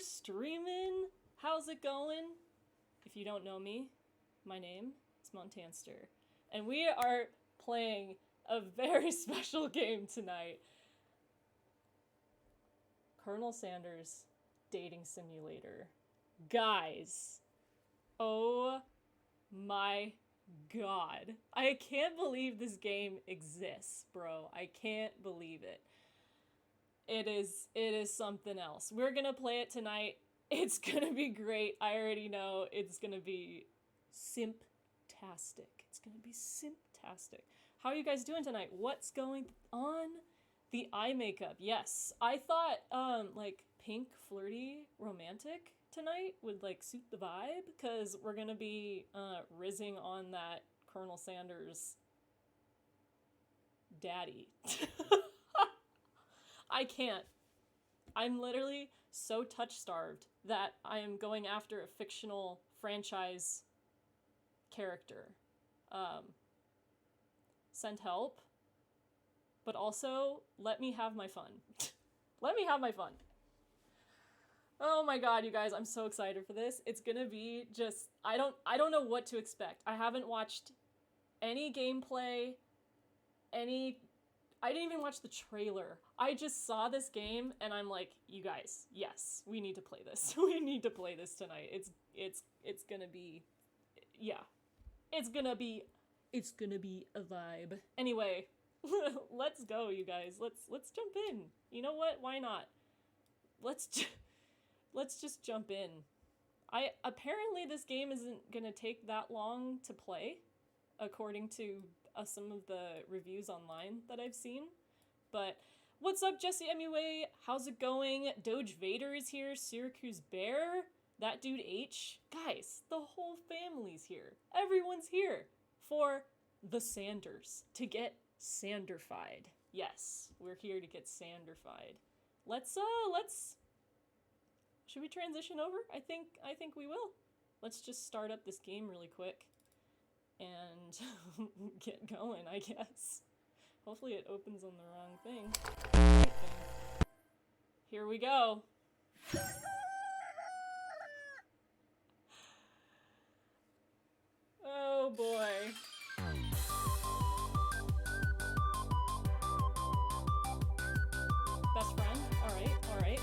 streaming. How's it going? If you don't know me, my name is Montanster, and we are playing a very special game tonight. Colonel Sanders Dating Simulator. Guys, oh my god. I can't believe this game exists, bro. I can't believe it. It is something else. We're gonna play it tonight. It's gonna be great. I already know it's gonna be simptastic. It's gonna be simptastic. How are you guys doing tonight? What's going on? The eye makeup. Yes. I thought like pink, flirty, romantic tonight would like suit the vibe, because we're gonna be rizzing on that Colonel Sanders daddy. I can't. I'm literally so touch-starved that I am going after a fictional franchise character. Send help, but also let me have my fun. Let me have my fun. Oh my god, you guys, I'm so excited for this. It's gonna be just, I don't know what to expect. I haven't watched any gameplay, I didn't even watch the trailer. I just saw this game and I'm like, you guys, yes, we need to play this. We need to play this tonight. It's gonna be, yeah. It's gonna be a vibe. Anyway, let's go, you guys. Let's jump in. You know what? Why not? Let's just jump in. Apparently this game isn't gonna take that long to play, according to some of the reviews online that I've seen. But what's up, Jesse MUA? How's it going? Doge Vader is here. Syracuse Bear. That dude H. Guys, the whole family's here. Everyone's here for the Sanders, to get Sanderfied. Yes, we're here to get Sanderfied. Let's should we transition over? I think we will. Let's just start up this game really quick and get going, I guess. Hopefully it opens on the wrong thing. Here we go. Oh boy. Best friend? Alright.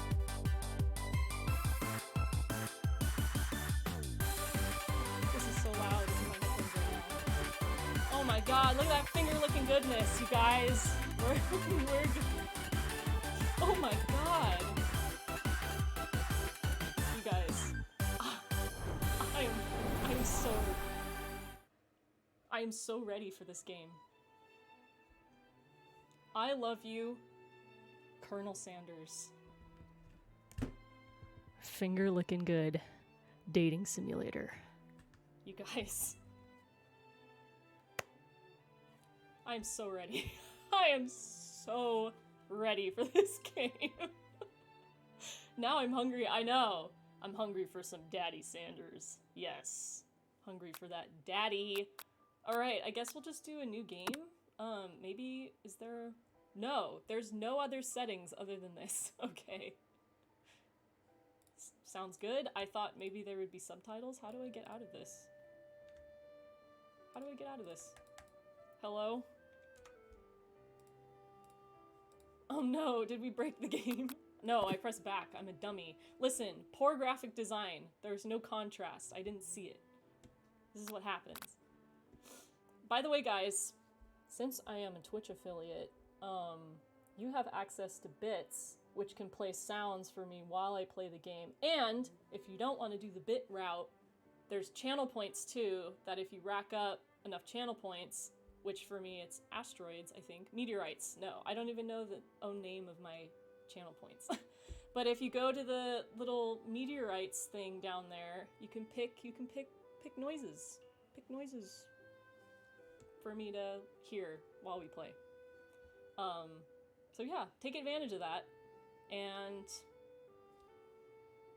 This is so loud. This is my headphones right now. Oh my god, look at that finger licking goodness, you guys. We're oh my god. You guys. I am so ready for this game. I love you, Colonel Sanders. Finger licking good dating simulator. You guys. I'm so ready. I am so ready for this game. Now I'm hungry. I know. I'm hungry for some Daddy Sanders. Yes. Hungry for that daddy. Alright, I guess we'll just do a new game. Maybe, is there... No, there's no other settings other than this. Okay. Sounds good. I thought maybe there would be subtitles. How do I get out of this? How do I get out of this? Hello? Oh no, did we break the game? No, I pressed back. I'm a dummy. Listen, poor graphic design. There's no contrast. I didn't see it. This is what happens. By the way, guys, since I am a Twitch affiliate, you have access to bits, which can play sounds for me while I play the game. And if you don't want to do the bit route, there's channel points too, that if you rack up enough channel points, which for me it's asteroids, I think. Meteorites. No, I don't even know the own name of my channel points. But if you go to the little meteorites thing down there, you can pick noises. Pick noises for me to hear while we play. So yeah, take advantage of that and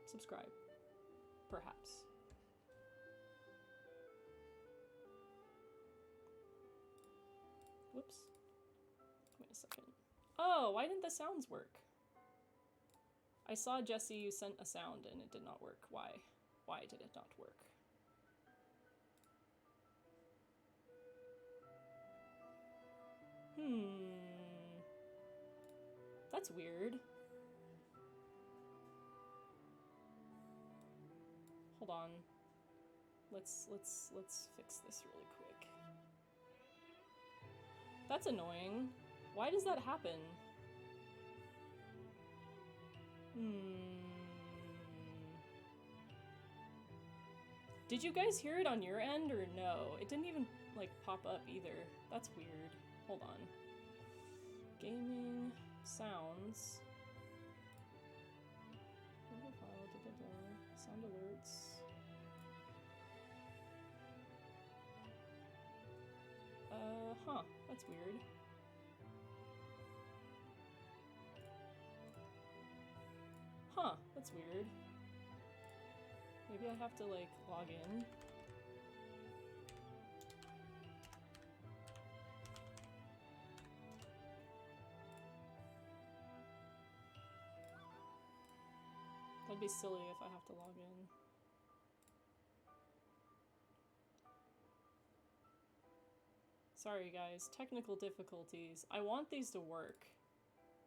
subscribe, perhaps. Whoops. Wait a second. Oh, why didn't the sounds work? I saw Jesse, you sent a sound and it did not work. Why? Why did it not work? That's weird. Hold on. Let's fix this really quick. That's annoying. Why does that happen? Did you guys hear it on your end or no? It didn't even like pop up either. That's weird. Hold on. Gaming sounds. Sound alerts. Huh. That's weird. Huh. That's weird. Maybe I have to, like, log in. That'd be silly if I have to log in. Sorry guys, technical difficulties. I want these to work,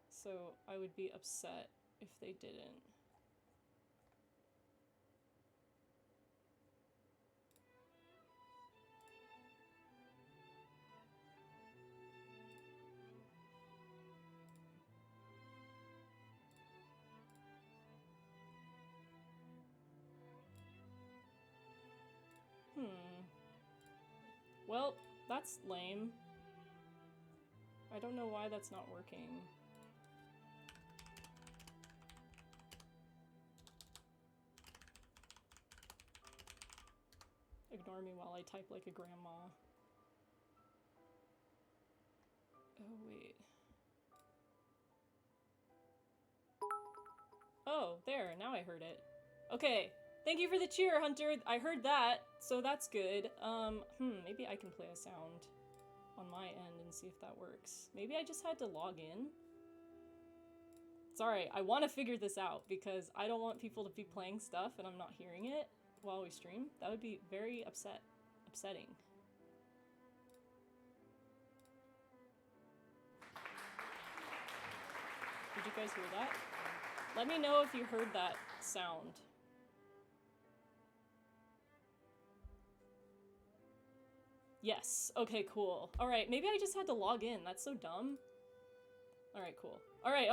so I would be upset if they didn't. Well, that's lame. I don't know why that's not working. Ignore me while I type like a grandma. Oh, wait. Oh, there, now I heard it. Okay, thank you for the cheer, Hunter. I heard that, so that's good. Maybe I can play a sound on my end and see if that works. Maybe I just had to log in. Sorry, I want to figure this out because I don't want people to be playing stuff and I'm not hearing it while we stream. That would be very upsetting. Did you guys hear that? Let me know if you heard that sound. Yes. Okay, cool. Alright, maybe I just had to log in. That's so dumb. Alright, cool. Alright.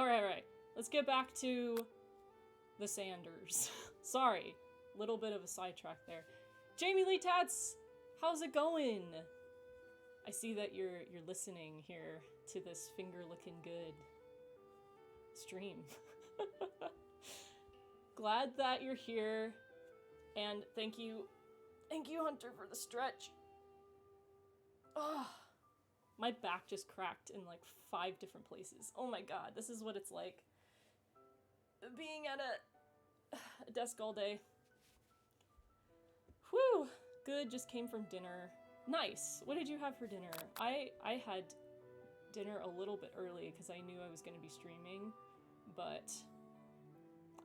Let's get back to the Sanders. Sorry. Little bit of a sidetrack there. Jamie Lee Tats! How's it going? I see that you're listening here to this finger-looking good stream. Glad that you're here, and thank you Hunter for the stretch. Ugh. My back just cracked in like 5 different places. Oh my god, this is what it's like being at a desk all day. Whew, good, just came from dinner. Nice. What did you have for dinner? I had dinner a little bit early because I knew I was going to be streaming, but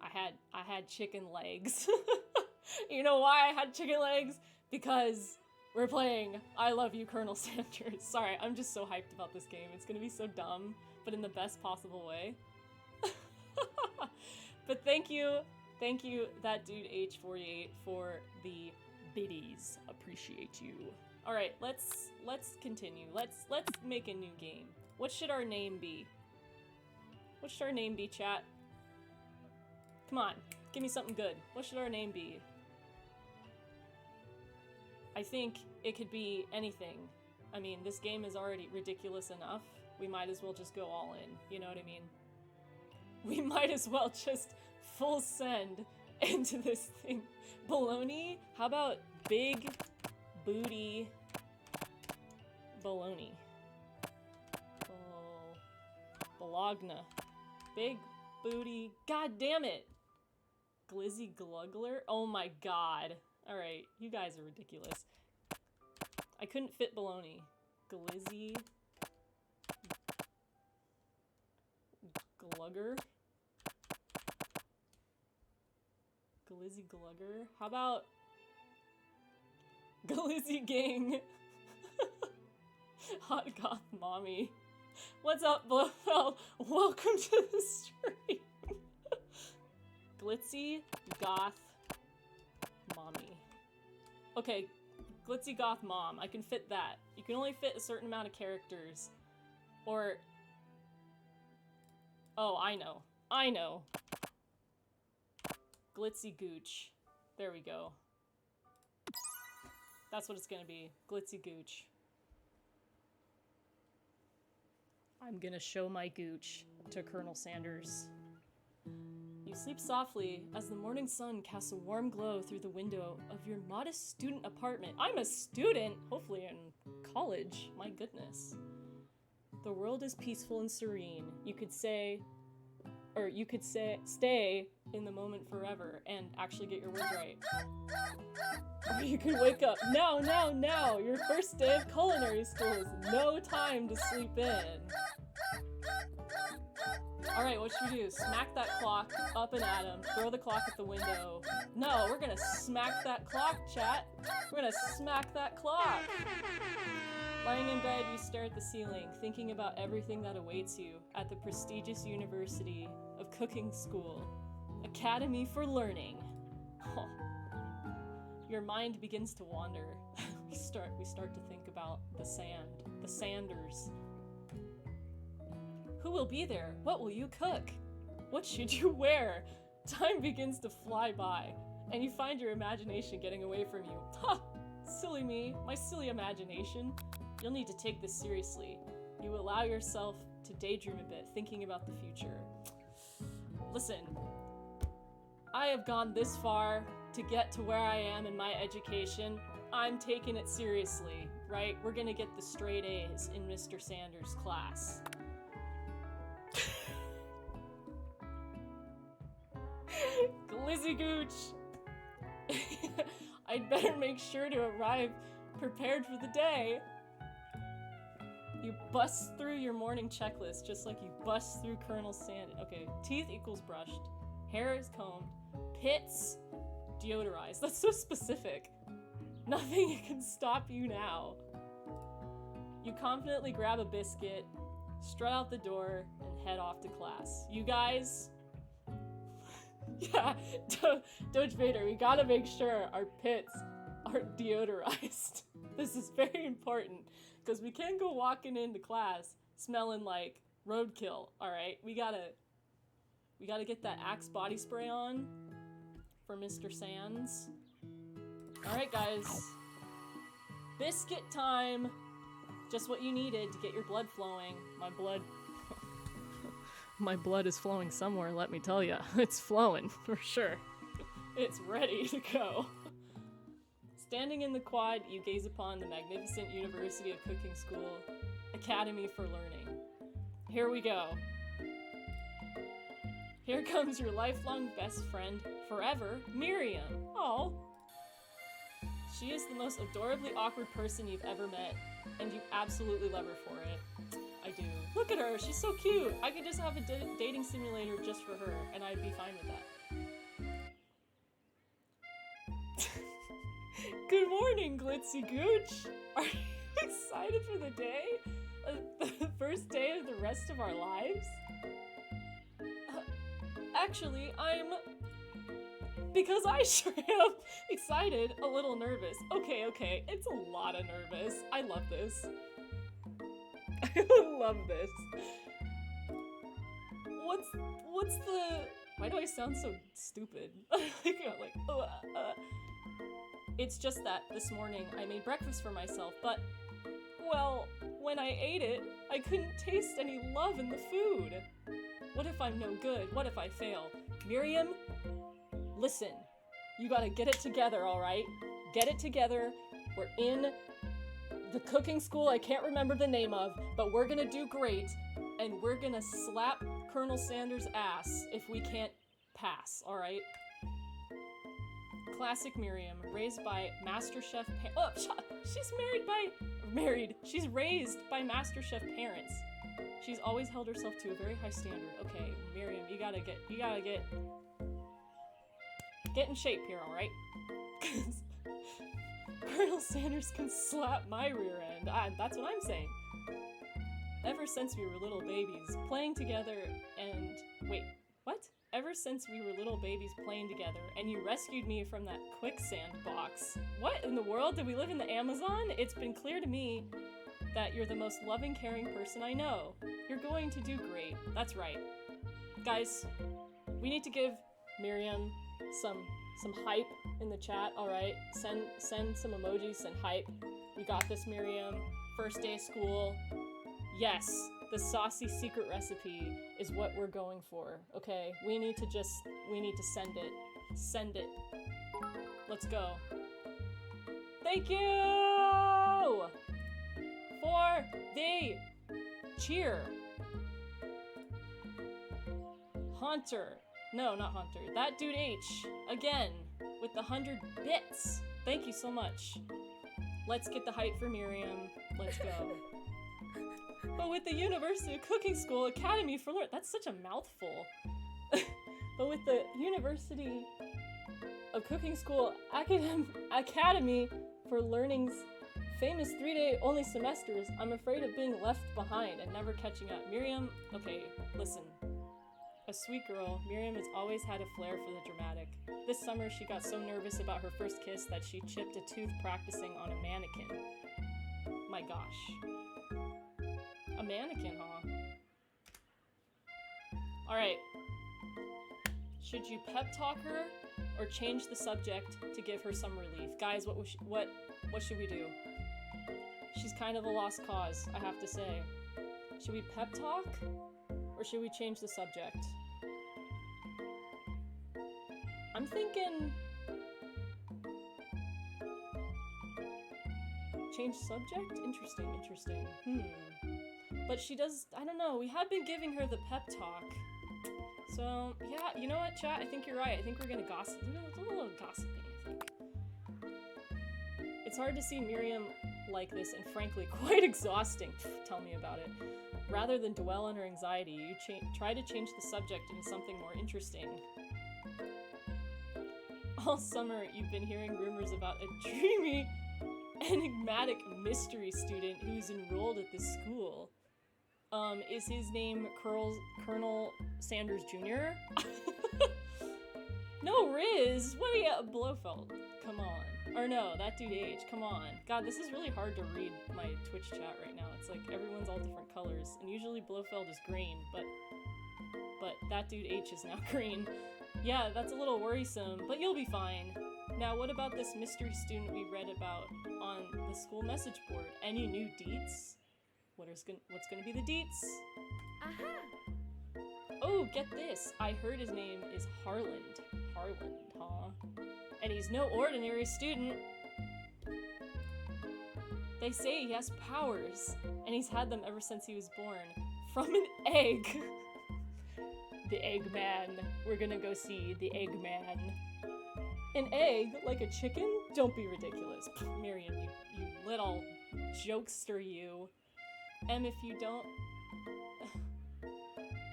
I had chicken legs. You know why I had chicken legs? Because we're playing I Love You, Colonel Sanders. Sorry, I'm just so hyped about this game. It's gonna be so dumb, but in the best possible way. But thank you, that dude H48 for the biddies. Appreciate you. All right, let's continue. Let's make a new game. What should our name be? What should our name be, chat? Come on, give me something good. What should our name be? I think it could be anything. I mean, this game is already ridiculous enough. We might as well just go all in, you know what I mean? We might as well just full send into this thing. Baloney? How about big booty baloney? Bologna. Big booty. God damn it! Glizzy Glugler? Oh my god. Alright, you guys are ridiculous. I couldn't fit baloney. Glizzy Glugger? Glizzy Glugger? How about Glizzy Gang? Hot Goth Mommy. What's up, Blofeld? Welcome to the stream. Glitzy Goth Mommy. Okay, Glitzy Goth Mom. I can fit that. You can only fit a certain amount of characters. Or... Oh, I know. I know. Glitzy Gooch. There we go. That's what it's gonna be. Glitzy Gooch. I'm gonna show my gooch to Colonel Sanders. You sleep softly as the morning sun casts a warm glow through the window of your modest student apartment. I'm a student! Hopefully in college. My goodness. The world is peaceful and serene. You could say, stay in the moment forever and actually get your words right. Or you could wake up. No! Your first day of culinary school is no time to sleep in. Alright, what should we do? Smack that clock up and at him. Throw the clock at the window. No, we're gonna smack that clock, chat. We're gonna smack that clock. Lying in bed, you stare at the ceiling, thinking about everything that awaits you at the prestigious University of Cooking School. Academy for Learning. Oh. Your mind begins to wander. we start to think about the Sanders. Who will be there? What will you cook? What should you wear? Time begins to fly by, and you find your imagination getting away from you. Ha! Silly me, my silly imagination. You'll need to take this seriously. You allow yourself to daydream a bit, thinking about the future. Listen, I have gone this far to get to where I am in my education. I'm taking it seriously, right? We're gonna get the straight A's in Mr. Sanders' class. Glizzy Gooch! I'd better make sure to arrive prepared for the day. You bust through your morning checklist just like you bust through Colonel Sanders. Okay, teeth equals brushed, hair is combed, pits deodorized. That's so specific. Nothing can stop you now. You confidently grab a biscuit, strut out the door, and head off to class. You guys... Yeah, Doge Vader, we gotta make sure our pits are deodorized. This is very important, because we can't go walking into class smelling like roadkill, alright? We gotta get that Axe body spray on for Mr. Sands. Alright, guys. Biscuit time! Just what you needed to get your blood flowing. My blood is flowing somewhere, let me tell ya. It's flowing, for sure. It's ready to go. Standing in the quad, you gaze upon the magnificent University of Cooking School, Academy for Learning. Here we go. Here comes your lifelong best friend, forever, Miriam. Oh. She is the most adorably awkward person you've ever met, and you absolutely love her for it. I do. Look at her, she's so cute! I could just have a dating simulator just for her, and I'd be fine with that. Good morning, Glitzy Gooch! Are you excited for the day? The first day of the rest of our lives? Actually, because I sure am excited, a little nervous. Okay, it's a lot of nervous. I love this. I love this. What's the... Why do I sound so stupid? It's just that this morning I made breakfast for myself, but, well, when I ate it, I couldn't taste any love in the food. What if I'm no good? What if I fail? Miriam, listen. You gotta get it together, alright? Get it together. We're in the cooking school I can't remember the name of, but we're gonna do great, and we're gonna slap Colonel Sanders' ass if we can't pass, alright? Classic Miriam, raised by MasterChef she's raised by MasterChef parents. She's always held herself to a very high standard. Okay, Miriam, you gotta get get in shape here, alright? Because Colonel Sanders can slap my rear end. That's what I'm saying. Ever since we were little babies, playing together and... Wait, what? Ever since we were little babies playing together, and you rescued me from that quicksand box. What in the world? Did we live in the Amazon? It's been clear to me that you're the most loving, caring person I know. You're going to do great. That's right. Guys, we need to give Miriam some hype in the chat, alright? Send some emojis, send hype. We got this, Miriam. First day of school. Yes, the saucy secret recipe is what we're going for, okay? We need to send it. Send it. Let's go. Thank you for the cheer. Haunter. No, not Haunter. That dude H. Again, with the 100 bits. Thank you so much. Let's get the hype for Miriam. Let's go. But with the University of Cooking School Academy for Learning... That's such a mouthful. But with the University of Cooking School Academy for Learning's famous 3-day only semesters, I'm afraid of being left behind and never catching up. Miriam, okay, listen. A sweet girl, Miriam has always had a flair for the dramatic. This summer, she got so nervous about her first kiss that she chipped a tooth practicing on a mannequin. My gosh. A mannequin, huh? Alright. Should you pep talk her or change the subject to give her some relief? Guys, what should we do? She's kind of a lost cause, I have to say. Should we pep talk or should we change the subject? I'm thinking... Change subject? Interesting. But she does... I don't know. We have been giving her the pep talk. So, yeah, you know what, chat? I think you're right. I think we're gonna gossip. A little gossiping, I think. It's hard to see Miriam like this and frankly quite exhausting. Tell me about it. Rather than dwell on her anxiety, you try to change the subject into something more interesting. All summer, you've been hearing rumors about a dreamy, enigmatic mystery student who's enrolled at this school. Is his name Colonel Sanders Jr.? No, Riz! What are you... Blofeld. Come on. Or no, that dude H. Come on. God, this is really hard to read my Twitch chat right now. It's like everyone's all different colors. And usually Blofeld is green, but that dude H is now green. Yeah, that's a little worrisome, but you'll be fine. Now, what about this mystery student we read about on the school message board? Any new deets? What's gonna be the deets? Aha! Oh, get this. I heard his name is Harland. Harland, huh? And he's no ordinary student. They say he has powers, and he's had them ever since he was born. From an egg. The Eggman. We're gonna go see the Eggman. An egg? Like a chicken? Don't be ridiculous. Miriam, you little jokester, you. If you don't...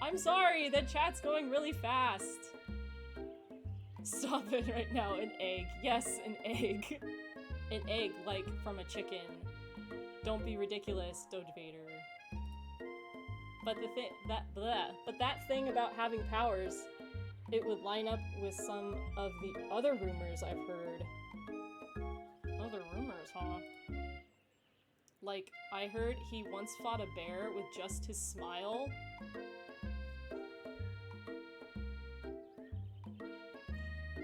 I'm sorry, the chat's going really fast. Stop it right now, an egg. Yes, an egg. An egg, like from a chicken. Don't be ridiculous, Doge Vader. But that thing about having powers, it would line up with some of the other rumors I've heard. Other rumors, huh? Like, I heard he once fought a bear with just his smile.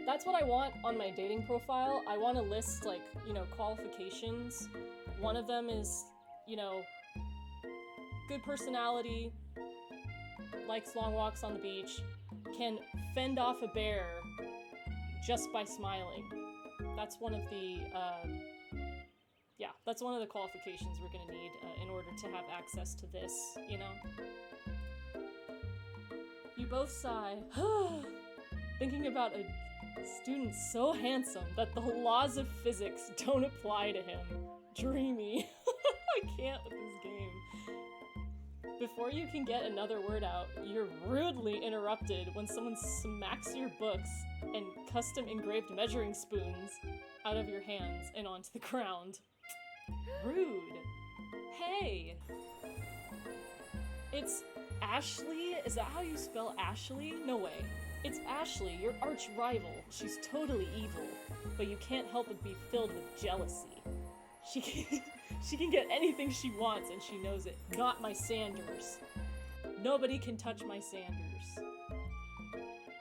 That's what I want on my dating profile. I want to list, like, you know, qualifications. One of them is, you know, good personality, likes long walks on the beach, can fend off a bear just by smiling. That's one of the, that's one of the qualifications we're gonna need in order to have access to this, you know? You both sigh, thinking about a student so handsome that the laws of physics don't apply to him. Dreamy. I can't with this game. Before you can get another word out, you're rudely interrupted when someone smacks your books and custom engraved measuring spoons out of your hands and onto the ground. Rude. Hey! It's Ashley? Is that how you spell Ashley? No way. It's Ashley, your arch rival. She's totally evil, but you can't help but be filled with jealousy. She can get anything she wants and she knows it. Not my Sanders. Nobody can touch my Sanders.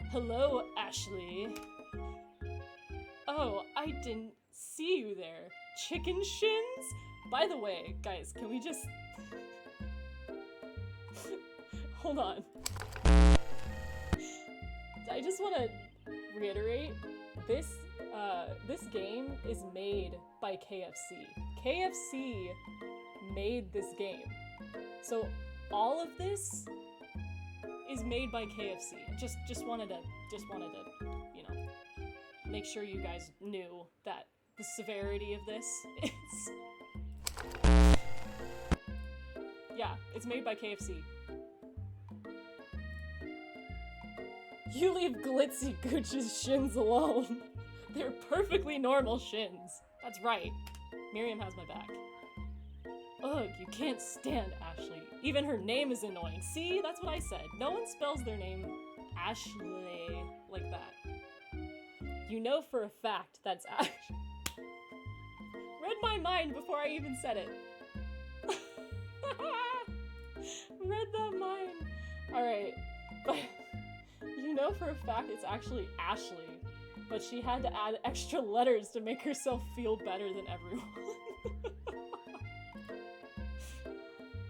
Hello, Ashley. Oh, I didn't see you there. Chicken shins? By the way, guys, can we just... Hold on. I just want to reiterate, this game is made by KFC. KFC made this game. So all of this is made by KFC. Just wanted to, you know, make sure you guys knew that the severity of this is... Yeah, it's made by KFC. You leave Glitzy Gooch's shins alone. They're perfectly normal shins. That's right. Miriam has my back. Ugh, you can't stand Ashley. Even her name is annoying. See, that's what I said. No one spells their name Ashley like that. You know for a fact that's Ash. Read my mind before I even said it. Read that mind. Alright, but you know for a fact it's actually Ashley, but she had to add extra letters to make herself feel better than everyone.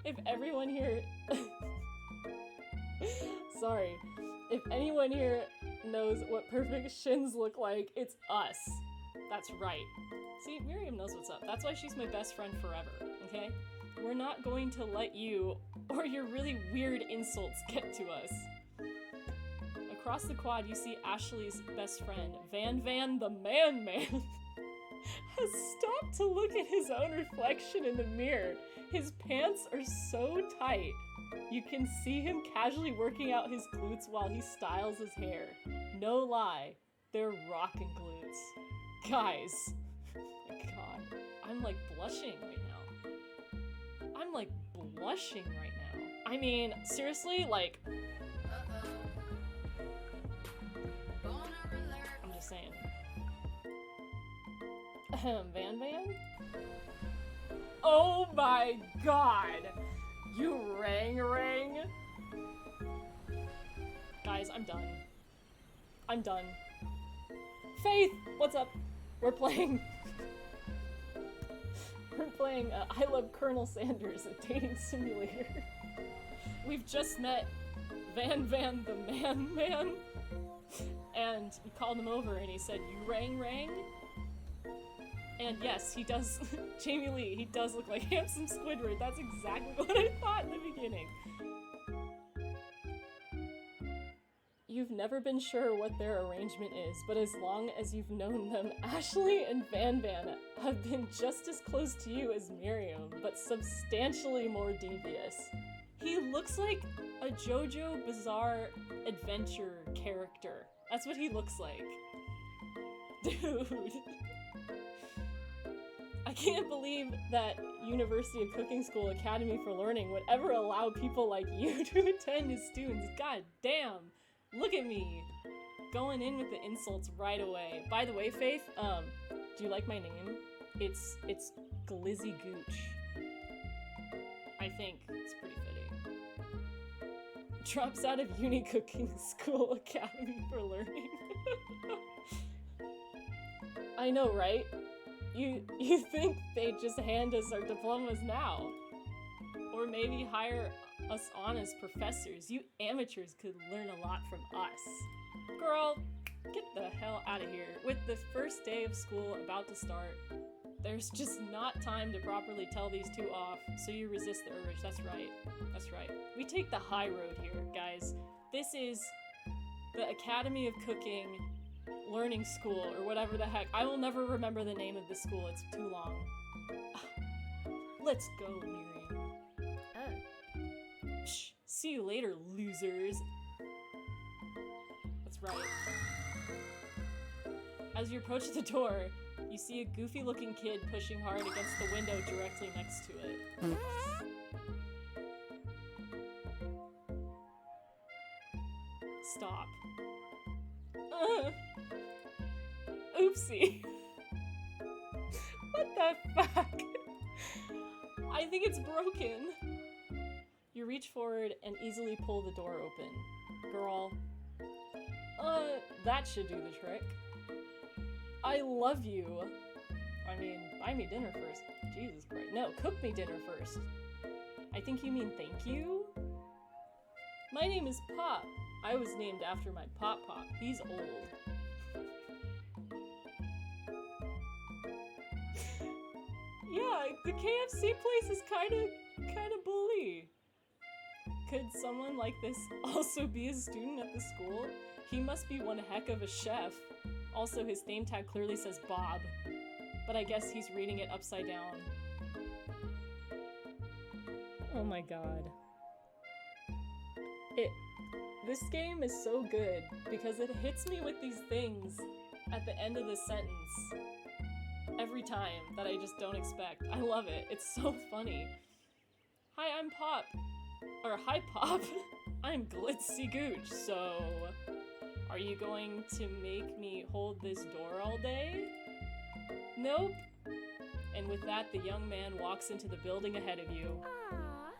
If everyone here... Sorry. If anyone here knows what perfect shins look like, it's us. That's right. See, Miriam knows what's up. That's why she's my best friend forever, okay? We're not going to let you or your really weird insults get to us. Across the quad, you see Ashley's best friend, Van the Man, has stopped to look at his own reflection in the mirror. His pants are so tight. You can see him casually working out his glutes while he styles his hair. No lie, they're rockin' glutes. Guys, oh my god, I'm like blushing right now. I'm like blushing right now. I mean, seriously, like... I'm just saying. Van? Oh my god! You rang? Guys, I'm done. I'm done. Faith! What's up? We're playing... We're playing I Love Colonel Sanders, a dating simulator. We've just met Van the Man, and we called him over and he said, "You rang?" And yes, he does, Jamie Lee, he does look like handsome Squidward. That's exactly what I thought in the beginning. You've never been sure what their arrangement is, but as long as you've known them, Ashley and Van have been just as close to you as Miriam, but substantially more devious. He looks like a JoJo Bizarre Adventure character. That's what he looks like. Dude. I can't believe that University of Cooking School Academy for Learning would ever allow people like you to attend as students. God damn. Look at me. Going in with the insults right away. By the way, Faith, do you like my name? It's Glizzy Gooch. I think it's pretty fitting. Drops out of Uni Cooking School Academy for Learning. I know, right? You think they'd just hand us our diplomas now? Or maybe hire us on as professors. You amateurs could learn a lot from us. Girl, get the hell out of here. With the first day of school about to start, there's just not time to properly tell these two off, so you resist the urge. That's right. That's right. We take the high road here, guys. This is the Academy of Cooking Learning School, or whatever the heck. I will never remember the name of the school. It's too long. Let's go, Miriam. See you later, losers. That's right. As you approach the door, you see a goofy-looking kid pushing hard against the window directly next to it. Stop. Oopsie. What the fuck? I think it's broken. You reach forward and easily pull the door open. Girl. That should do the trick. I love you. I mean, buy me dinner first. Jesus Christ. No, cook me dinner first. I think you mean thank you? My name is Pop. I was named after my Pop. He's old. Yeah, the KFC place is kind of bully. Could someone like this also be a student at the school? He must be one heck of a chef. Also, his name tag clearly says Bob, but I guess he's reading it upside down. Oh my god. This game is so good because it hits me with these things at the end of the sentence every time that I just don't expect. I love it. It's so funny. Hi, I'm Pop. Or hi, Pop. I'm Glitzy Gooch, so are you going to make me hold this door all day? Nope. And with that, the young man walks into the building ahead of you. Aww.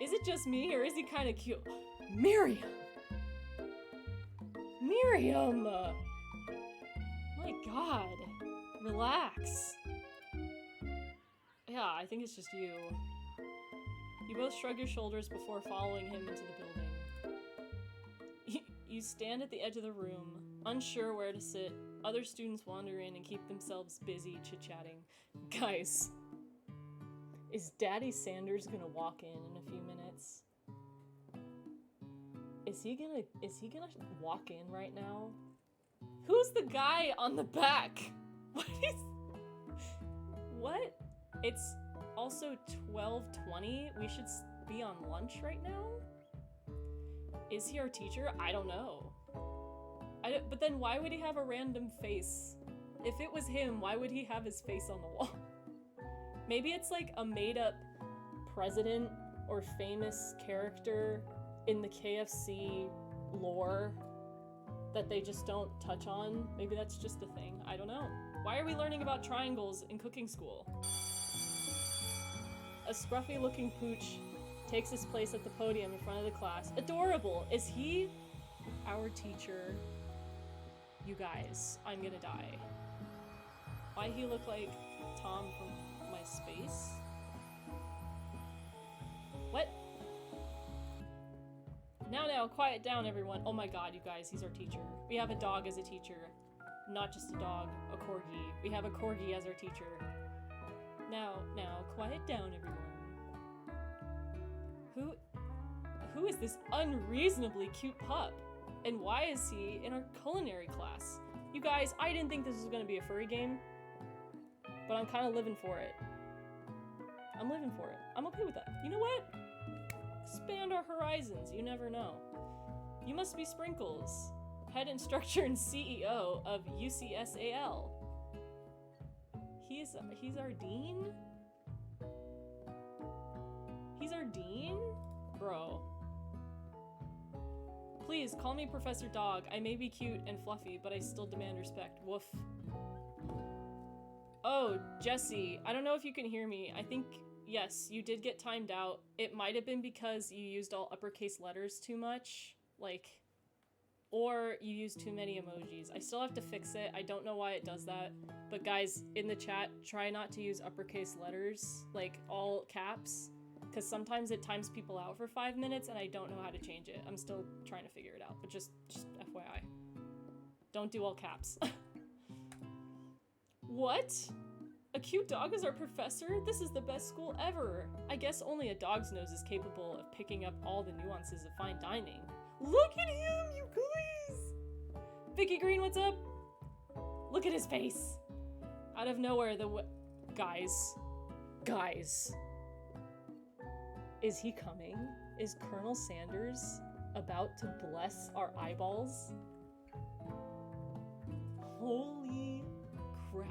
Is it just me, or is he kind of cute? Miriam! Miriam! My god. Relax. Yeah, I think it's just you. You both shrug your shoulders before following him into the building. You stand at the edge of the room, unsure where to sit. Other students wander in and keep themselves busy chit-chatting. Guys, is Daddy Sanders gonna walk in a few minutes? Is he gonna walk in right now? Who's the guy on the back? What? It's also 12:20. We should be on lunch right now? Is he our teacher? I don't know. But then why would he have a random face? If it was him, why would he have his face on the wall? Maybe it's like a made-up president or famous character in the KFC lore that they just don't touch on. Maybe that's just a thing. I don't know. Why are we learning about triangles in cooking school? A scruffy-looking pooch takes his place at the podium in front of the class. Adorable! Is he our teacher? You guys, I'm gonna die. Why he look like Tom from my space? What? Now, quiet down, everyone. Oh my god, you guys, he's our teacher. We have a dog as a teacher. Not just a dog, a corgi. We have a corgi as our teacher. Now, quiet down, everyone. Who is this unreasonably cute pup? And why is he in our culinary class? You guys, I didn't think this was gonna be a furry game, but I'm kind of living for it. I'm living for it. I'm okay with that. You know what? Expand our horizons. You never know. You must be Sprinkles, head instructor and CEO of UCSAL. He's our dean? He's our dean? Bro. Please, call me Professor Dog. I may be cute and fluffy, but I still demand respect. Woof. Oh, Jesse, I don't know if you can hear me. I think, yes, you did get timed out. It might have been because you used all uppercase letters too much, or you used too many emojis. I still have to fix it. I don't know why it does that. But guys, in the chat, try not to use uppercase letters, like all caps, because sometimes it times people out for 5 minutes and I don't know how to change it. I'm still trying to figure it out, but just FYI. Don't do all caps. What? A cute dog is our professor? This is the best school ever. I guess only a dog's nose is capable of picking up all the nuances of fine dining. Look at him, you guys! Vicky Green, what's up? Look at his face. Out of nowhere, guys. Is he coming? Is Colonel Sanders about to bless our eyeballs? Holy crap.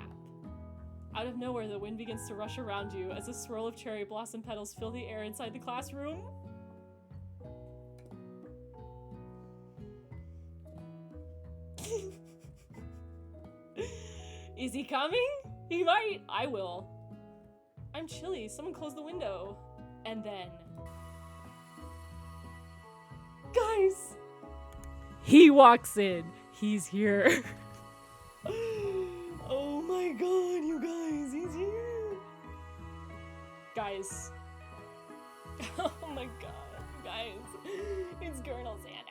Out of nowhere, the wind begins to rush around you as a swirl of cherry blossom petals fill the air inside the classroom. Is he coming? He might. I will. I'm chilly. Someone close the window. And then... Guys! He walks in. He's here. Oh my god, you guys. He's here. Guys. Oh my god, guys. It's Colonel Sanders.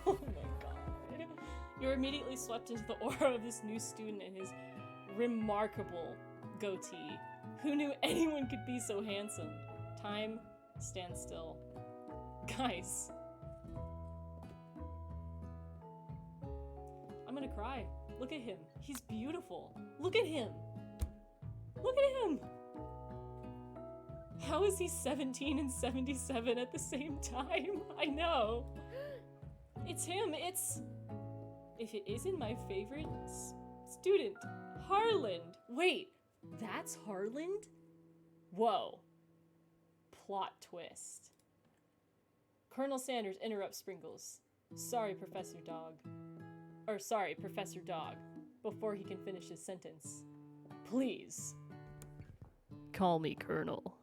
Oh my god. You're immediately swept into the aura of this new student and his remarkable goatee. Who knew anyone could be so handsome? Time stands still. Guys. I'm gonna cry. Look at him. He's beautiful. Look at him. Look at him. How is he 17 and 77 at the same time? I know. It's him. It's... If it isn't my favorite student, Harland. Wait, that's Harland? Whoa. Plot twist. Colonel Sanders interrupts Sprinkles. Sorry, Professor Dog. Or sorry, Professor Dog. Before he can finish his sentence. Please. Call me Colonel.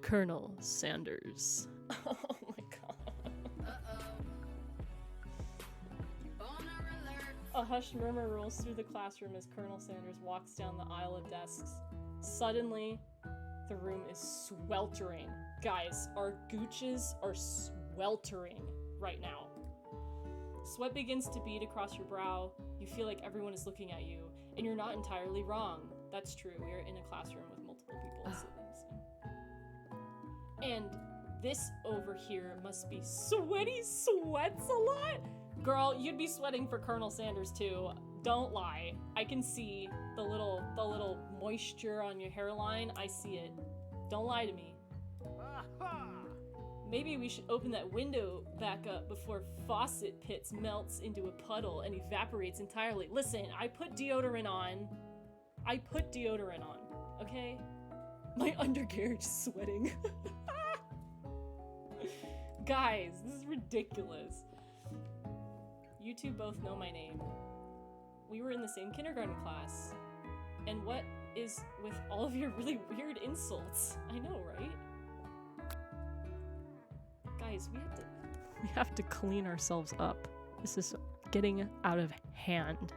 Colonel Sanders. Oh my god. A hushed murmur rolls through the classroom as Colonel Sanders walks down the aisle of desks. Suddenly, the room is sweltering. Guys, our gooches are sweltering right now. Sweat begins to bead across your brow. You feel like everyone is looking at you, and you're not entirely wrong. That's true. We are in a classroom with multiple people sitting. And this over here must be sweaty sweats a lot. Girl, you'd be sweating for Colonel Sanders too. Don't lie. I can see the little moisture on your hairline. I see it. Don't lie to me. Maybe we should open that window back up before Faucet Pits melts into a puddle and evaporates entirely. Listen, I put deodorant on. Okay? My undercarriage is sweating. Guys, this is ridiculous. You two both know my name. We were in the same kindergarten class. And what is with all of your really weird insults? I know, right? Guys, we have to clean ourselves up. This is getting out of hand.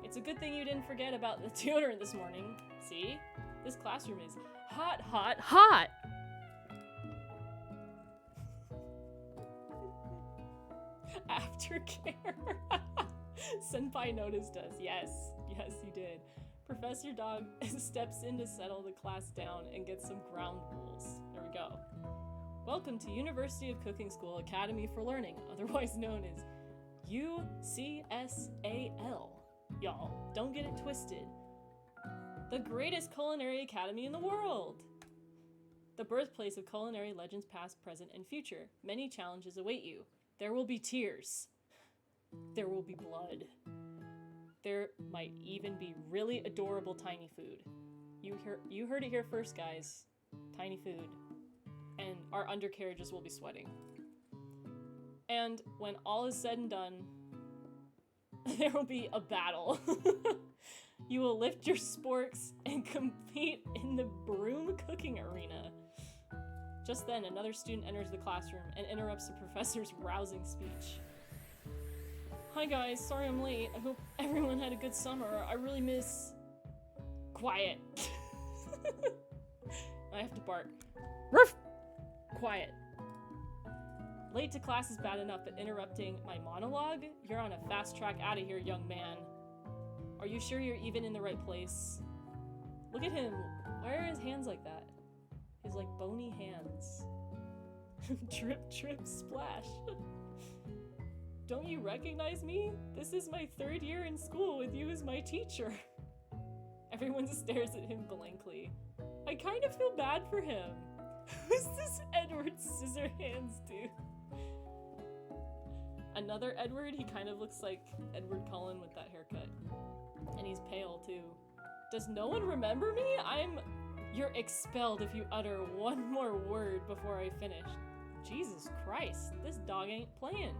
It's a good thing you didn't forget about the deodorant this morning. See? This classroom is hot, hot, hot! Aftercare. Senpai noticed us. Yes, he did. Professor Dog steps in to settle the class down and get some ground rules. There we go. Welcome to University of Cooking School Academy for Learning, otherwise known as UCSAL. Y'all, don't get it twisted. The greatest culinary academy in the world. The birthplace of culinary legends past, present, and future. Many challenges await you. There will be tears. There will be blood. There might even be really adorable tiny food. You heard it here first, guys. Tiny food. And our undercarriages will be sweating. And when all is said and done, there will be a battle. You will lift your sporks and compete in the broom cooking arena. Just then, another student enters the classroom and interrupts the professor's rousing speech. Hi guys, sorry I'm late. I hope everyone had a good summer. I really miss... Quiet. I have to bark. Ruff! Quiet. Late to class is bad enough, but interrupting my monologue? You're on a fast track out of here, young man. Are you sure you're even in the right place? Look at him. Why are his hands like that? His, like, bony hands. Drip, drip, splash. Don't you recognize me? This is my 3rd year in school with you as my teacher. Everyone stares at him blankly. I kind of feel bad for him. Who's this Edward Scissorhands dude? Another Edward? He kind of looks like Edward Cullen with that haircut. And he's pale too. Does no one remember me? You're expelled if you utter one more word before I finish. Jesus Christ, this dog ain't playing.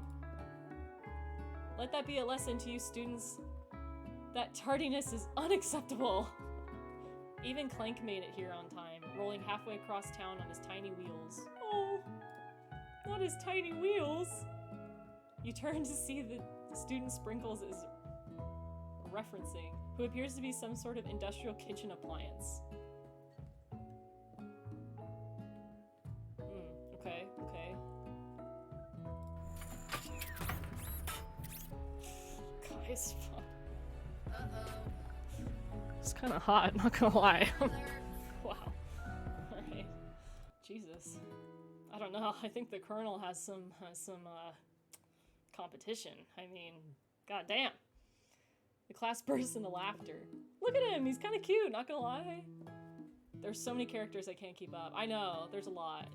Let that be a lesson to you students. That tardiness is unacceptable. Even Clank made it here on time, rolling halfway across town on his tiny wheels. Oh, not his tiny wheels. You turn to see the student Sprinkles is referencing, who appears to be some sort of industrial kitchen appliance. Okay. Guys, fuck. It's kind of hot, not gonna lie. Wow. Alright. Jesus. I don't know. I think the Colonel has some competition. I mean, goddamn. The class bursts into laughter. Look at him. He's kind of cute, not gonna lie. There's so many characters I can't keep up. I know. There's a lot.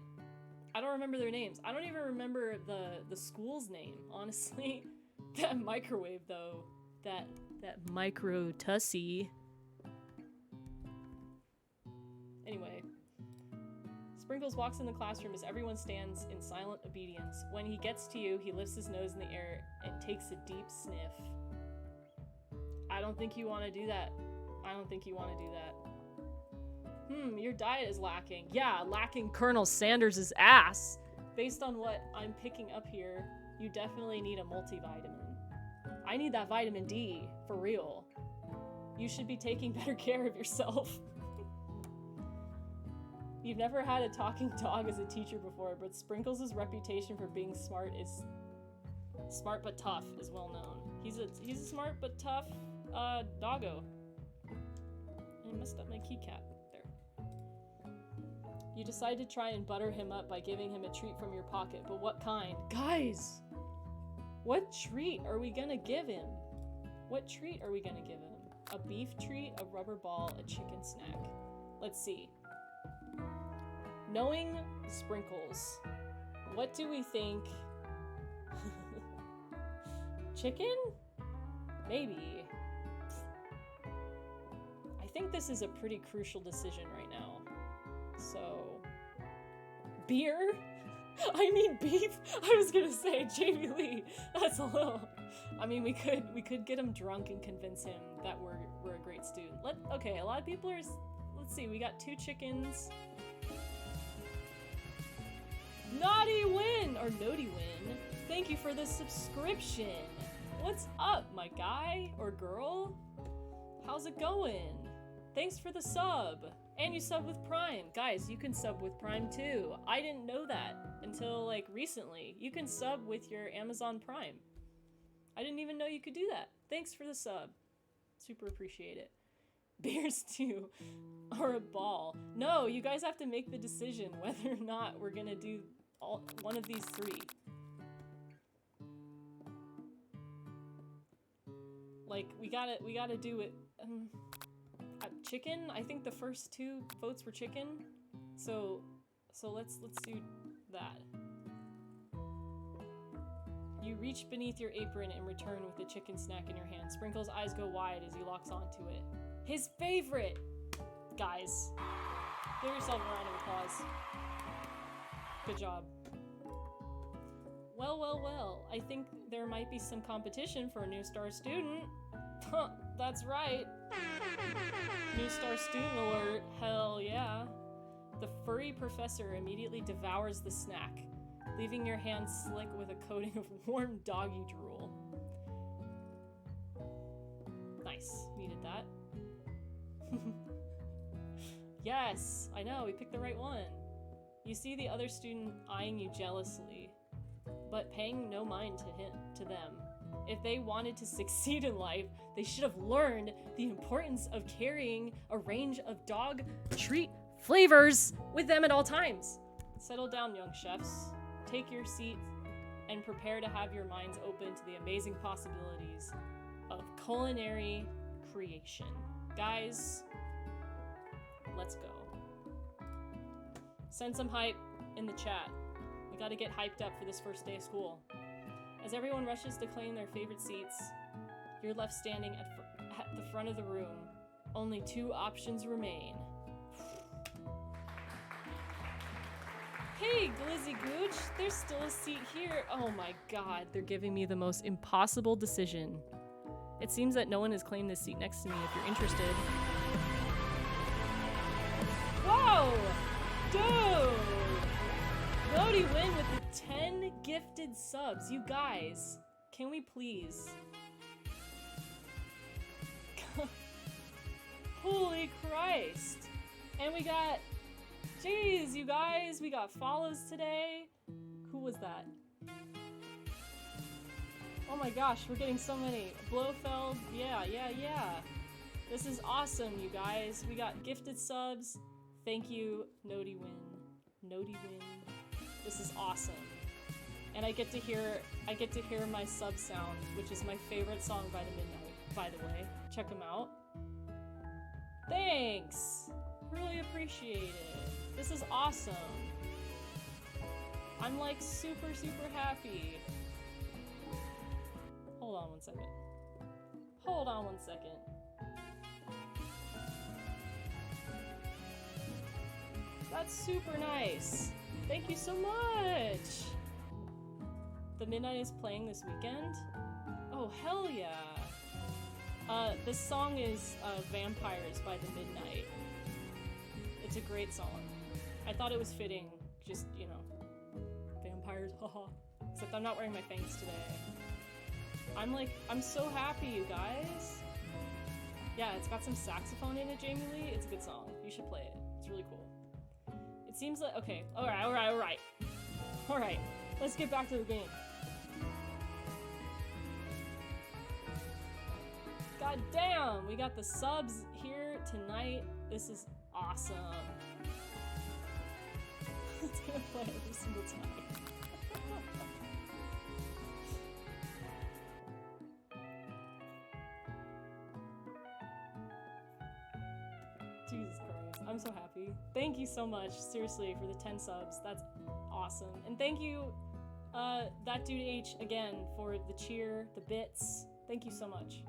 I don't remember their names. I don't even remember the school's name, honestly. That microwave, though. That micro tussy. Anyway. Sprinkles walks in the classroom as everyone stands in silent obedience. When he gets to you, he lifts his nose in the air and takes a deep sniff. I don't think you want to do that. Your diet is lacking. Yeah, lacking Colonel Sanders' ass. Based on what I'm picking up here, you definitely need a multivitamin. I need that vitamin D, for real. You should be taking better care of yourself. You've never had a talking dog as a teacher before, but Sprinkles' reputation for being smart but tough is well known. He's a smart but tough doggo. I messed up my keycap. There. You decide to try and butter him up by giving him a treat from your pocket, but what kind? Guys! What treat are we gonna give him? A beef treat, a rubber ball, a chicken snack. Let's see. Knowing Sprinkles, what do we think? Chicken? Maybe. I think this is a pretty crucial decision right now. So, beer? I mean beef? I was gonna say Jamie Lee. That's a little. I mean, we could get him drunk and convince him that we're a great student. Okay, a lot of people are. Let's see. We got 2 chickens. Naughty win or Nody win. Thank you for the subscription. What's up, my guy or girl? How's it going? Thanks for the sub. And you sub with Prime. Guys, you can sub with Prime too. I didn't know that until like recently. You can sub with your Amazon Prime. I didn't even know you could do that. Thanks for the sub. Super appreciate it. Beers too, or a ball. No, you guys have to make the decision whether or not we're gonna do one of these 3. Like, we gotta do it. Chicken? I think the first 2 votes were chicken. So let's do that. You reach beneath your apron and return with the chicken snack in your hand. Sprinkle's eyes go wide as he locks onto it. His favorite! Guys, give yourself a round of applause. Good job. Well, I think there might be some competition for a new star student. That's right. New star student alert, hell yeah. The furry professor immediately devours the snack, leaving your hands slick with a coating of warm doggy drool. Nice, needed that. Yes, I know, we picked the right one. You see the other student eyeing you jealously, but paying no mind to them. If they wanted to succeed in life, they should have learned the importance of carrying a range of dog treat flavors with them at all times. Settle down, young chefs. Take your seat and prepare to have your minds open to the amazing possibilities of culinary creation. Guys, let's go. Send some hype in the chat. We gotta get hyped up for this first day of school. As everyone rushes to claim their favorite seats, you're left standing at the front of the room. Only 2 options remain. Hey, Glizzy Gooch, there's still a seat here. Oh my god, they're giving me the most impossible decision. It seems that no one has claimed this seat next to me if you're interested. Whoa! Dude! Lodi win with the 10 gifted subs. You guys, can we please? Holy Christ! And we got... Jeez, you guys, we got follows today. Who was that? Oh my gosh, we're getting so many. Blofeld, yeah. This is awesome, you guys. We got gifted subs. Thank you, Nodi Win. This is awesome. And I get to hear my sub sound, which is my favorite song by the Midnight, by the way. Check them out. Thanks! Really appreciate it. This is awesome. I'm like super happy. Hold on one second. That's super nice. Thank you so much. The Midnight is playing this weekend? Oh, hell yeah. This song is Vampires by the Midnight. It's a great song. I thought it was fitting, just, you know, vampires, haha. Except I'm not wearing my fangs today. I'm so happy, you guys. Yeah, it's got some saxophone in it, Jamie Lee. It's a good song. You should play it. It's really cool. It seems like, okay, alright. Alright, let's get back to the game. God damn, we got the subs here tonight. This is awesome. It's gonna play every single time. Jesus Christ, I'm so happy. Thank you so much, seriously, for the 10 subs. That's awesome. And thank you, that dude H, again, for the cheer, the bits. Thank you so much.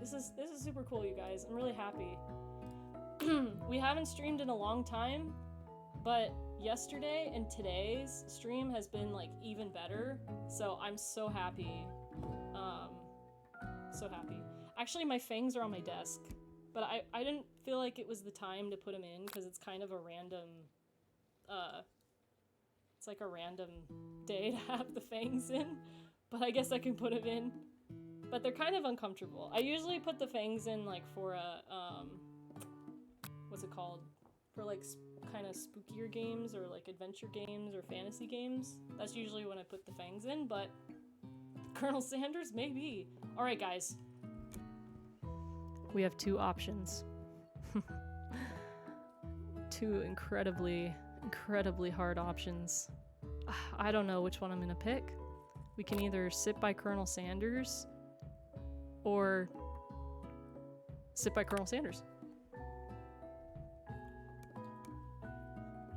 This is super cool, you guys. I'm really happy. We haven't streamed in a long time, but yesterday and today's stream has been like even better. So I'm so happy. So happy. Actually, my fangs are on my desk, but I didn't feel like it was the time to put them in because it's kind of a random, it's like a random day to have the fangs in, but I guess I can put them in. But they're kind of uncomfortable. I usually put the fangs in like for a, what's it called? For like kind of spookier games or like adventure games or fantasy games. That's usually when I put the fangs in, but Colonel Sanders, maybe. All right, guys. We have 2 options. 2 incredibly hard options. I don't know which one I'm gonna pick. We can either sit by Colonel Sanders or sit by Colonel Sanders.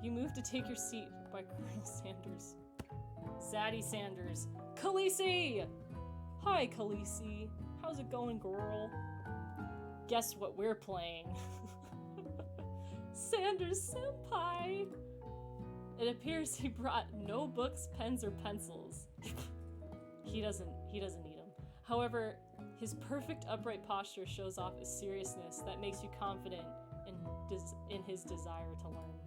You move to take your seat by Colonel Sanders. Zaddy Sanders. Khaleesi! Hi, Khaleesi. How's it going, girl? Guess what we're playing? Sanders Senpai! It appears he brought no books, pens, or pencils. He doesn't need them. However, his perfect upright posture shows off a seriousness that makes you confident in his desire to learn.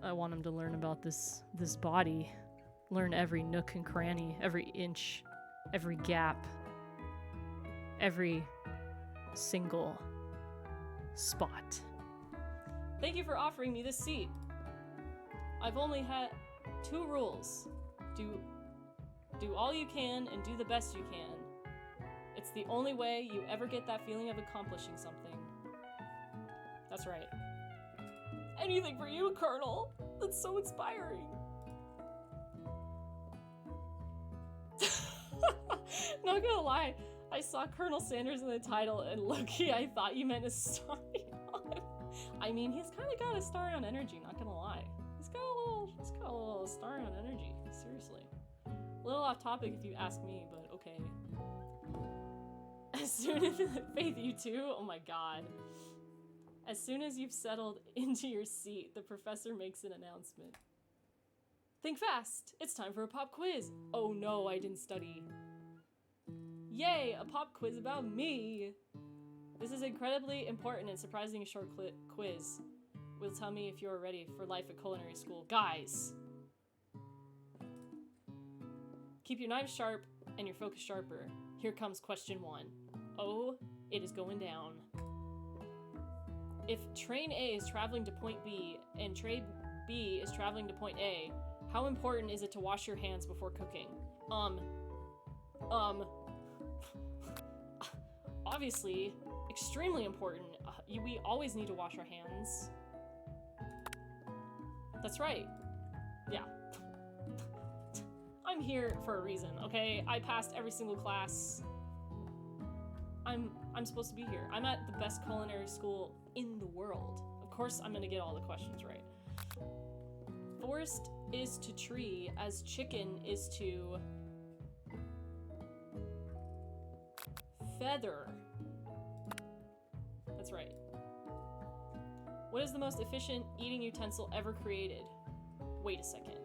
I want him to learn about this body. Learn every nook and cranny, every inch, every gap, every single spot. Thank you for offering me this seat. I've only had 2 rules. Do all you can and do the best you can. It's the only way you ever get that feeling of accomplishing something. That's right. Anything for you, Colonel. That's so inspiring. Not gonna lie, I saw Colonel Sanders in the title, and low-key, I thought you meant a starry on. I mean, he's kind of got a starry on energy, not gonna lie. He's got a little starry on energy, seriously. A little off topic if you ask me, but okay. As soon as Faith, you too? Oh my god. As soon as you've settled into your seat, the professor makes an announcement. Think fast! It's time for a pop quiz! Oh no, I didn't study. Yay, a pop quiz about me! This is incredibly important and surprisingly short quiz. Will tell me if you're ready for life at culinary school. Guys! Keep your knives sharp and your focus sharper. Here comes question 1. Oh, it is going down. If train A is traveling to point B and train B is traveling to point A, how important is it to wash your hands before cooking? Obviously, extremely important. We always need to wash our hands. That's right. Yeah. I'm here for a reason, okay? I passed every single class. I'm supposed to be here. I'm at the best culinary school in the world. Of course I'm gonna get all the questions right. Forest is to tree as chicken is to feather. That's right. What is the most efficient eating utensil ever created? Wait a second.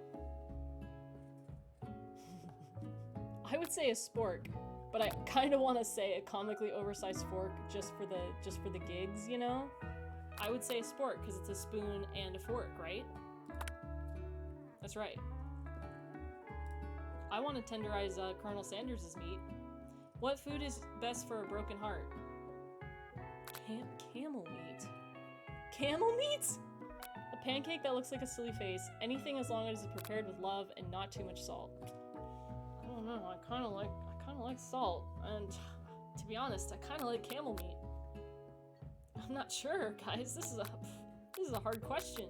I would say a spork, but I kind of want to say a comically oversized fork just for the gigs, you know? I would say a spork because it's a spoon and a fork, right? That's right. I want to tenderize Colonel Sanders' meat. What food is best for a broken heart? Camel meat. Camel meat? A pancake that looks like a silly face. Anything as long as it's prepared with love and not too much salt. I don't know. I kind of like salt, and to be honest, I kind of like camel meat. I'm not sure, guys. This is a hard question.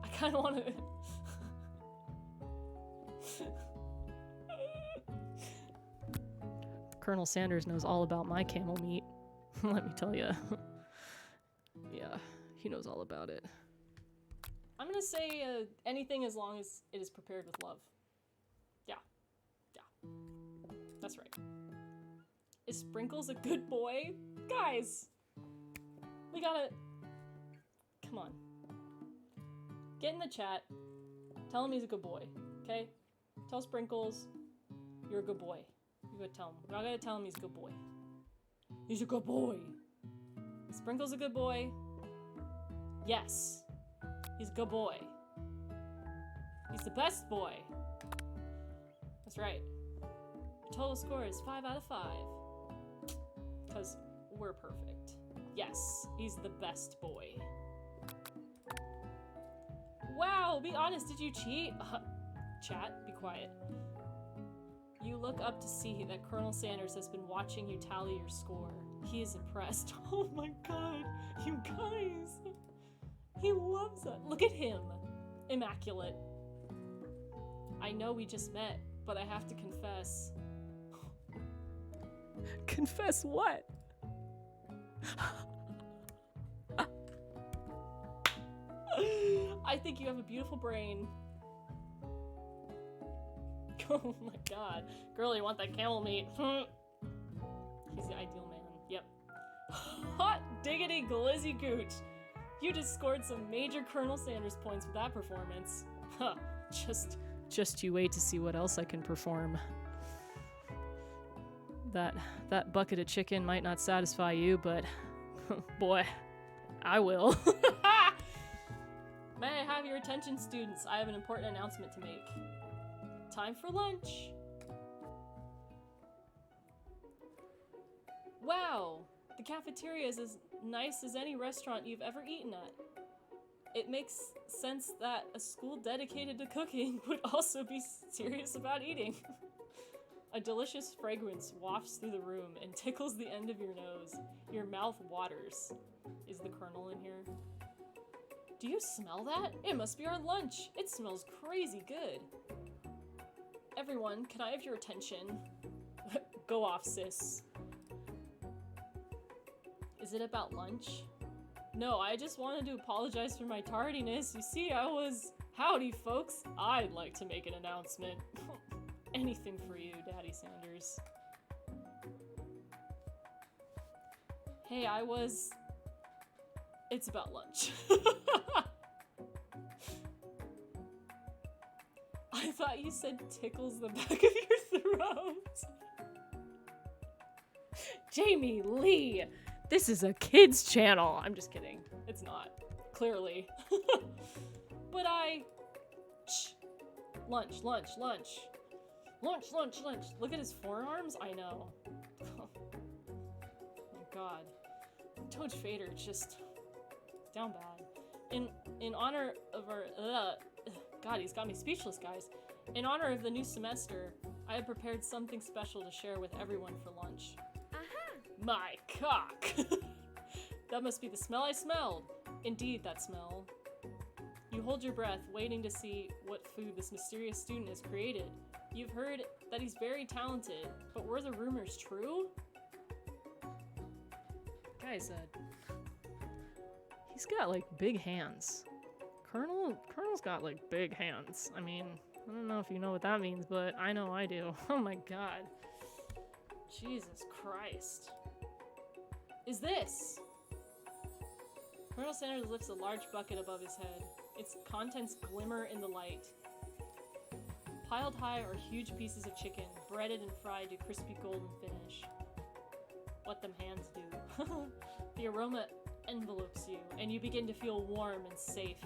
I kind of want to. Colonel Sanders knows all about my camel meat. Let me tell you. Yeah, he knows all about it. I'm gonna say anything as long as it is prepared with love. Yeah. That's right. Is Sprinkles a good boy? Guys! We gotta... Come on. Get in the chat. Tell him he's a good boy, okay? Tell Sprinkles you're a good boy. You gotta tell him. We're not gonna tell him he's a good boy. He's a good boy. Sprinkles a good boy? Yes. He's a good boy. He's the best boy. That's right. Your total score is 5 out of 5. Because we're perfect. Yes, he's the best boy. Wow, be honest, did you cheat? Chat, be quiet. You look up to see that Colonel Sanders has been watching you tally your score. He is impressed. Oh my god, you guys. He loves it. Look at him. Immaculate. I know we just met, but I have to confess. Confess what? I think you have a beautiful brain. Oh my god. Girl, you want that camel meat? He's the ideal man. Yep. Hot diggity glizzy gooch. You just scored some major Colonel Sanders points with that performance. Huh. Just you wait to see what else I can perform. That bucket of chicken might not satisfy you, but boy, I will. May I have your attention, students? I have an important announcement to make. Time for lunch. Wow, the cafeteria is as nice as any restaurant you've ever eaten at. It makes sense that a school dedicated to cooking would also be serious about eating. A delicious fragrance wafts through the room and tickles the end of your nose. Your mouth waters. Is the Colonel in here? Do you smell that? It must be our lunch. It smells crazy good. Everyone, can I have your attention? Go off, sis. Is it about lunch? No, I just wanted to apologize for my tardiness. You see, I was... Howdy, folks. I'd like to make an announcement. Anything for you, Daddy Sanders. Hey, I was... It's about lunch. I thought you said tickles the back of your throat. Jamie Lee, this is a kid's channel. I'm just kidding. It's not. Clearly. But Shh. Lunch. Look at his forearms. I know. Oh my god. Toad Fader just down bad. In honor of our God, he's got me speechless, guys. In honor of the new semester, I have prepared something special to share with everyone for lunch. My cock! That must be the smell I smelled. Indeed, that smell. You hold your breath, waiting to see what food this mysterious student has created. You've heard that he's very talented, but were the rumors true? Guys, he's got, like, big hands. Colonel's got, like, big hands. I mean, I don't know if you know what that means, but I know I do. Oh my god. Jesus Christ. Is this? Colonel Sanders lifts a large bucket above his head. Its contents glimmer in the light. Piled high are huge pieces of chicken, breaded and fried to crispy golden finish. What them hands do. The aroma envelopes you, and you begin to feel warm and safe.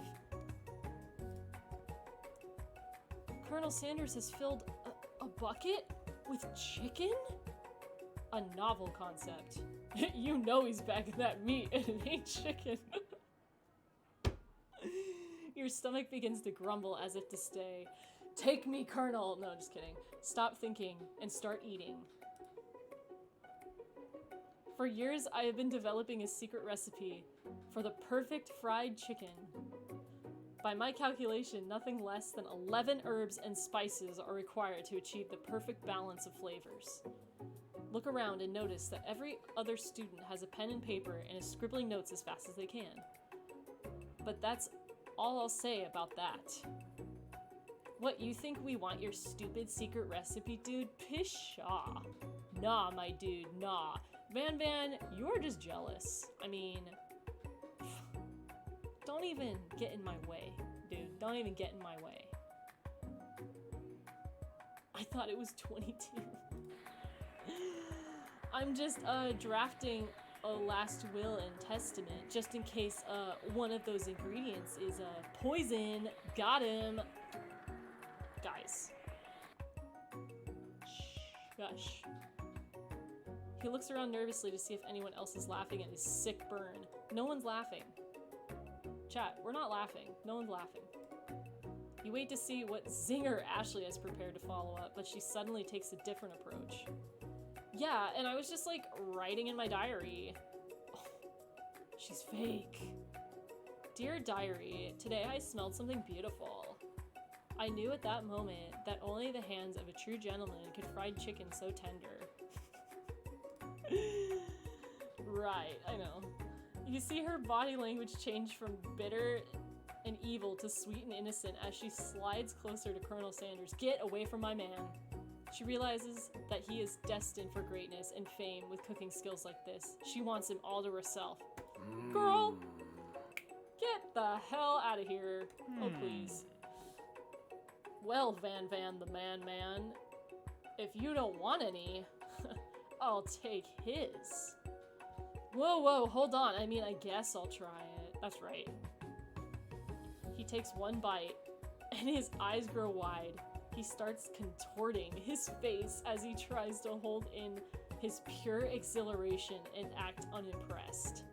Colonel Sanders has filled a bucket with chicken? A novel concept. You know he's bagging that meat and it ain't chicken. Your stomach begins to grumble as if to say, "Take me, Colonel!" No, just kidding. Stop thinking and start eating. For years, I have been developing a secret recipe for the perfect fried chicken. By my calculation, nothing less than 11 herbs and spices are required to achieve the perfect balance of flavors. Look around and notice that every other student has a pen and paper and is scribbling notes as fast as they can. But that's all I'll say about that. What, you think we want your stupid secret recipe, dude? Pshaw. Nah, my dude, nah. Van, you're just jealous. I mean, don't even get in my way, dude. Don't even get in my way. I thought it was 22. I'm just drafting a last will and testament just in case one of those ingredients is poison. Got him. Guys. Shush. He looks around nervously to see if anyone else is laughing at his sick burn. No one's laughing. Chat, we're not laughing. No one's laughing. You wait to see what zinger Ashley has prepared to follow up, but she suddenly takes a different approach. Yeah, and I was just like writing in my diary. Oh, she's fake. Dear diary, today I smelled something beautiful. I knew at that moment that only the hands of a true gentleman could fry chicken so tender. Right, I know. You see her body language change from bitter and evil to sweet and innocent as she slides closer to Colonel Sanders. Get away from my man. She realizes that he is destined for greatness and fame with cooking skills like this. She wants him all to herself. Girl, get the hell out of here. Oh, please. Well, Van the man, if you don't want any, I'll take his. Whoa, hold on. I mean, I guess I'll try it. That's right. He takes one bite, and his eyes grow wide. He starts contorting his face as he tries to hold in his pure exhilaration and act unimpressed.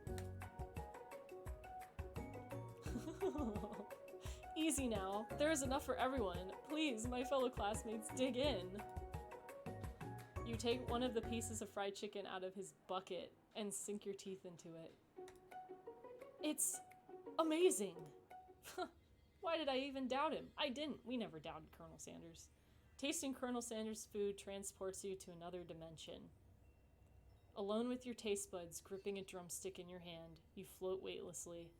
Easy now. There is enough for everyone. Please, my fellow classmates, dig in. You take one of the pieces of fried chicken out of his bucket and sink your teeth into it. It's amazing. Why did I even doubt him? I didn't. We never doubted Colonel Sanders. Tasting Colonel Sanders' food transports you to another dimension. Alone with your taste buds gripping a drumstick in your hand, you float weightlessly.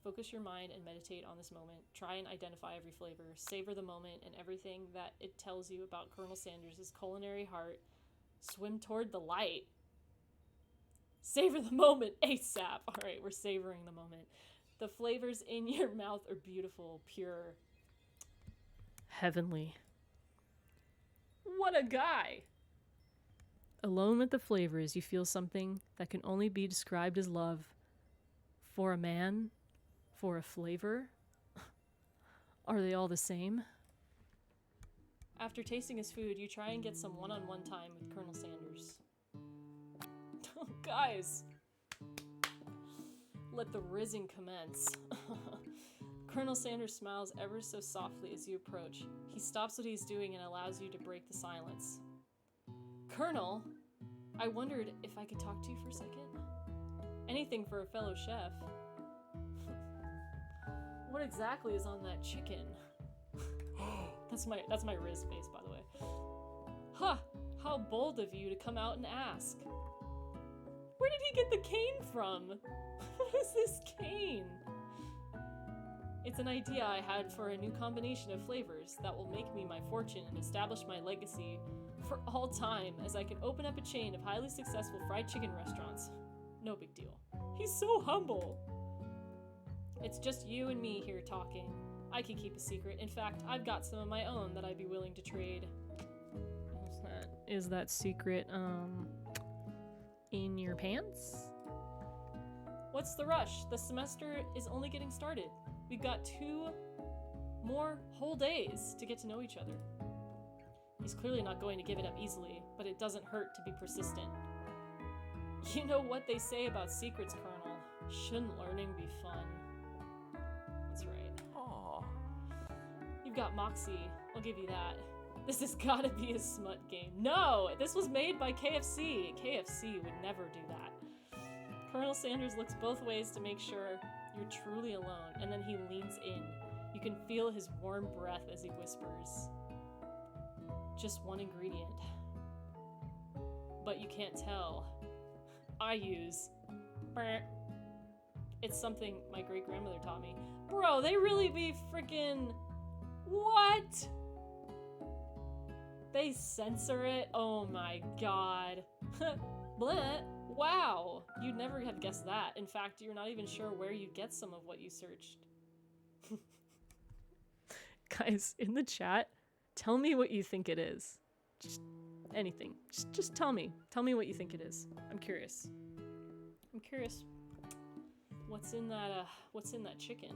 Focus your mind and meditate on this moment. Try and identify every flavor. Savor the moment and everything that it tells you about Colonel Sanders' culinary heart. Swim toward the light. Savor the moment ASAP. All right, we're savoring the moment. The flavors in your mouth are beautiful, pure, heavenly. What a guy! Alone with the flavors, you feel something that can only be described as love. For a man, for a flavor. Are they all the same? After tasting his food, you try and get some one-on-one time with Colonel Sanders. Guys! Let the rizzing commence. Colonel Sanders smiles ever so softly as you approach. He stops what he's doing and allows you to break the silence. Colonel, I wondered if I could talk to you for a second. Anything for a fellow chef. What exactly is on that chicken? That's my Riz face, by the way. Huh! How bold of you to come out and ask. Where did he get the cane from? What is this cane? It's an idea I had for a new combination of flavors that will make me my fortune and establish my legacy for all time, as I can open up a chain of highly successful fried chicken restaurants. No big deal. He's so humble. It's just you and me here talking. I can keep a secret. In fact, I've got some of my own that I'd be willing to trade. Is that secret, in your pants? What's the rush? The semester is only getting started. We've got 2 more whole days to get to know each other. He's clearly not going to give it up easily, but it doesn't hurt to be persistent. You know what they say about secrets, Colonel. Shouldn't learning be fun? That's right. Aww. You've got moxie. I'll give you that. This has gotta be a smut game. No! This was made by KFC. KFC would never do that. Colonel Sanders looks both ways to make sure you're truly alone, and then he leans in. You can feel his warm breath as he whispers. Just one ingredient. But you can't tell. I use... It's something my great-grandmother taught me. Bro, they really be freaking... What? They censor it? Oh my god. Bleh. Wow. You'd never have guessed that. In fact, you're not even sure where you'd get some of what you searched. Guys, in the chat, tell me what you think it is. Just anything. Just tell me. Tell me what you think it is. I'm curious. I'm curious. What's in that chicken?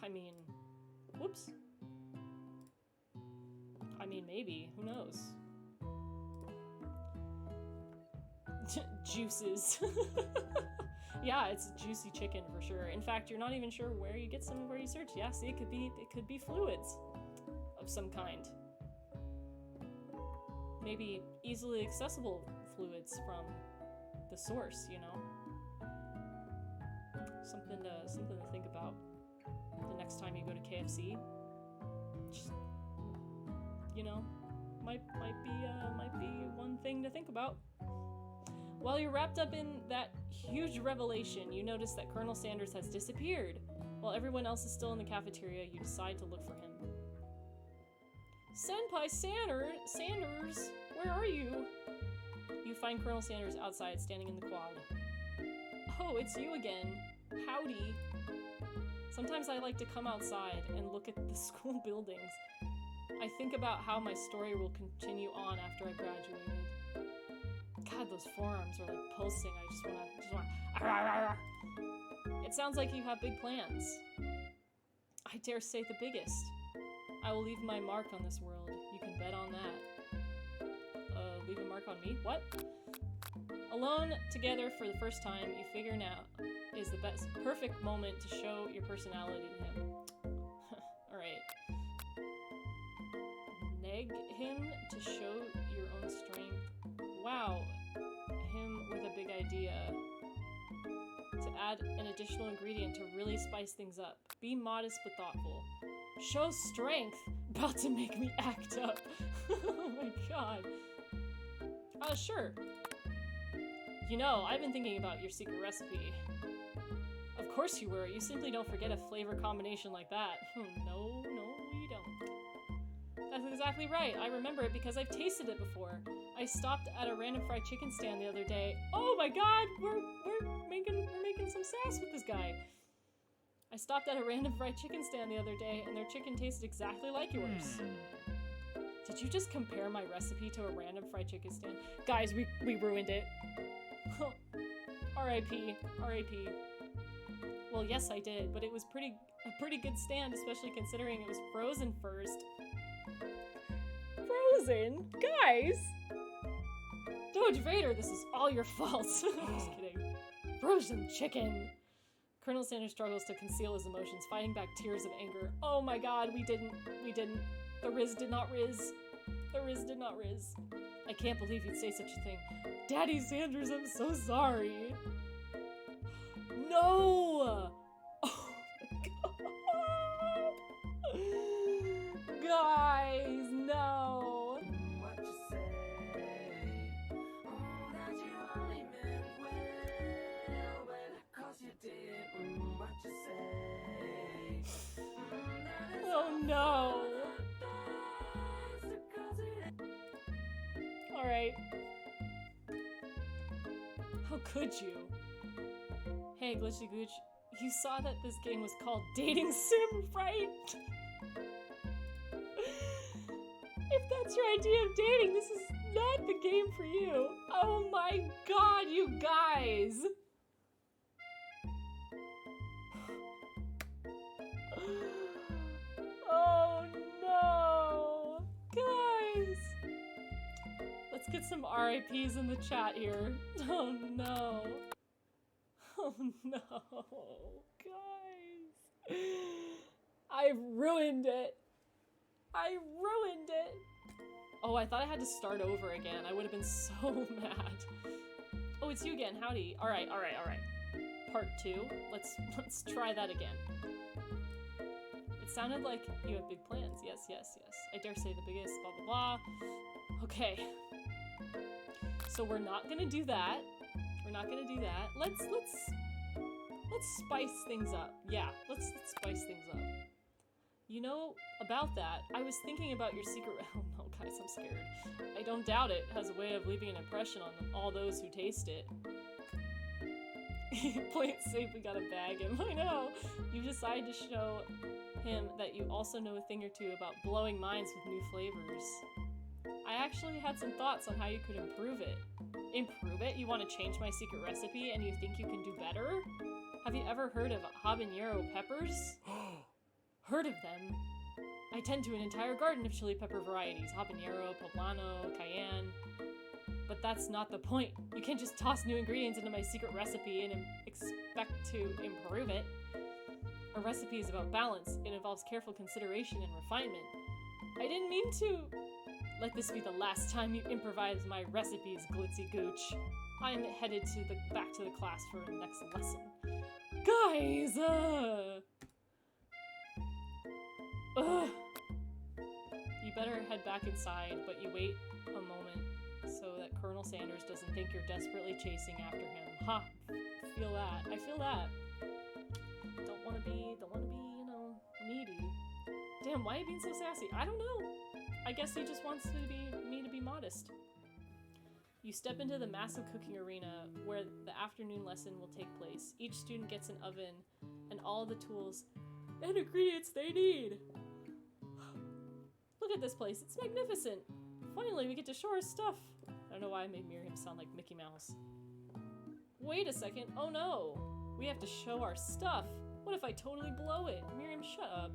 I mean, whoops. I mean, maybe. Who knows? Juices. Yeah, it's juicy chicken for sure. In fact, you're not even sure where you get some of where you search. Yeah, see, it could be fluids of some kind. Maybe easily accessible fluids from the source, you know? Something to think about the next time you go to KFC. Just, you know, might be one thing to think about. While you're wrapped up in that huge revelation, you notice that Colonel Sanders has disappeared. While everyone else is still in the cafeteria, you decide to look for him. Senpai Sanders, where are you? You find Colonel Sanders outside, standing in the quad. Oh, it's you again. Howdy. Sometimes I like to come outside and look at the school buildings. I think about how my story will continue on after I graduated. God, those forearms are like pulsing. I just wanna. It sounds like you have big plans. I dare say the biggest. I will leave my mark on this world. You can bet on that. Leave a mark on me? What? Alone together for the first time, you figure now is the perfect moment to show your personality to him. Alright. Neg him to show your own strength. Wow. Him with a big idea. to add an additional ingredient to really spice things up. Be modest but thoughtful. Show strength. About to make me act up. Oh my god. Sure. You know, I've been thinking about your secret recipe. Of course you were. You simply don't forget a flavor combination like that. No, you don't. That's exactly right. I remember it because I've tasted it before. I stopped at a random fried chicken stand the other day. Oh my god, we're making some sass with this guy. I stopped at a random fried chicken stand the other day, and their chicken tasted exactly like yours. Did you just compare my recipe to a random fried chicken stand? Guys, we ruined it. R.I.P. R.I.P. Well, yes, I did, but it was a pretty good stand, especially considering it was frozen first. Frozen? Guys! Doge Vader, this is all your fault. I'm just kidding. Frozen chicken. Colonel Sanders struggles to conceal his emotions, fighting back tears of anger. Oh my god, we didn't. The Riz did not Riz. The Riz did not Riz. I can't believe you'd say such a thing. Daddy Sanders, I'm so sorry. No! Oh my god. Guys, no. What you say? Oh, that you only meant well, 'cause you did what you say. Oh no. Alright. How could you? Hey, Glitchy Gooch, you saw that this game was called Dating Sim, right? If that's your idea of dating, this is not the game for you. Oh my god, you guys! Oh no! Guys! Let's get some RIPs in the chat here. Oh no. Oh no. Guys. I ruined it. I ruined it. Oh, I thought I had to start over again. I would have been so mad. Oh, it's you again. Howdy. Alright. Part 2. Let's try that again. It sounded like you have big plans. Yes. I dare say the biggest, blah blah blah. Okay. So we're not gonna do that. Let's spice things up. Yeah, let's spice things up. You know, about that, I was thinking about your secret. Oh no, guys, I'm scared. I don't doubt it has a way of leaving an impression on all those who taste it. Play it safe, we gotta bag him. I know. You decide to show him that you also know a thing or two about blowing minds with new flavors. I actually had some thoughts on how you could improve it. Improve it? You want to change my secret recipe and you think you can do better? Have you ever heard of habanero peppers? Heard of them? I tend to an entire garden of chili pepper varieties. Habanero, poblano, cayenne. But that's not the point. You can't just toss new ingredients into my secret recipe and expect to improve it. A recipe is about balance. It involves careful consideration and refinement. I didn't mean to... Let this be the last time you improvise my recipes, Glitzy Gooch. I'm headed back to the class for the next lesson. Guys! You better head back inside, but you wait a moment so that Colonel Sanders doesn't think you're desperately chasing after him. Ha! Feel that. I feel that. Don't wanna be, you know, needy. Damn, why are you being so sassy? I don't know. I guess he just wants me to be modest. You step into the massive cooking arena where the afternoon lesson will take place. Each student gets an oven and all the tools and ingredients they need. Look at this place, it's magnificent. Finally, we get to show our stuff. I don't know why I made Miriam sound like Mickey Mouse. Wait a second, oh no. We have to show our stuff. What if I totally blow it? Miriam, shut up.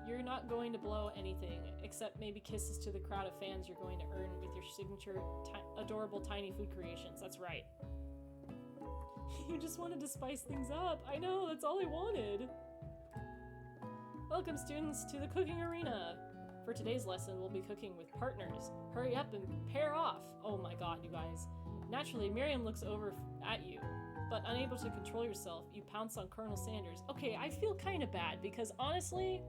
You're not going to blow anything, except maybe kisses to the crowd of fans you're going to earn with your signature adorable tiny food creations. That's right. You just wanted to spice things up. I know, that's all I wanted. Welcome, students, to the cooking arena. For today's lesson, we'll be cooking with partners. Hurry up and pair off. Oh my god, you guys. Naturally, Miriam looks over at you. but unable to control yourself, you pounce on Colonel Sanders. Okay, I feel kind of bad because honestly,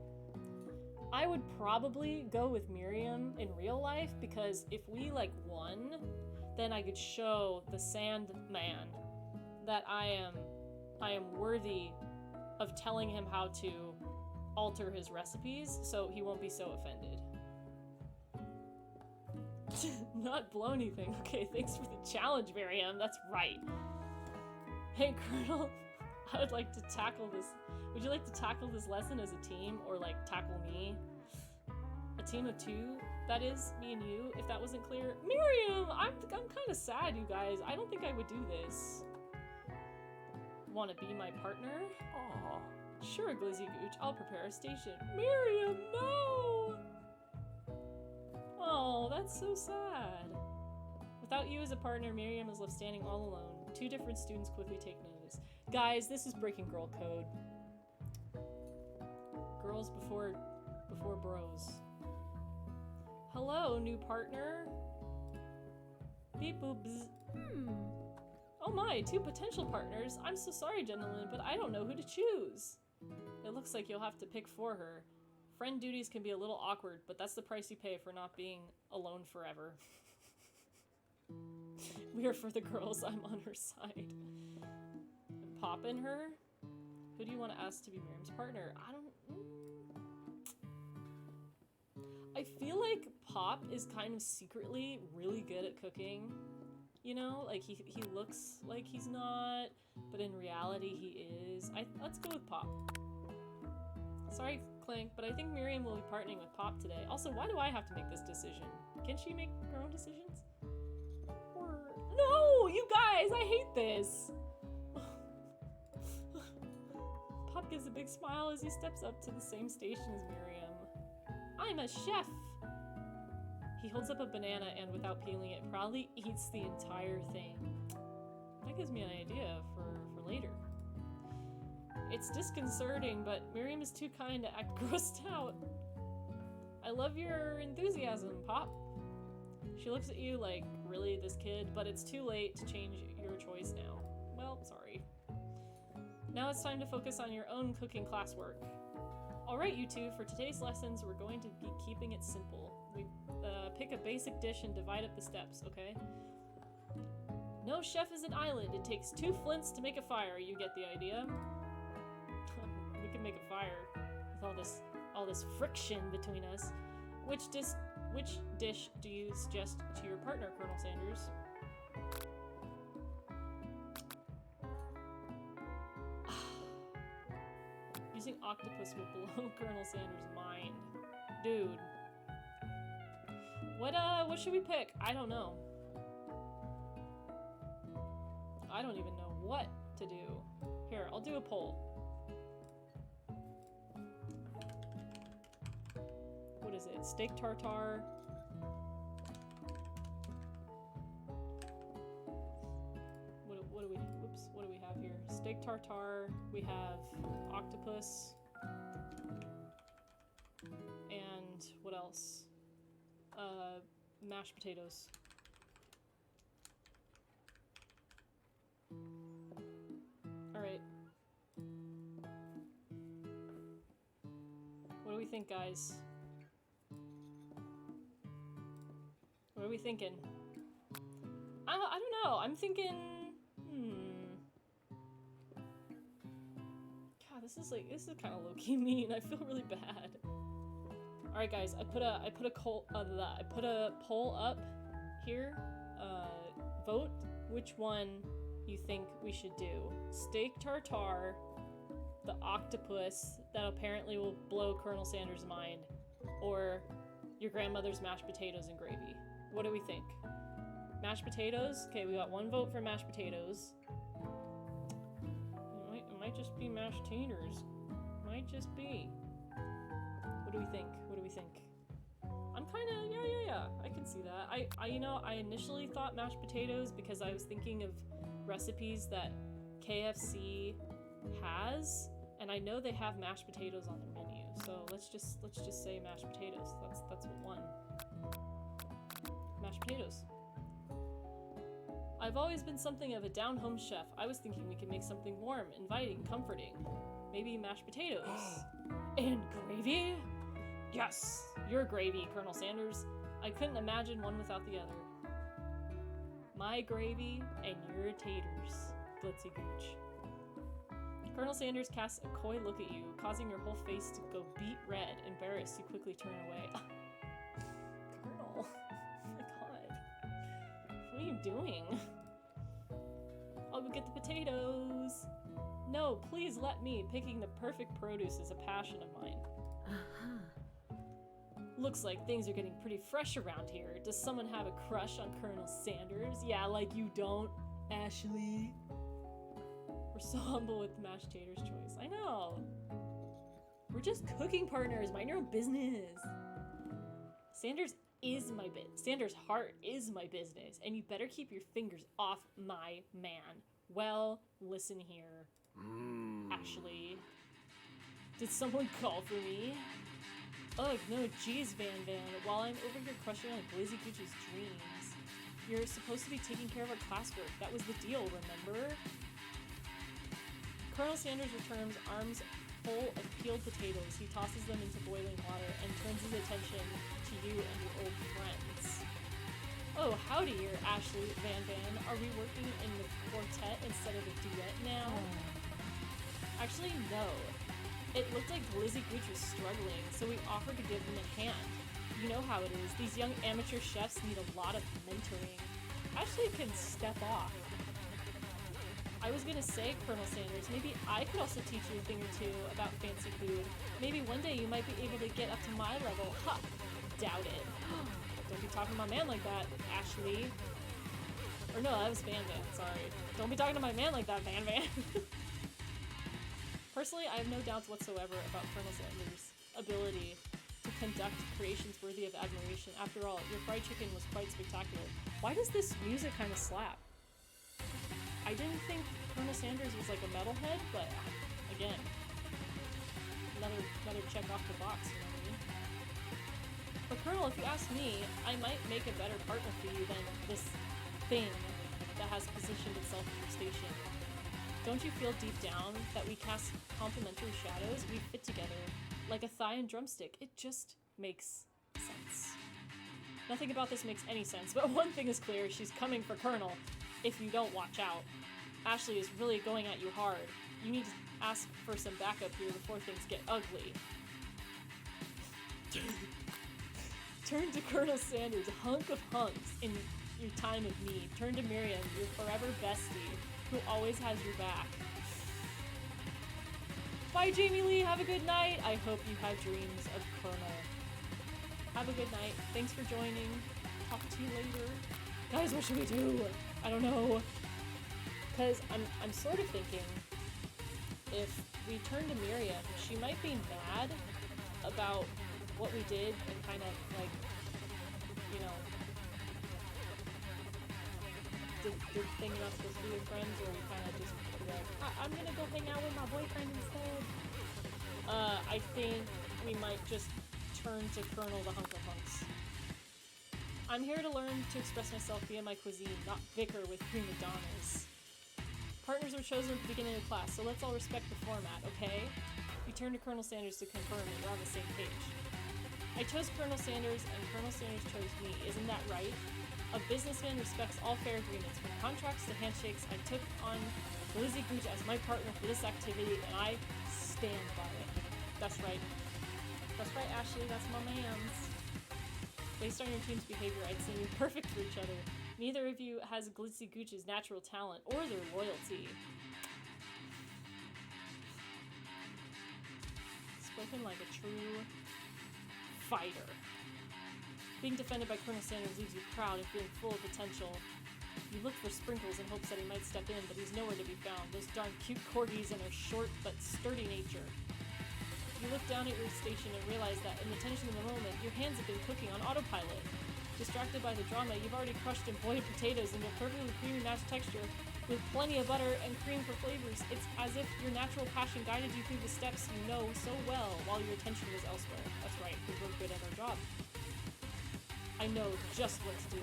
I would probably go with Miriam in real life because if we like won, then I could show the Sandman that I am worthy of telling him how to alter his recipes, so he won't be so offended. Not blow anything. Okay, thanks for the challenge, Miriam. That's right. Hey, Colonel, I would like to tackle this. Would you like to tackle this lesson as a team, or like tackle me? A team of two? That is, me and you, if that wasn't clear. Miriam! I'm kind of sad, you guys. I don't think I would do this. Want to be my partner? Aw. Sure, Glizzy Gooch. I'll prepare a station. Miriam, no! Oh, that's so sad. Without you as a partner, Miriam is left standing all alone. Two different students quickly take notice. Guys, this is breaking girl code. Girls before bros. Hello, new partner. Beep boobs. Oh my, two potential partners. I'm so sorry, gentlemen, but I don't know who to choose. It looks like you'll have to pick for her. Friend duties can be a little awkward, but that's the price you pay for not being alone forever. We are for the girls. I'm on her side. Pop in her? Who do you want to ask to be Miriam's partner? I feel like Pop is kind of secretly really good at cooking. You know, like he looks like he's not, but in reality he is. Let's go with Pop. Sorry, Clank, but I think Miriam will be partnering with Pop today. Also, why do I have to make this decision? Can she make her own decisions? No, you guys, I hate this. Pop gives a big smile as he steps up to the same station as Miriam. I'm a chef. He holds up a banana and, without peeling it, proudly eats the entire thing. That gives me an idea for later. It's disconcerting, but Miriam is too kind to act grossed out. I love your enthusiasm, Pop. She looks at you like, really, this kid? But it's too late to change your choice now. Well, sorry. Now it's time to focus on your own cooking classwork. Alright, you two, for today's lessons, we're going to be keeping it simple. We pick a basic dish and divide up the steps, okay? No chef is an island. It takes 2 flints to make a fire. You get the idea? We can make a fire with all this friction between us. Which dish do you suggest to your partner, Colonel Sanders? Using octopus will blow Colonel Sanders' mind. Dude. What should we pick? I don't know. I don't even know what to do. Here, I'll do a poll. What is it? Steak tartare. What do we have here? Steak tartare. We have octopus. And what else? Mashed potatoes. Alright. What do we think, guys? What are we thinking? I don't know. I'm thinking... God, this is kind of low-key mean. I feel really bad. All right, guys. I put a poll up here. Vote which one you think we should do. Steak tartare, the octopus that apparently will blow Colonel Sanders' mind, or your grandmother's mashed potatoes and gravy. What do we think? Mashed potatoes? Okay, we got 1 vote for mashed potatoes. It might just be mashed taters. Might just be. What do we think? What do we think? I'm kind of, yeah, I can see that. I initially thought mashed potatoes because I was thinking of recipes that KFC has, and I know they have mashed potatoes on their menu. So let's just say mashed potatoes. That's what won. Mashed potatoes. I've always been something of a down-home chef. I was thinking we could make something warm, inviting, comforting. Maybe mashed potatoes. And gravy? Yes! Your gravy, Colonel Sanders. I couldn't imagine one without the other. My gravy and your taters, Glitzy Gooch. Colonel Sanders casts a coy look at you, causing your whole face to go beet red. Embarrassed, you quickly turn away. Colonel, oh my god. What are you doing? I'll go get the potatoes. No, please let me. Picking the perfect produce is a passion of mine. Looks like things are getting pretty fresh around here. Does someone have a crush on Colonel Sanders? Yeah, like you don't, Ashley. We're so humble with mashed taters choice. I know. We're just cooking partners. Mind your own business. Sanders heart is my business, and you better keep your fingers off my man. Well, listen here, Ashley. Did someone call for me? Ugh, no, geez, Van. While I'm over here crushing on Glizzy Gooch's dreams, you're supposed to be taking care of our classwork. That was the deal, remember? Colonel Sanders returns, arms full of peeled potatoes. He tosses them into boiling water and turns his attention to you and your old friends. Oh, howdy, you're Ashley Van. Are we working in the quartet instead of a duet now? Actually, no. It looked like Glizzy Gooch was struggling, so we offered to give him a hand. You know how it is. These young amateur chefs need a lot of mentoring. Ashley can step off. I was gonna say, Colonel Sanders, maybe I could also teach you a thing or two about fancy food. Maybe one day you might be able to get up to my level. Ha! Doubt it. Don't be talking to my man like that, Ashley. Or no, that was Van, sorry. Don't be talking to my man like that, Van. Personally, I have no doubts whatsoever about Colonel Sanders' ability to conduct creations worthy of admiration. After all, your fried chicken was quite spectacular. Why does this music kind of slap? I didn't think Colonel Sanders was like a metalhead, but again, another check off the box, you know what I mean? But Colonel, if you ask me, I might make a better partner for you than this thing that has positioned itself in your station. Don't you feel deep down that we cast complementary shadows? We fit together like a thigh and drumstick. It just makes sense. Nothing about this makes any sense, but one thing is clear, she's coming for Colonel if you don't watch out. Ashley is really going at you hard. You need to ask for some backup here before things get ugly. Turn to Colonel Sanders, hunk of hunks in your time of need. Turn to Miriam, your forever bestie, who always has your back. Bye, Jamie Lee. Have a good night. I hope you have dreams of Colonel. Have a good night. Thanks for joining. Talk to you later. Guys, what should we do? I don't know. Because I'm sort of thinking if we turn to Miriam, she might be mad about what we did and kind of like, you know, did thing you're not supposed to do with friends, or we kind of just be like, I'm gonna go hang out with my boyfriend instead. I think we might just turn to Colonel the Hunk of Hunks. I'm here to learn to express myself via my cuisine, not bicker with prima donnas. Partners were chosen at the beginning of class, so let's all respect the format, okay? We turn to Colonel Sanders to confirm that we're on the same page. I chose Colonel Sanders, and Colonel Sanders chose me. Isn't that right? A businessman respects all fair agreements, from contracts to handshakes. I took on Glizzy Gooch as my partner for this activity, and I stand by it. That's right. That's right, Ashley. That's my man's. Based on your team's behavior, I'd say you're perfect for each other. Neither of you has Glitzy Gooch's natural talent or their loyalty. Spoken like a true fighter. Being defended by Colonel Sanders leaves you proud and feeling full of potential. You look for Sprinkles in hopes that he might step in, but he's nowhere to be found. Those darn cute corgis and their short but sturdy nature. You look down at your station and realize that in the tension of the moment, your hands have been cooking on autopilot. Distracted by the drama, you've already crushed and boiled potatoes into a perfectly creamy mashed texture with plenty of butter and cream for flavors. It's as if your natural passion guided you through the steps you know so well while your attention was elsewhere. That's right, we were good at our job. I know just what to do.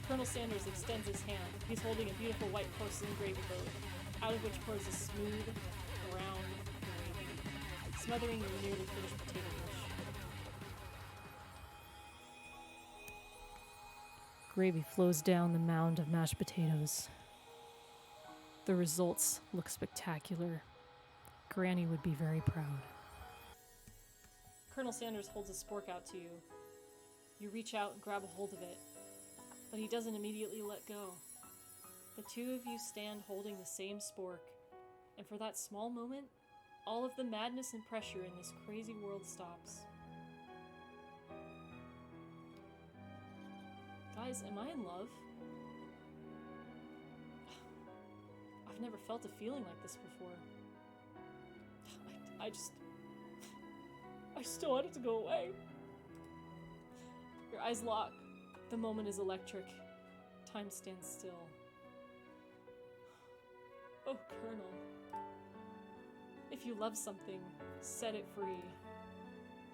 Colonel Sanders extends his hand. He's holding a beautiful white porcelain gravy boat, out of which pours a smooth, brown gravy, smothering the nearly finished potato dish. Gravy flows down the mound of mashed potatoes. The results look spectacular. Granny would be very proud. Colonel Sanders holds a spork out to you. You reach out and grab a hold of it, but he doesn't immediately let go. The two of you stand holding the same spork, and for that small moment, all of the madness and pressure in this crazy world stops. Guys, am I in love? I've never felt a feeling like this before. I just don't want it to go away. Your eyes lock. The moment is electric. Time stands still. Oh, Colonel. If you love something, set it free.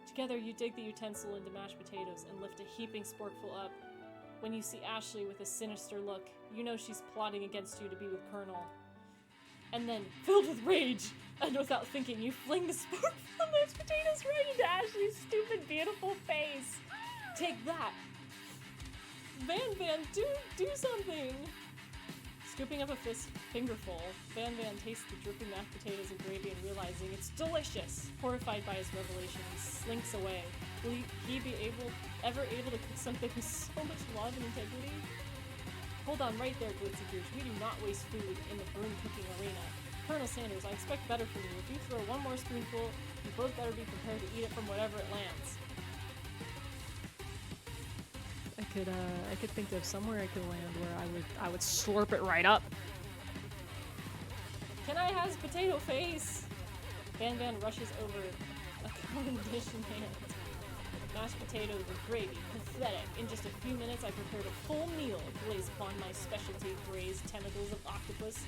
Together you dig the utensil into mashed potatoes and lift a heaping sporkful up. When you see Ashley with a sinister look, you know she's plotting against you to be with Colonel. And then, filled with rage, and without thinking, you fling the sporkful of mashed potatoes right into Ashley's stupid, beautiful face. Take that. Van, do something. Scooping up a fingerful, Van tastes the dripping mashed potatoes and gravy and realizing it's delicious. Horrified by his revelation, he slinks away. Will he be ever able to cook something with so much love and integrity? Hold on right there, Glitzy Gooch. We do not waste food in the broom cooking arena. Colonel Sanders, I expect better from you. If you throw one more spoonful, you both better be prepared to eat it from whatever it lands. I could think of somewhere I could land where I would slurp it right up. Can I has potato face? Van rushes over, a common dish in hand. Mashed potatoes with gravy, pathetic. In just a few minutes, I prepared a full meal glazed upon my specialty braised tentacles of octopus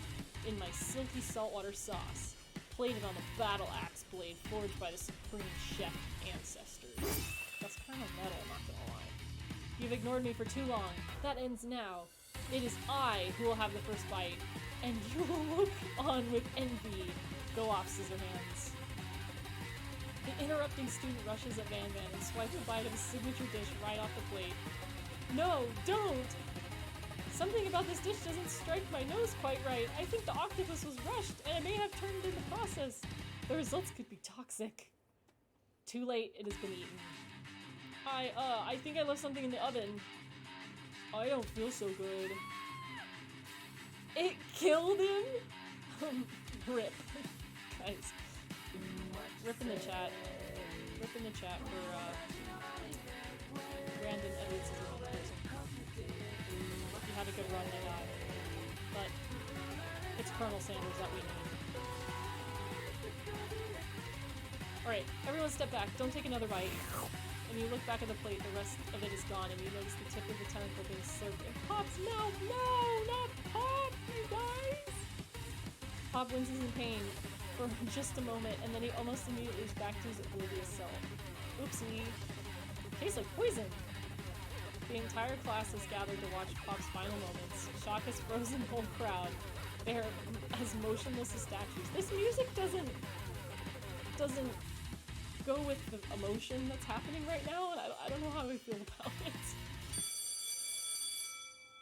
in my silky saltwater sauce, plated on a battle axe blade forged by the supreme chef ancestors. That's kind of metal, not gonna lie. You've ignored me for too long. That ends now. It is I who will have the first bite, and you will look on with envy. Go off, Scissorhands. The interrupting student rushes at Van and swipes a bite of his signature dish right off the plate. No, don't! Something about this dish doesn't strike my nose quite right. I think the octopus was rushed, and it may have turned in the process. The results could be toxic. Too late, it has been eaten. I think I left something in the oven. I don't feel so good. It killed him? Rip. Guys. Rip in the chat. Rip in the chat for, Brandon Edwards is a person. He had a good run, they died. But it's Colonel Sanders that we need. Alright, everyone step back. Don't take another bite. And you look back at the plate, the rest of it is gone, and you notice the tip of the tentacle being served in Pop's mouth. No, not Pop, you guys! Pop winces in pain for just a moment, and then he almost immediately is back to his oblivious self. Oopsie. Tastes like poison. The entire class is gathered to watch Pop's final moments. Shock has frozen the whole crowd. They are as motionless as statues. This music doesn't go with the emotion that's happening right now, and I don't know how I feel about it.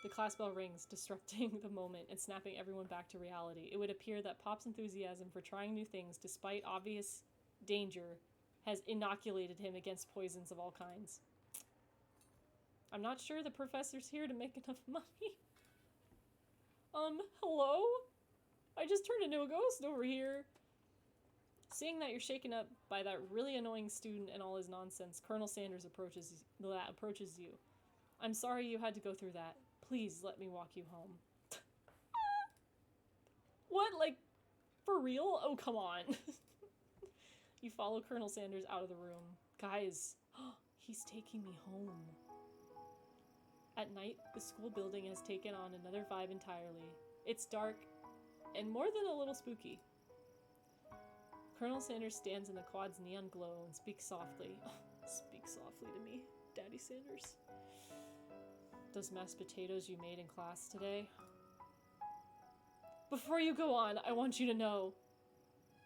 The class bell rings, disrupting the moment and snapping everyone back to reality. It would appear that Pop's enthusiasm for trying new things, despite obvious danger, has inoculated him against poisons of all kinds. I'm not sure the professor's here to make enough money. Hello? I just turned into a ghost over here. Seeing that you're shaken up by that really annoying student and all his nonsense, Colonel Sanders approaches you. I'm sorry you had to go through that. Please let me walk you home. What? Like, for real? Oh, come on. You follow Colonel Sanders out of the room. Guys, he's taking me home. At night, the school building has taken on another vibe entirely. It's dark and more than a little spooky. Colonel Sanders stands in the quad's neon glow and speaks softly. Speak softly to me, Daddy Sanders. Those mashed potatoes you made in class today? Before you go on, I want you to know,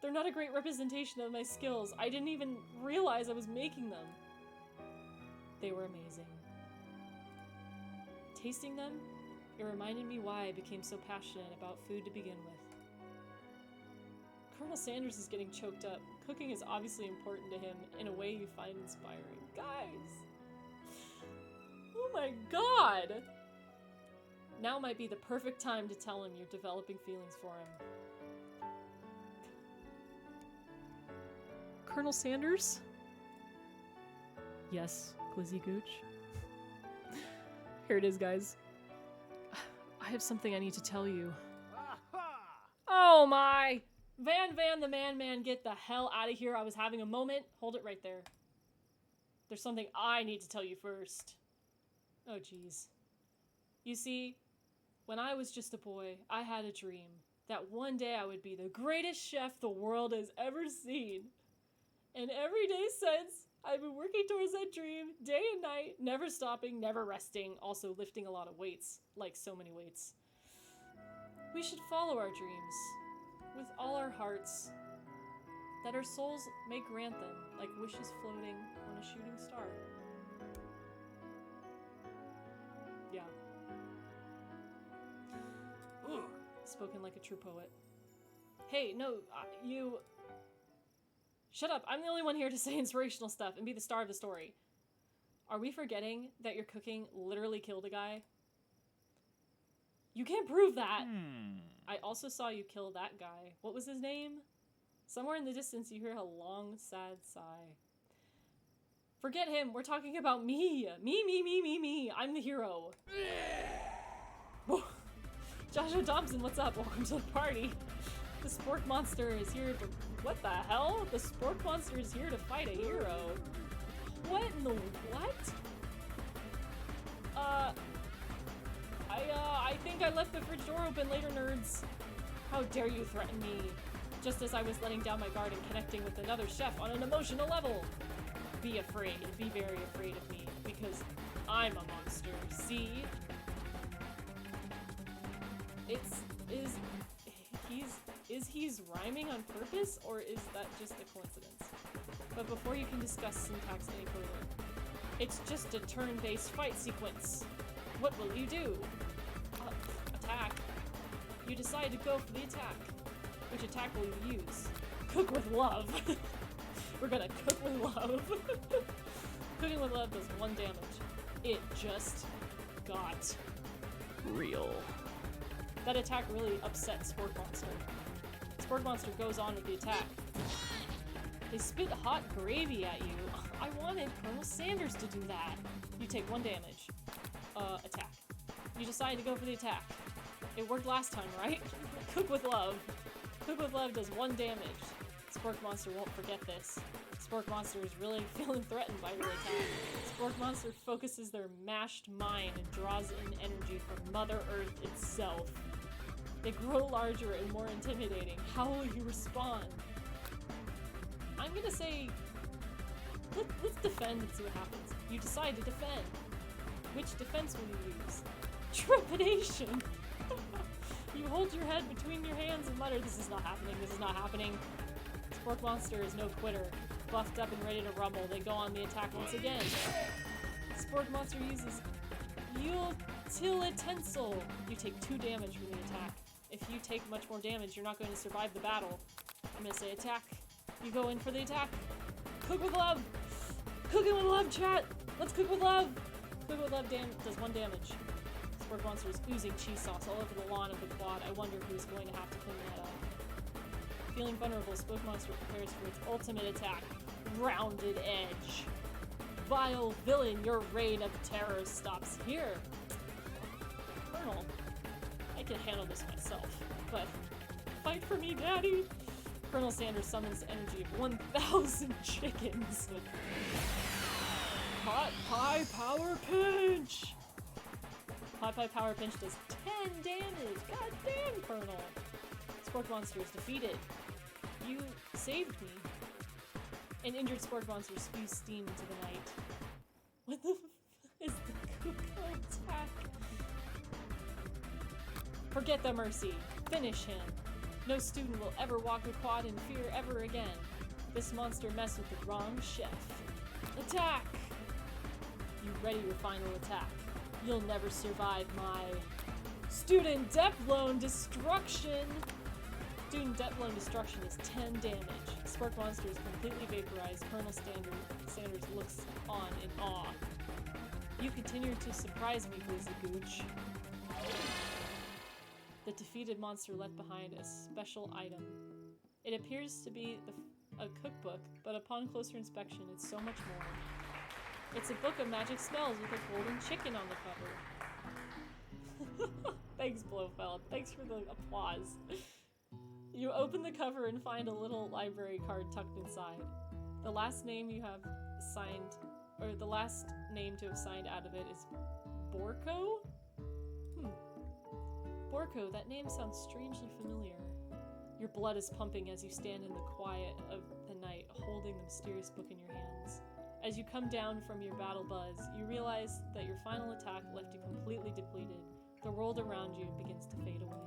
they're not a great representation of my skills. I didn't even realize I was making them. They were amazing. Tasting them, it reminded me why I became so passionate about food to begin with. Colonel Sanders is getting choked up. Cooking is obviously important to him in a way you find inspiring. Guys! Oh my god! Now might be the perfect time to tell him you're developing feelings for him. Colonel Sanders? Yes, Glizzy Gooch. Here it is, guys. I have something I need to tell you. Oh my! Van the man, get the hell out of here. I was having a moment. Hold it right there. There's something I need to tell you first. Oh, jeez. You see, when I was just a boy, I had a dream that one day I would be the greatest chef the world has ever seen. And every day since, I've been working towards that dream, day and night, never stopping, never resting, also lifting a lot of weights, like so many weights. We should follow our dreams with all our hearts, that our souls may grant them, like wishes floating on a shooting star. Yeah. Ooh, spoken like a true poet. Hey, no, you... Shut up, I'm the only one here to say inspirational stuff and be the star of the story. Are we forgetting that your cooking literally killed a guy? You can't prove that! I also saw you kill that guy. What was his name? Somewhere in the distance you hear a long, sad sigh. Forget him, we're talking about me! Me! I'm the hero. Joshua Thompson, what's up? Welcome to the party. The Spork Monster is here to... What the hell? The Spork Monster is here to fight a hero. What in the... What? I think I left the fridge door open later, nerds. How dare you threaten me? Just as I was letting down my guard and connecting with another chef on an emotional level. Be afraid. Be very afraid of me. Because I'm a monster. See? Is he's rhyming on purpose, or is that just a coincidence? But before you can discuss syntax any further, it's just a turn-based fight sequence. What will you do? Attack. You decide to go for the attack. Which attack will you use? Cook with love. We're gonna cook with love. Cooking with love does 1 damage. It just got real. That attack really upset Spork Monster. Spork Monster goes on with the attack. They spit hot gravy at you. I wanted Colonel Sanders to do that. You take 1 damage. Attack. You decide to go for the attack. It worked last time, right? Cook with love. Cook with love does 1 damage. Spork Monster won't forget this. Spork Monster is really feeling threatened by your attack. Spork Monster focuses their mashed mind and draws in energy from Mother Earth itself. They grow larger and more intimidating. How will you respond? I'm gonna say, let's defend and see what happens. You decide to defend. Which defense will you use? Trepidation! You hold your head between your hands and mutter, this is not happening, this is not happening. Spork Monster is no quitter. Buffed up and ready to rumble, they go on the attack once again. Spork Monster uses Utilitensile. You take 2 damage from the attack. If you take much more damage, you're not going to survive the battle. I'm gonna say attack. You go in for the attack. Cook with love! Cooking with love, chat! Let's cook with love! Cook with love does 1 damage. Spork Monster is oozing cheese sauce all over the lawn of the quad. I wonder who's going to have to clean that up. Feeling vulnerable, Spork Monster prepares for its ultimate attack. Rounded Edge. Vile villain, your reign of terror stops here. Colonel, I can handle this myself, but fight for me, Daddy! Colonel Sanders summons the energy of 1,000 chickens. Hot Pie Power Pinch! Hot Pie Power Pinch does 10 damage! God damn, Colonel! Spork Monster is defeated. You saved me. An injured Spork Monster spews steam into the night. What the f is the Kuko? attack. Forget the mercy. Finish him. No student will ever walk the quad in fear ever again. This monster messed with the wrong chef. Attack! You ready your final attack. You'll never survive my student debt loan destruction. Student debt loan destruction is 10 damage. Spark monster is completely vaporized. Colonel Sanders looks on in awe. You continue to surprise me, Glizzy Gooch. The defeated monster left behind a special item. It appears to be a cookbook, but upon closer inspection, it's so much more. It's a book of magic spells with a golden chicken on the cover. Thanks, Blofeld. Thanks for the applause. You open the cover and find a little library card tucked inside. The last name you have signed, or the last name to have signed out of it is Borko? Borko, that name sounds strangely familiar. Your blood is pumping as you stand in the quiet of the night, holding the mysterious book in your hands. As you come down from your battle buzz, you realize that your final attack left you completely depleted. The world around you begins to fade away.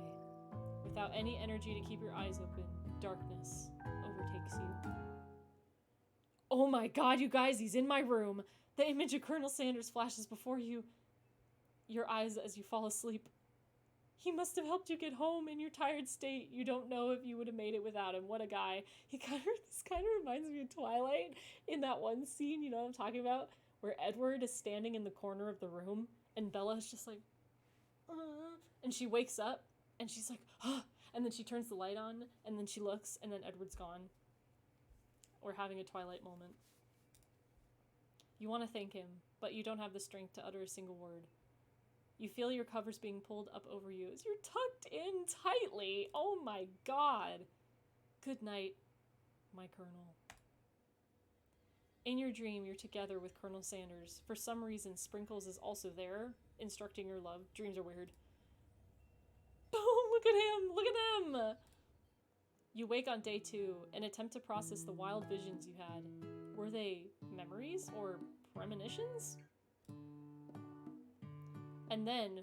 Without any energy to keep your eyes open, darkness overtakes you. Oh my god, you guys, he's in my room! The image of Colonel Sanders flashes before you, your eyes as you fall asleep. He must have helped you get home in your tired state. You don't know if you would have made it without him. What a guy. This kind of reminds me of Twilight in that one scene, you know what I'm talking about? Where Edward is standing in the corner of the room and Bella's just like, and she wakes up and she's like, and then she turns the light on and then she looks and then Edward's gone. Or having a Twilight moment. You want to thank him, but you don't have the strength to utter a single word. You feel your covers being pulled up over you as you're tucked in tightly. Oh my god. Good night, my Colonel. In your dream, you're together with Colonel Sanders. For some reason, Sprinkles is also there, instructing your love. Dreams are weird. Boom! Look at him! Look at them! You wake on day 2 and attempt to process the wild visions you had. Were they memories or premonitions? And then,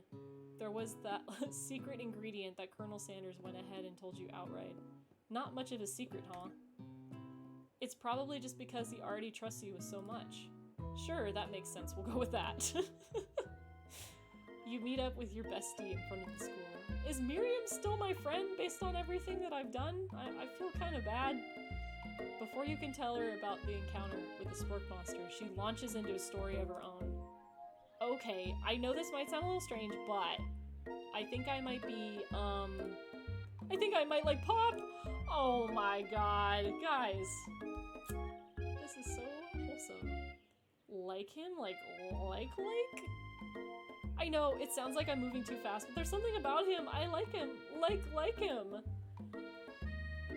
there was that secret ingredient that Colonel Sanders went ahead and told you outright. Not much of a secret, huh? It's probably just because he already trusts you with so much. Sure, that makes sense, we'll go with that. You meet up with your bestie in front of the school. Is Miriam still my friend based on everything that I've done? I feel kind of bad. Before you can tell her about the encounter with the Spork Monster, she launches into a story of her own. Okay, I know this might sound a little strange, but I think I might be, I think I might like Pop! Oh my god, guys. This is so wholesome. Like him? Like? I know, it sounds like I'm moving too fast, but there's something about him. I like him. Like him.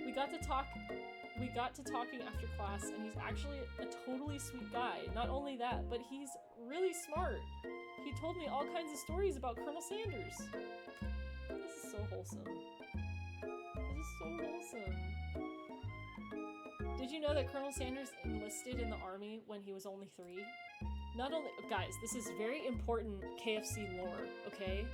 We got to talking after class, and he's actually a totally sweet guy. Not only that, but he's really smart. He told me all kinds of stories about Colonel Sanders. This is so wholesome. This is so wholesome. Did you know that Colonel Sanders enlisted in the army when he was only 3? Not only- guys, this is very important KFC lore, okay?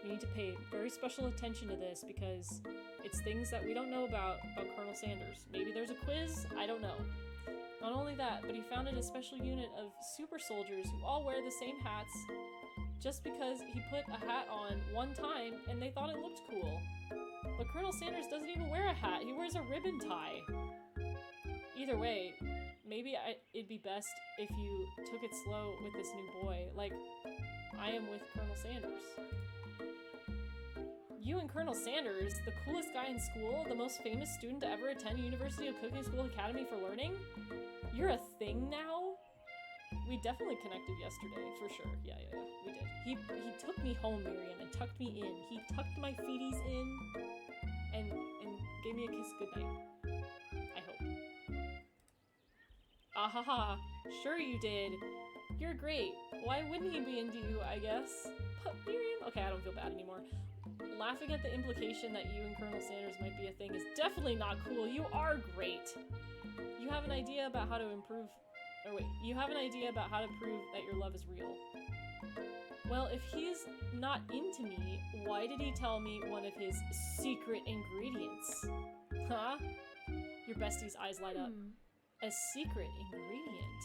We need to pay very special attention to this because it's things that we don't know about Colonel Sanders. Maybe there's a quiz, I don't know. Not only that, but he founded a special unit of super soldiers who all wear the same hats just because he put a hat on one time and they thought it looked cool. But Colonel Sanders doesn't even wear a hat, he wears a ribbon tie. Either way, maybe it'd be best if you took it slow with this new boy, like I am with Colonel Sanders. You and Colonel Sanders, the coolest guy in school, the most famous student to ever attend University of Cooking School Academy for Learning? You're a thing now? We definitely connected yesterday, for sure. Yeah, we did. He took me home, Miriam, and tucked me in. He tucked my feeties in and gave me a kiss goodnight. I hope. Ahaha, sure you did. You're great. Why wouldn't he be into you, I guess? But Miriam, okay, I don't feel bad anymore. Laughing at the implication that you and Colonel Sanders might be a thing is definitely not cool. You are great. You have an idea about how to improve, or wait, you have an idea about how to prove that your love is real. Well, if he's not into me, why did he tell me one of his secret ingredients? Huh? Your bestie's eyes light up. A secret ingredient?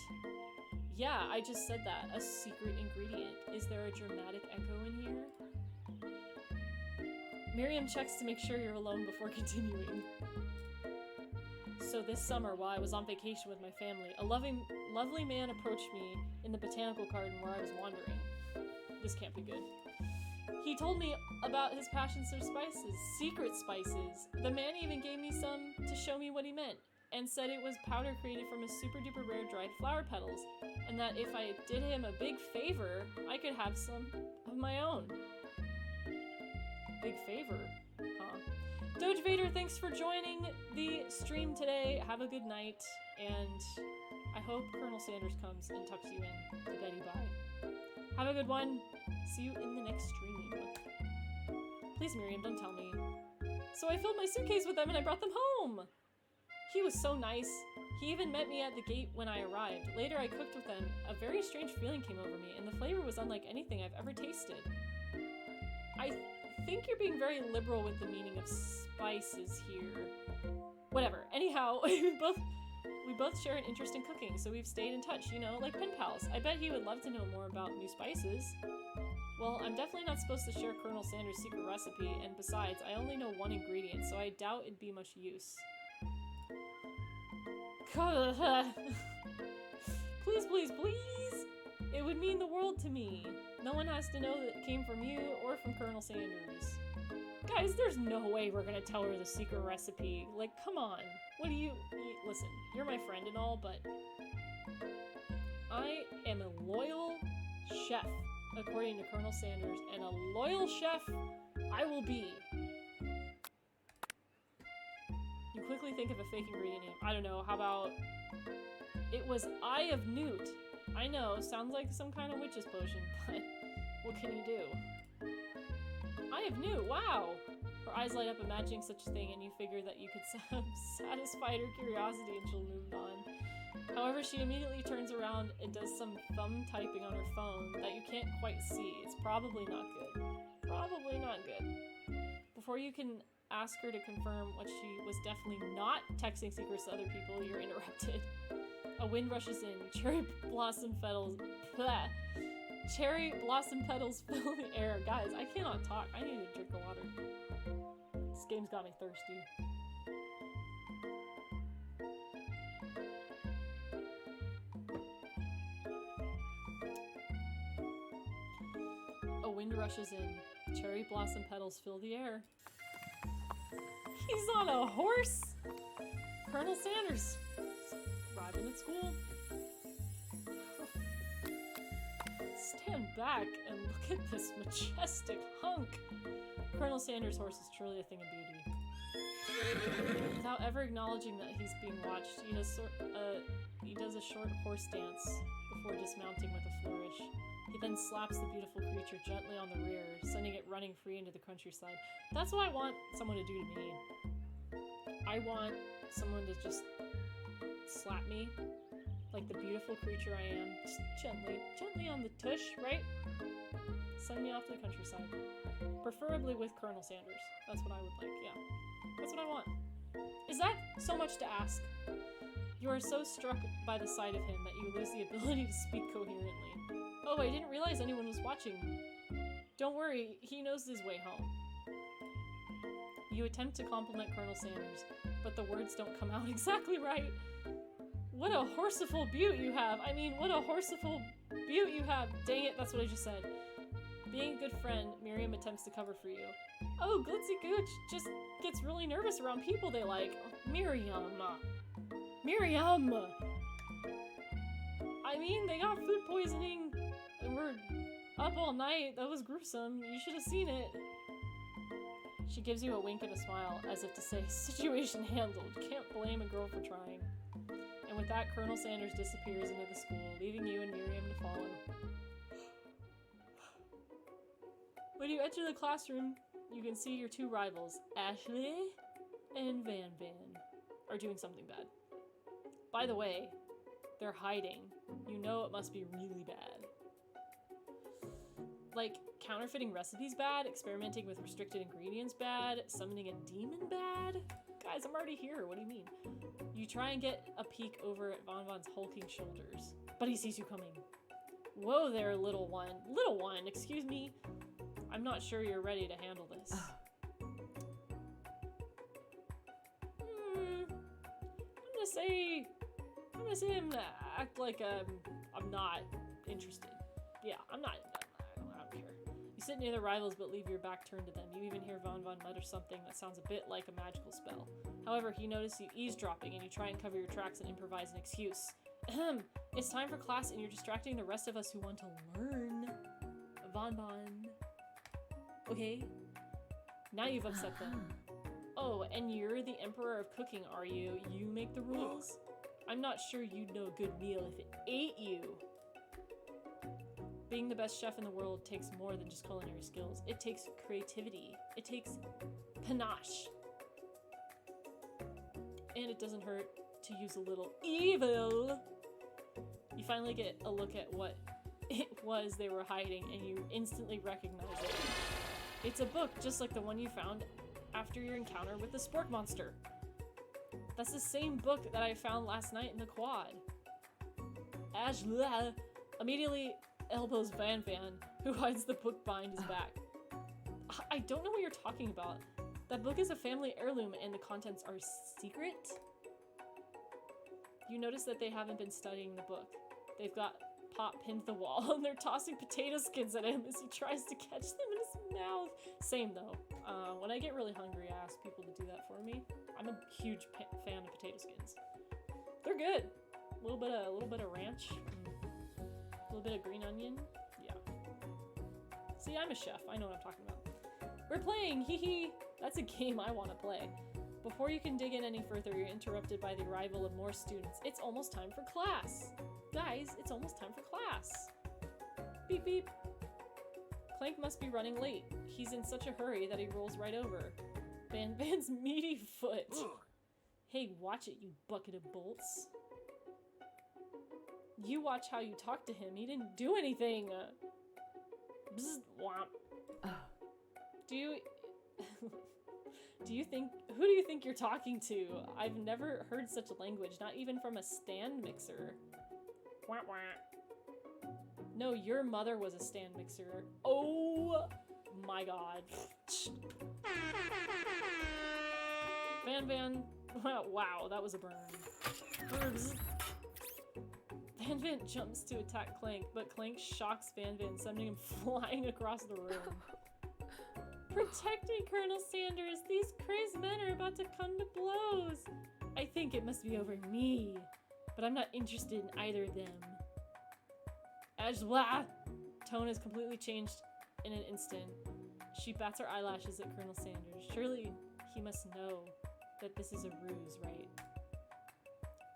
Yeah, I just said that. A secret ingredient. Is there a dramatic echo in here? Miriam checks to make sure you're alone before continuing. So this summer, while I was on vacation with my family, a lovely man approached me in the botanical garden where I was wandering. This can't be good. He told me about his passions for spices, secret spices. The man even gave me some to show me what he meant, and said it was powder created from a super duper rare dried flower petals, and that if I did him a big favor, I could have some of my own. Big favor, huh? Doge Vader, thanks for joining the stream today. Have a good night, and I hope Colonel Sanders comes and tucks you in to Betty Bye. Have a good one. See you in the next stream. Please, Miriam, don't tell me. So I filled my suitcase with them and I brought them home. He was so nice. He even met me at the gate when I arrived. Later, I cooked with them. A very strange feeling came over me, and the flavor was unlike anything I've ever tasted. I think you're being very liberal with the meaning of spices here. Whatever. Anyhow, we both share an interest in cooking, so we've stayed in touch, you know, like pen pals. I bet he would love to know more about new spices. Well, I'm definitely not supposed to share Colonel Sanders' secret recipe, and besides, I only know one ingredient, so I doubt it'd be much use. Please, please, please! It would mean the world to me. No one has to know that it came from you or from Colonel Sanders. Guys, there's no way we're gonna tell her the secret recipe. Like, come on. What do you... Listen, you're my friend and all, but... I am a loyal chef, according to Colonel Sanders, and a loyal chef I will be. You quickly think of a fake ingredient name. I don't know, how about... It was Eye of Newt. I know, sounds like some kind of witch's potion, but what can you do? Eye of Newt, wow! Her eyes light up imagining such a thing, and you figure that you could satisfy her curiosity and she'll move on. However, she immediately turns around and does some thumb typing on her phone that you can't quite see. It's probably not good. Probably not good. Before you can ask her to confirm what she was definitely not texting secrets to other people, you're interrupted. A wind rushes in. Cherry blossom petals fill the air. Guys, I cannot talk. I need to drink the water. This game's got me thirsty. A wind rushes in. Cherry blossom petals fill the air. He's on a horse! Colonel Sanders. Arriving at school. Stand back and look at this majestic hunk. Colonel Sanders' horse is truly a thing of beauty. Without ever acknowledging that he's being watched, he does a short horse dance before dismounting with a flourish. He then slaps the beautiful creature gently on the rear, sending it running free into the countryside. That's what I want someone to do to me. I want someone to just slap me like the beautiful creature I am, just gently on the tush, right? Send me off to the countryside. Preferably with Colonel Sanders. That's what I would like, yeah. That's what I want. Is that so much to ask? You are so struck by the sight of him that you lose the ability to speak coherently. Oh, I didn't realize anyone was watching. Don't worry, he knows his way home. You attempt to compliment Colonel Sanders, but the words don't come out exactly right. What a horseful beaut you have! I mean, what a horseful beaut you have! Dang it, that's what I just said. Being a good friend, Miriam attempts to cover for you. Oh, Glitzy Gooch just gets really nervous around people they like. Miriam! Miriam! I mean, they got food poisoning, and we're up all night. That was gruesome. You should have seen it. She gives you a wink and a smile, as if to say, situation handled. Can't blame a girl for trying. And with that, Colonel Sanders disappears into the school, leaving you and Miriam to follow. When you enter the classroom, you can see your two rivals, Ashley and Van Van, are doing something bad. By the way, they're hiding. You know it must be really bad. Like, counterfeiting recipes bad, experimenting with restricted ingredients bad, summoning a demon bad? Guys, I'm already here, what do you mean? You try and get a peek over at Von Von's hulking shoulders, but he sees you coming. Whoa there, little one. Little one, excuse me. I'm not sure you're ready to handle this. I'm gonna say I'm gonna act like I'm not interested. Yeah, I don't care. You sit near the rivals but leave your back turned to them. You even hear Von mutter something that sounds a bit like a magical spell. However, he notices you eavesdropping and you try and cover your tracks and improvise an excuse. Ahem, it's time for class and you're distracting the rest of us who want to learn. Von. Okay, now you've upset them. Oh, and you're the emperor of cooking, are you? You make the rules? I'm not sure you'd know a good meal if it ate you. Being the best chef in the world takes more than just culinary skills. It takes creativity. It takes panache. And it doesn't hurt to use a little evil. You finally get a look at what it was they were hiding, and you instantly recognize it. It's a book just like the one you found after your encounter with the spork monster. That's the same book that I found last night in the quad. Ash immediately elbows Van, who hides the book behind his back. I don't know what you're talking about. That book is a family heirloom and the contents are secret? You notice that they haven't been studying the book. They've got Pop pinned to the wall and they're tossing potato skins at him as he tries to catch them in his mouth. Same though. When I get really hungry, I ask people to do that for me. I'm a huge fan of potato skins. They're good. A little bit of ranch, a little bit of green onion. Yeah. See, I'm a chef. I know what I'm talking about. We're playing. Hee hee. That's a game I want to play. Before you can dig in any further, you're interrupted by the arrival of more students. It's almost time for class. Guys, it's almost time for class. Beep beep. Clank must be running late. He's in such a hurry that he rolls right over Van's meaty foot. Hey, watch it, you bucket of bolts. You watch how you talk to him. He didn't do anything. Bzz, womp. Do you... who do you think you're talking to? I've never heard such a language, not even from a stand mixer. Wah, wah. No, your mother was a stand mixer. Oh my god. Van, wow, that was a burn. Van jumps to attack Clank, but Clank shocks Van, sending him flying across the room. Protect me, Colonel Sanders! These crazed men are about to come to blows! I think it must be over me, but I'm not interested in either of them. Ajwa! Tone has completely changed in an instant. She bats her eyelashes at Colonel Sanders. Surely he must know that this is a ruse, right?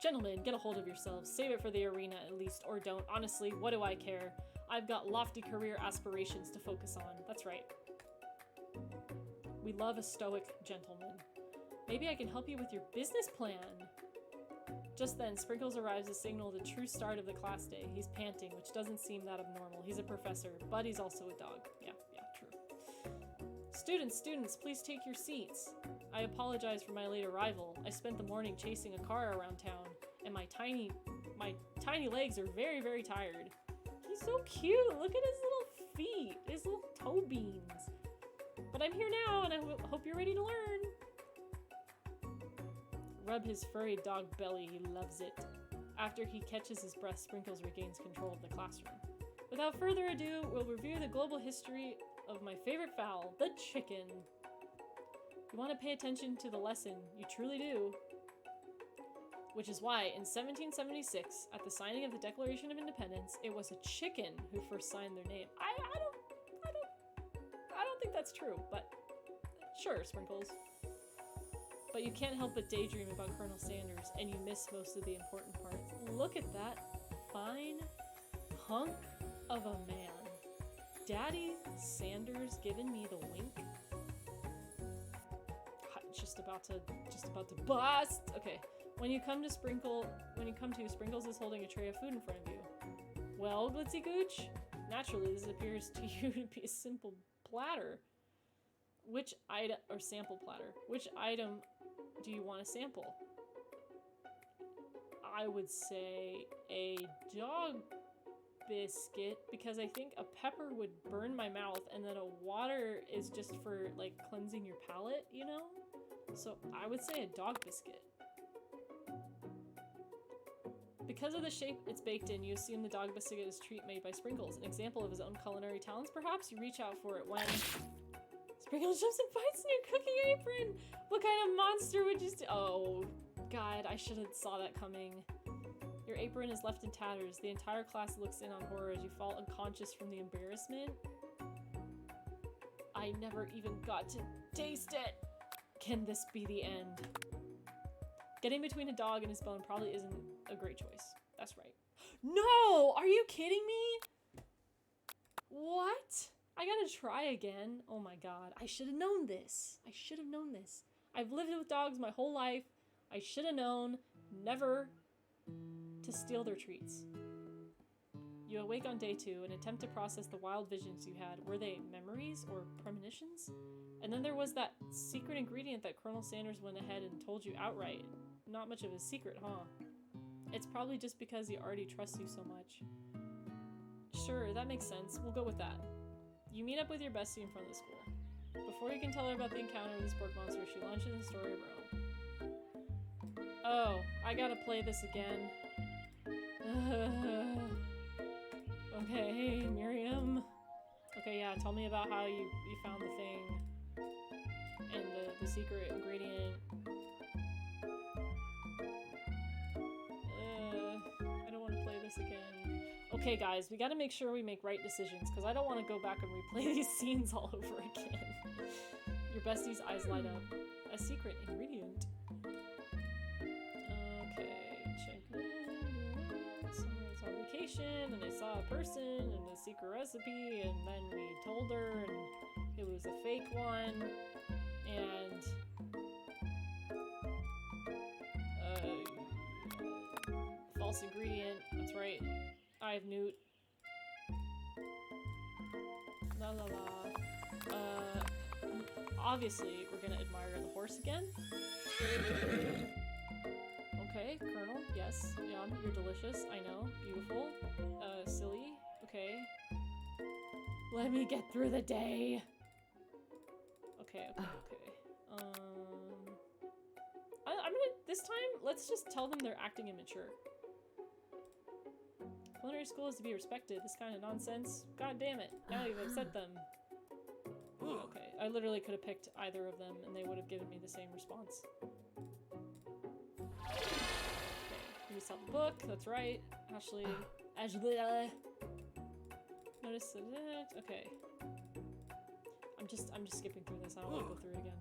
Gentlemen, get a hold of yourselves. Save it for the arena at least, or don't. Honestly, what do I care? I've got lofty career aspirations to focus on. That's right. We love a stoic gentleman. Maybe I can help you with your business plan. Just then, Sprinkles arrives to signal the true start of the class day. He's panting, which doesn't seem that abnormal. He's a professor, but he's also a dog. Yeah, true. Students, please take your seats. I apologize for my late arrival. I spent the morning chasing a car around town, and my tiny legs are very, very tired. He's so cute. Look at his little feet, his little toe beans. But I'm here now, and I hope you're ready to learn. Rub his furry dog belly, he loves it. After he catches his breath, Sprinkles regains control of the classroom. Without further ado, we'll review the global history of my favorite fowl, the chicken. You want to pay attention to the lesson, you truly do. Which is why, in 1776, at the signing of the Declaration of Independence, it was a chicken who first signed their name. I don't think that's true, but sure, Sprinkles. But you can't help but daydream about Colonel Sanders, and you miss most of the important parts. Look at that fine hunk of a man. Daddy Sanders giving me the wink. Just about to bust. Okay, when you come to Sprinkles is holding a tray of food in front of you. Well, Glitzy Gooch, Naturally, this appears to you to be a simple platter. Which item, or sample platter, which item do you want to sample? I would say a dog biscuit, because I think a pepper would burn my mouth, and then a water is just for, like, cleansing your palate, you know? So I would say a dog biscuit. Because of the shape it's baked in, you assume the dog biscuit is a treat made by Sprinkles. An example of his own culinary talents, perhaps? You reach out for it when Sprinkles jumps and bites in your cooking apron! What kind of monster would you oh, God, I should have saw that coming. Your apron is left in tatters. The entire class looks in on horror as you fall unconscious from the embarrassment. I never even got to taste it! Can this be the end? Getting between a dog and his bone probably isn't a great choice. That's right. No! Are you kidding me? What? I gotta try again. Oh my god. I should have known this. I should have known this. I've lived with dogs my whole life. I should have known never to steal their treats. You awake on day 2 and attempt to process the wild visions you had. Were they memories or premonitions? And then there was that secret ingredient that Colonel Sanders went ahead and told you outright. Not much of a secret, huh? It's probably just because he already trusts you so much. Sure, that makes sense. We'll go with that. You meet up with your bestie in front of the school. Before you can tell her about the encounter with the spork monster, she launches a story of her own. Oh, I gotta play this again. Okay, Miriam. Okay, yeah, tell me about how you found the thing. And the secret ingredient. I don't want to play this again. Okay, guys, we gotta make sure we make right decisions, because I don't want to go back and replay these scenes all over again. Your bestie's eyes light up. A secret ingredient. Okay, check that. Someone's on vacation, and I saw a person, and a secret recipe, and then we told her, and it was a fake one, and false ingredient, that's right. I have Newt. La la la. Obviously, we're gonna admire the horse again. Okay, Colonel, yes, yum, you're delicious, I know, beautiful, silly, okay. Let me get through the day. Okay. I'm gonna, this time, let's just tell them they're acting immature. Culinary school is to be respected. This kind of nonsense. God damn it. Now you've upset them. Okay. I literally could have picked either of them and they would have given me the same response. Okay. You saw the book. That's right. Ashley. Notice that. Okay. I'm just skipping through this. I don't want to go through it again.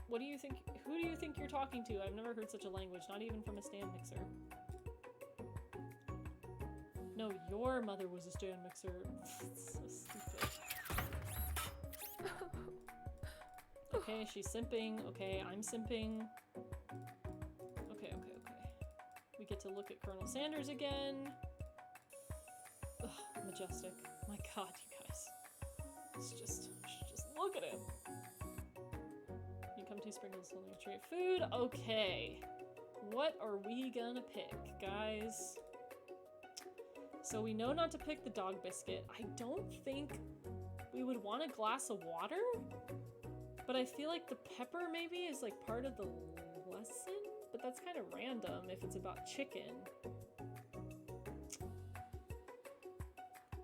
What do you think? Who do you think you're talking to? I've never heard such a language, not even from a stand mixer. No, your mother was a stand mixer. So stupid. Okay, she's simping. Okay, I'm simping. Okay. We get to look at Colonel Sanders again. Ugh, majestic. My god, you guys. It's just look at him. Two Sprinkles holding a tray of food. Okay. What are we gonna pick, guys? So we know not to pick the dog biscuit. I don't think we would want a glass of water, but I feel like the pepper maybe is like part of the lesson, but that's kind of random if it's about chicken.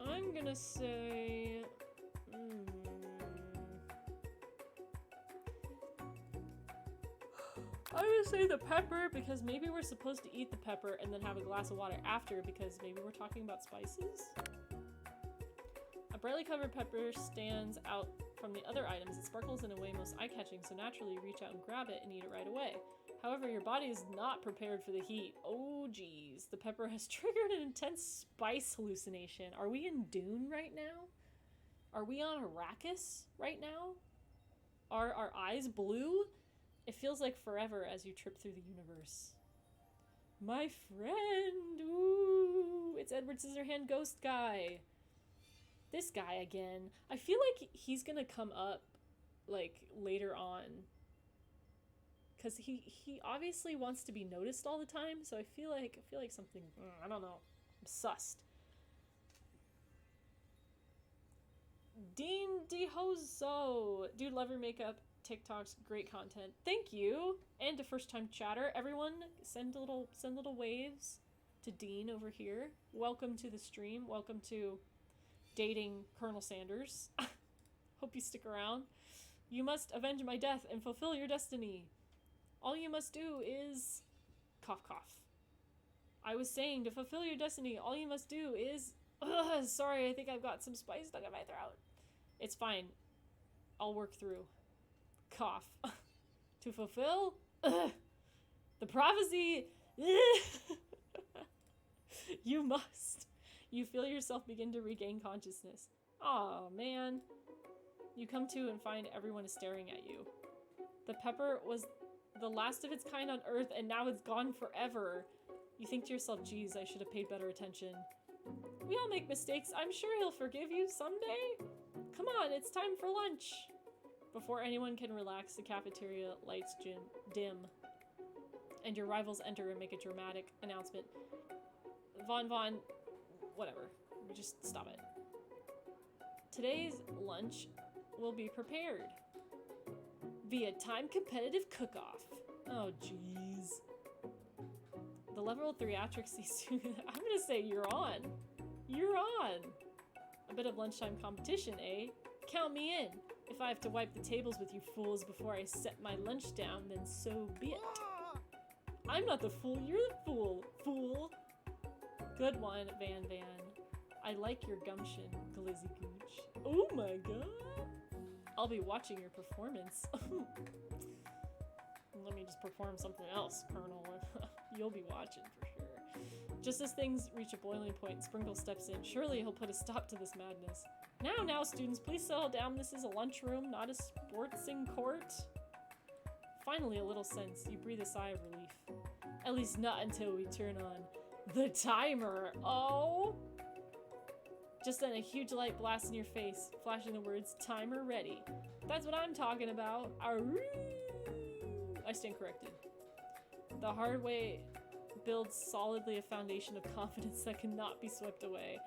I'm gonna say... I'm gonna say the pepper because maybe we're supposed to eat the pepper and then have a glass of water after because maybe we're talking about spices? A brightly covered pepper stands out from the other items. It sparkles in a way most eye-catching, so naturally you reach out and grab it and eat it right away. However, your body is not prepared for the heat. Oh geez, the pepper has triggered an intense spice hallucination. Are we in Dune right now? Are we on Arrakis right now? Are our eyes blue? It feels like forever as you trip through the universe. My friend, ooh. It's Edward Scissorhand Ghost Guy. This guy again. I feel like he's gonna come up, like, later on. Because he obviously wants to be noticed all the time, so I feel like something, I don't know. I'm sussed. Dean DeHozo. Dude, love your makeup. TikTok's great content. Thank you. And to first time chatter, everyone send little waves to Dean over here. Welcome to the stream. Welcome to dating Colonel Sanders. Hope you stick around. You must avenge my death and fulfill your destiny. All you must do is cough cough. I was saying to fulfill your destiny, all you must do is sorry, I think I've got some spice stuck in my throat. It's fine. I'll work through. Cough. To fulfill the prophecy. You must. You feel yourself begin to regain consciousness. Aw, man. You come to and find everyone is staring at you. The pepper was the last of its kind on Earth, and now it's gone forever. You think to yourself, geez, I should have paid better attention. We all make mistakes. I'm sure he'll forgive you someday. Come on, it's time for lunch. Before anyone can relax, the cafeteria lights dim, and your rivals enter and make a dramatic announcement. Vaughn, whatever. Just stop it. Today's lunch will be prepared via time-competitive cook-off. Oh, jeez. The level 3 theatrics sees you. I'm gonna say you're on. You're on. A bit of lunchtime competition, eh? Count me in. If I have to wipe the tables with you fools before I set my lunch down, then so be it. I'm not the fool, you're the fool, fool. Good one, Van. I like your gumption, Glizzy Gooch. Oh my god. I'll be watching your performance. Let me just perform something else, Colonel. You'll be watching for sure. Just as things reach a boiling point, Sprinkle steps in. Surely he'll put a stop to this madness. Now, students, please settle down. This is a lunchroom, not a sportsing court. Finally, a little sense. You breathe a sigh of relief. At least not until we turn on the timer. Oh! Just then, a huge light blasts in your face, flashing the words, timer ready. That's what I'm talking about. Arroo! I stand corrected. The hard way builds solidly a foundation of confidence that cannot be swept away.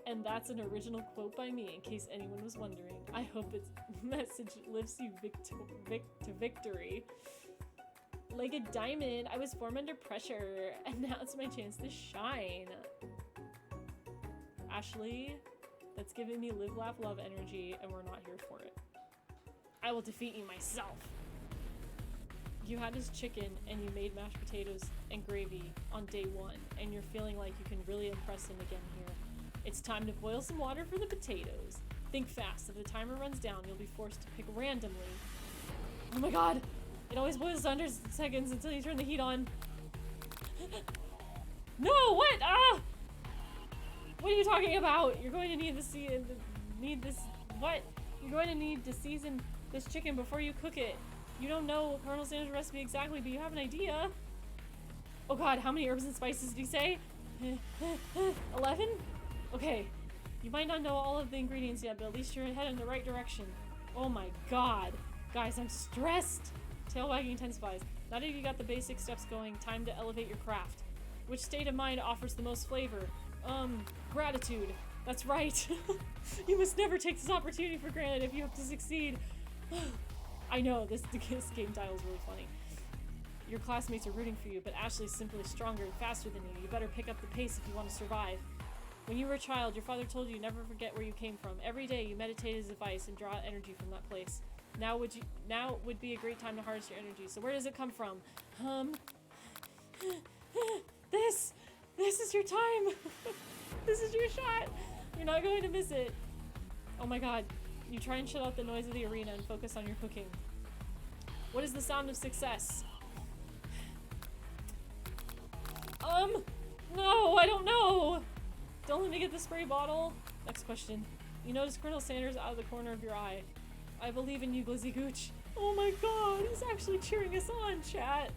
And that's an original quote by me, in case anyone was wondering. I hope its message lifts you to victory. Like a diamond, I was formed under pressure, and now it's my chance to shine. Ashley, that's giving me live, laugh, love energy, and we're not here for it. I will defeat you myself. You had his chicken, and you made mashed potatoes and gravy on day 1, and you're feeling like you can really impress him again here. It's time to boil some water for the potatoes. Think fast. If the timer runs down, you'll be forced to pick randomly. Oh my god! It always boils under seconds until you turn the heat on. No! What? Ah! What are you talking about? You're going to need what? You're going to need to season this chicken before you cook it. You don't know Colonel Sanders' recipe exactly, but you have an idea. Oh god, how many herbs and spices did he say? 11? Okay, you might not know all of the ingredients yet, but at least you're heading in the right direction. Oh my god. Guys, I'm stressed. Tail wagging intensifies. Now that you got the basic steps going, time to elevate your craft. Which state of mind offers the most flavor? Gratitude. That's right. You must never take this opportunity for granted if you hope to succeed. I know, this game title is really funny. Your classmates are rooting for you, but Ashley's simply stronger and faster than you. You better pick up the pace if you want to survive. When you were a child, your father told you never forget where you came from. Every day you meditate his advice and draw energy from that place. Now would be a great time to harness your energy. So where does it come from? This is your time. This is your shot. You're not going to miss it. Oh my god. You try and shut out the noise of the arena and focus on your cooking. What is the sound of success? No, I don't know. Don't let me get the spray bottle. Next question. You notice Colonel Sanders out of the corner of your eye. I believe in you, Glizzy Gooch. Oh my god, he's actually cheering us on, chat.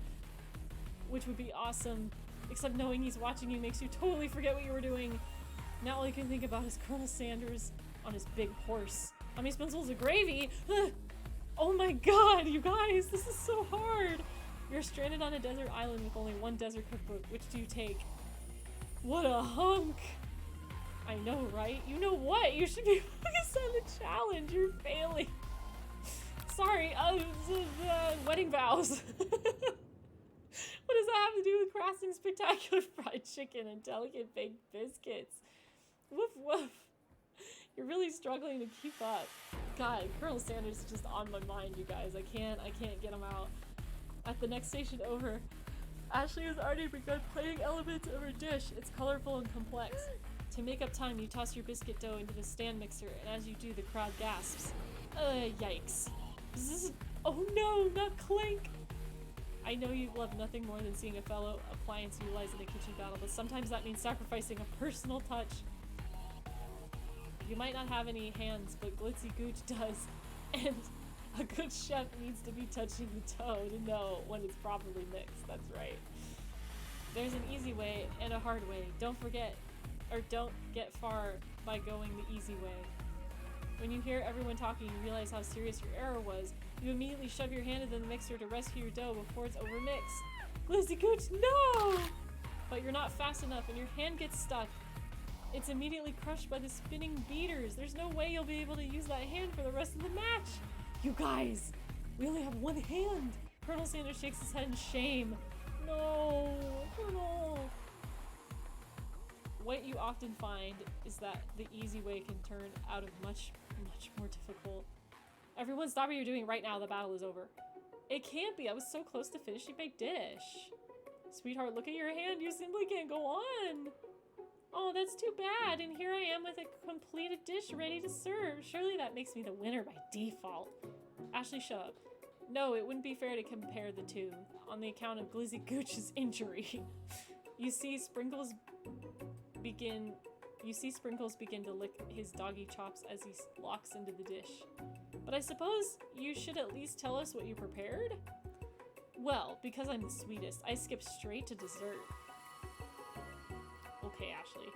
Which would be awesome Except knowing he's watching you makes you totally forget what you were doing. Now all you can think about is Colonel Sanders on his big horse. How many spoonfuls of gravy? Oh my god, you guys, this is so hard. You're stranded on a desert island with only one desert cookbook. Which do you take? What a hunk! I know, right? You know what? You should be focused on the challenge. You're failing. Sorry, wedding vows. What does that have to do with crossing spectacular fried chicken and delicate baked biscuits? Woof woof. You're really struggling to keep up. God, Colonel Sanders is just on my mind, you guys. I can't get him out. At the next station over, Ashley has already begun plating elements of her dish. It's colorful and complex. To make up time, you toss your biscuit dough into the stand mixer, and as you do, the crowd gasps. Yikes. Oh no, not clink! I know you love nothing more than seeing a fellow appliance utilized in a kitchen battle, but sometimes that means sacrificing a personal touch. You might not have any hands, but Glitzy Gooch does, and a good chef needs to be touching the dough to know when it's properly mixed. That's right. There's an easy way and a hard way. Don't get far by going the easy way. When you hear everyone talking, you realize how serious your error was. You immediately shove your hand into the mixer to rescue your dough before it's overmixed. Glitzy Gooch, no! But you're not fast enough and your hand gets stuck. It's immediately crushed by the spinning beaters. There's no way you'll be able to use that hand for the rest of the match. You guys, we only have one hand. Colonel Sanders shakes his head in shame. No, Colonel. What you often find is that the easy way can turn out of much more difficult. Everyone stop what you're doing right now. The battle is over. It can't be. I was so close to finishing my dish. Sweetheart, look at your hand. You simply can't go on. Oh, that's too bad. And here I am with a completed dish ready to serve. Surely that makes me the winner by default. Ashley, shut up. No, it wouldn't be fair to compare the two on the account of Glizzy Gooch's injury. You see Sprinkles begin to lick his doggy chops as he locks into the dish. But I suppose you should at least tell us what you prepared? Well, because I'm the sweetest, I skip straight to dessert. Okay, Ashley.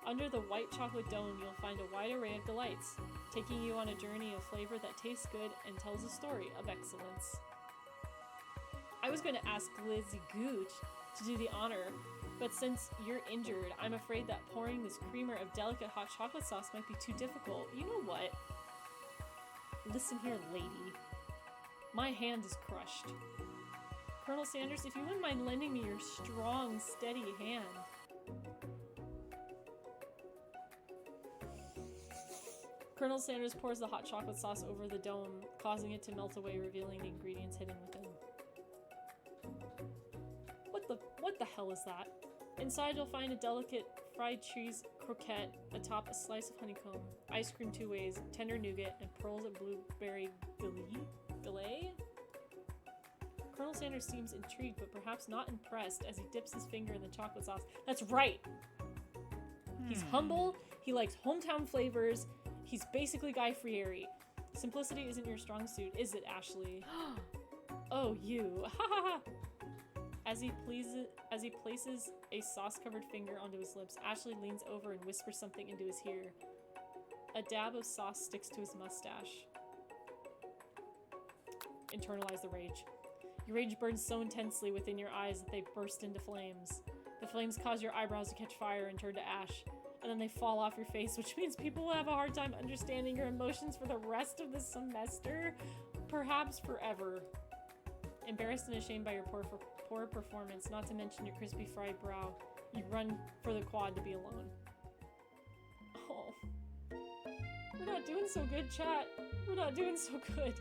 Under the white chocolate dome, you'll find a wide array of delights, taking you on a journey of flavor that tastes good and tells a story of excellence. I was going to ask Glizzy Gooch to do the honor, but since you're injured, I'm afraid that pouring this creamer of delicate hot chocolate sauce might be too difficult. You know what? Listen here, lady. My hand is crushed. Colonel Sanders, if you wouldn't mind lending me your strong, steady hand. Colonel Sanders pours the hot chocolate sauce over the dome, causing it to melt away, revealing the ingredients hidden within. What the hell is that? Inside you'll find a delicate fried cheese croquette, atop a slice of honeycomb, ice cream two ways, tender nougat, and pearls of blueberry galette? Colonel Sanders seems intrigued, but perhaps not impressed as he dips his finger in the chocolate sauce. That's right! He's humble, he likes hometown flavors, he's basically Guy Fieri. Simplicity isn't your strong suit, is it, Ashley? Oh, you. Ha ha ha! As he places a sauce-covered finger onto his lips, Ashley leans over and whispers something into his ear. A dab of sauce sticks to his mustache. Internalize the rage. Your rage burns so intensely within your eyes that they burst into flames. The flames cause your eyebrows to catch fire and turn to ash, and then they fall off your face, which means people will have a hard time understanding your emotions for the rest of the semester, perhaps forever. Embarrassed and ashamed by your poor performance, not to mention your crispy fried brow, you run for the quad to be alone. Oh. We're not doing so good, chat. We're not doing so good.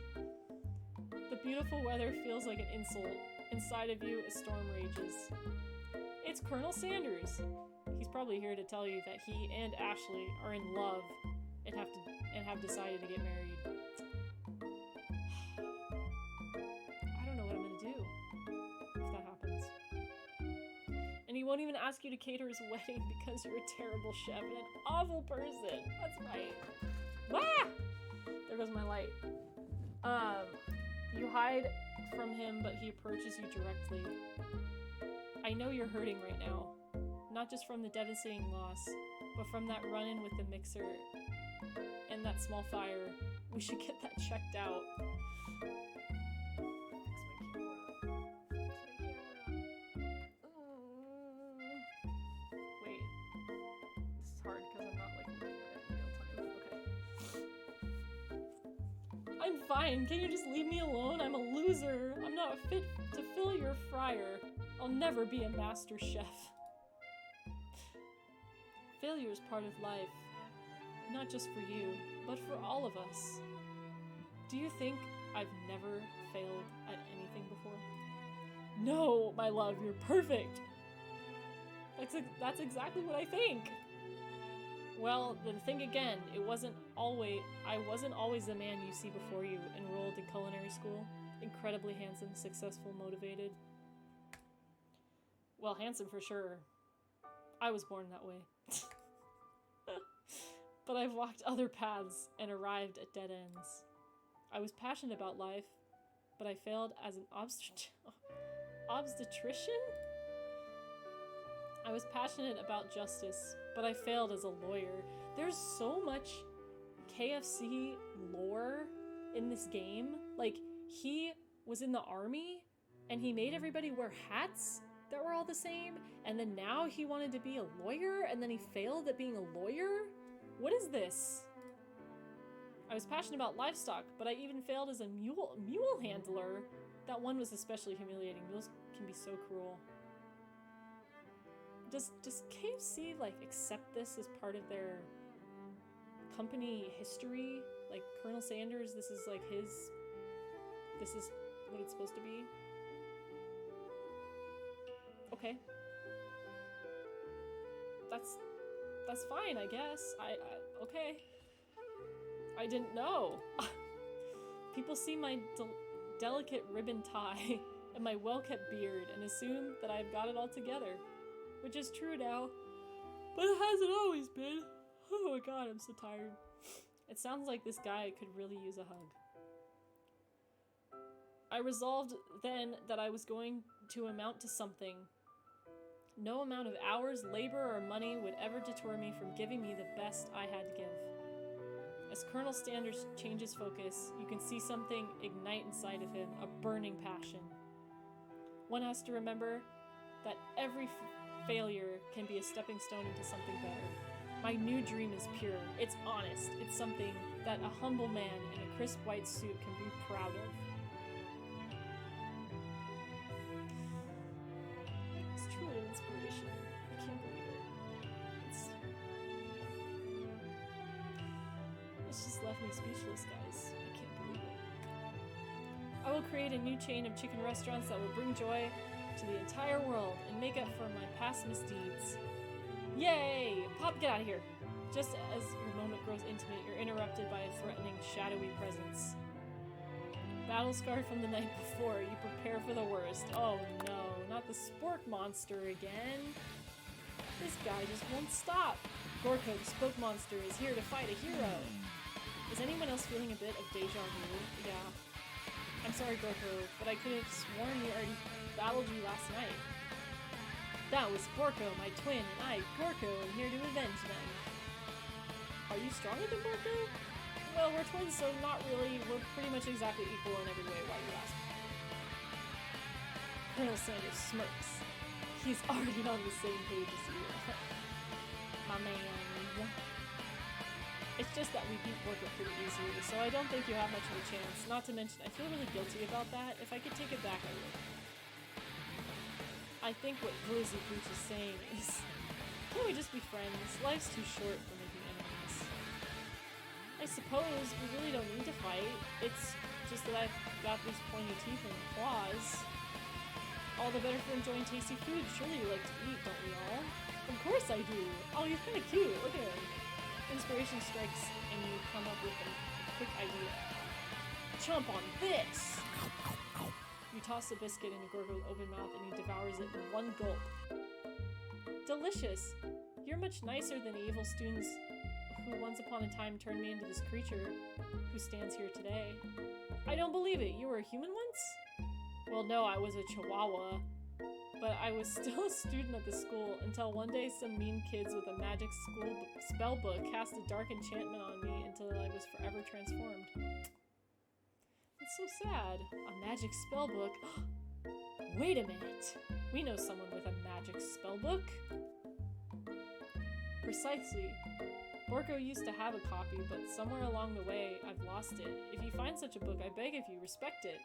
The beautiful weather feels like an insult. Inside of you, a storm rages. It's Colonel Sanders. He's probably here to tell you that he and Ashley are in love and have decided to get married. And he won't even ask you to cater his wedding because you're a terrible chef and an awful person. That's right. Ah! There goes my light. You hide from him, but he approaches you directly. I know you're hurting right now. Not just from the devastating loss, but from that run-in with the mixer and that small fire. We should get that checked out. Wait. This is hard because I'm not like looking at it in real time. Okay. I'm fine. Can you just leave me alone? I'm a loser. I'm not fit to fill your fryer. I'll never be a master chef. Failure is part of life. Not just for you, but for all of us. Do you think I've never failed at anything before? No, my love, you're perfect. That's exactly what I think. Well, then think again. I wasn't always the man you see before you, enrolled in culinary school. Incredibly handsome, successful, motivated. Well, handsome for sure. I was born that way. But I've walked other paths and arrived at dead ends. I was passionate about life, but I failed as an obstetrician? I was passionate about justice, but I failed as a lawyer. There's so much KFC lore in this game. Like, he was in the army, and he made everybody wear hats that were all the same, and then now he wanted to be a lawyer, and then he failed at being a lawyer? What is this? I was passionate about livestock, but I even failed as a mule handler. That one was especially humiliating. Mules can be so cruel. Does KFC like accept this as part of their company history? Like Colonel Sanders, this is like this is what it's supposed to be? Okay. That's fine, I guess. Okay. I didn't know. People see my delicate ribbon tie and my well-kept beard and assume that I've got it all together, which is true now, but it hasn't always been. Oh my god, I'm so tired. It sounds like this guy could really use a hug. I resolved then that I was going to amount to something. No amount of hours, labor, or money would ever deter me from giving me the best I had to give. As Colonel Sanders changes focus, you can see something ignite inside of him, a burning passion. One has to remember that every failure can be a stepping stone into something better. My new dream is pure, it's honest, it's something that a humble man in a crisp white suit can be proud of. It's truly an inspiration. I can't believe it. It's just left me speechless, guys. I can't believe it. I will create a new chain of chicken restaurants that will bring joy to the entire world and make up for my past misdeeds. Yay! Pop, get out of here! Just as your moment grows intimate, you're interrupted by a threatening, shadowy presence. Battle-scarred from the night before, you prepare for the worst. Oh no, not the spork monster again. This guy just won't stop. Gorko, the spoke monster, is here to fight a hero. Is anyone else feeling a bit of deja vu? Yeah. I'm sorry, Gorko, but I could have sworn we already battled you last night. That was Gorko, my twin, and I, Gorko, am here to avenge them. Are you stronger than Gorko? Well, we're twins, so not really. We're pretty much exactly equal in every way, why you ask? Colonel Sanders smirks. He's already on the same page as you. My man. It's just that we beat Gorko pretty easily, so I don't think you have much of a chance. Not to mention, I feel really guilty about that. If I could take it back, I would. I think what Glizzy Gooch is saying is, can't we just be friends? Life's too short for making enemies. I suppose we really don't need to fight. It's just that I've got these pointy teeth and claws. All the better for enjoying tasty food. Surely you like to eat, don't we all? Of course I do. Oh, he's kind of cute. Look at him. Inspiration strikes and you come up with a quick idea. Chomp on this! You toss the biscuit into Gorgo's open mouth and he devours it in one gulp. Delicious! You're much nicer than the evil students who once upon a time turned me into this creature who stands here today. I don't believe it. You were a human once? Well, no, I was a chihuahua. but I was still a student at the school until one day some mean kids with a magic spell book cast a dark enchantment on me until I was forever transformed. It's so sad. A magic spell book? Wait a minute. We know someone with a magic spell book. Precisely. Borko used to have a copy, but somewhere along the way, I've lost it. If you find such a book, I beg of you, respect it.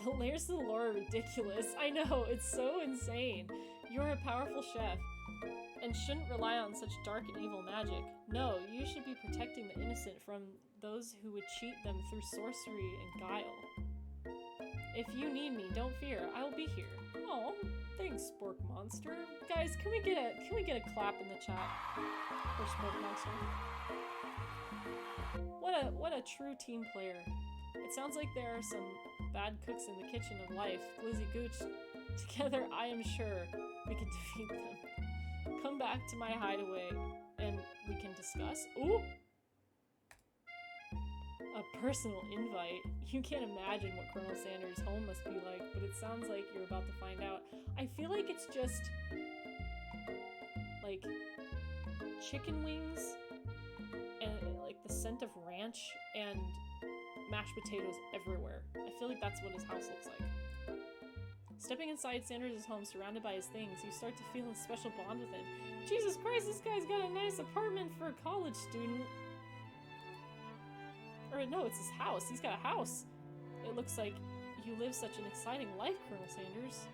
The layers of the lore are ridiculous. I know, it's so insane. You're a powerful chef, and shouldn't rely on such dark and evil magic. No, you should be protecting the innocent from those who would cheat them through sorcery and guile. If you need me, don't fear. I will be here. Oh, thanks, Spork Monster. Guys, can we get a clap in the chat for Spork Monster? What a true team player. It sounds like there are some bad cooks in the kitchen of life. Glizzy Gooch. Together, I am sure we can defeat them. Come back to my hideaway and we can discuss. Ooh! A personal invite. You can't imagine what Colonel Sanders' home must be like, but it sounds like you're about to find out. I feel like it's just like chicken wings and like the scent of ranch and mashed potatoes everywhere. I feel like that's what his house looks like. Stepping inside Sanders' home, surrounded by his things, you start to feel a special bond with him. Jesus Christ, this guy's got a nice apartment for a college student. Or no, it's his house. He's got a house. It looks like you live such an exciting life, Colonel Sanders.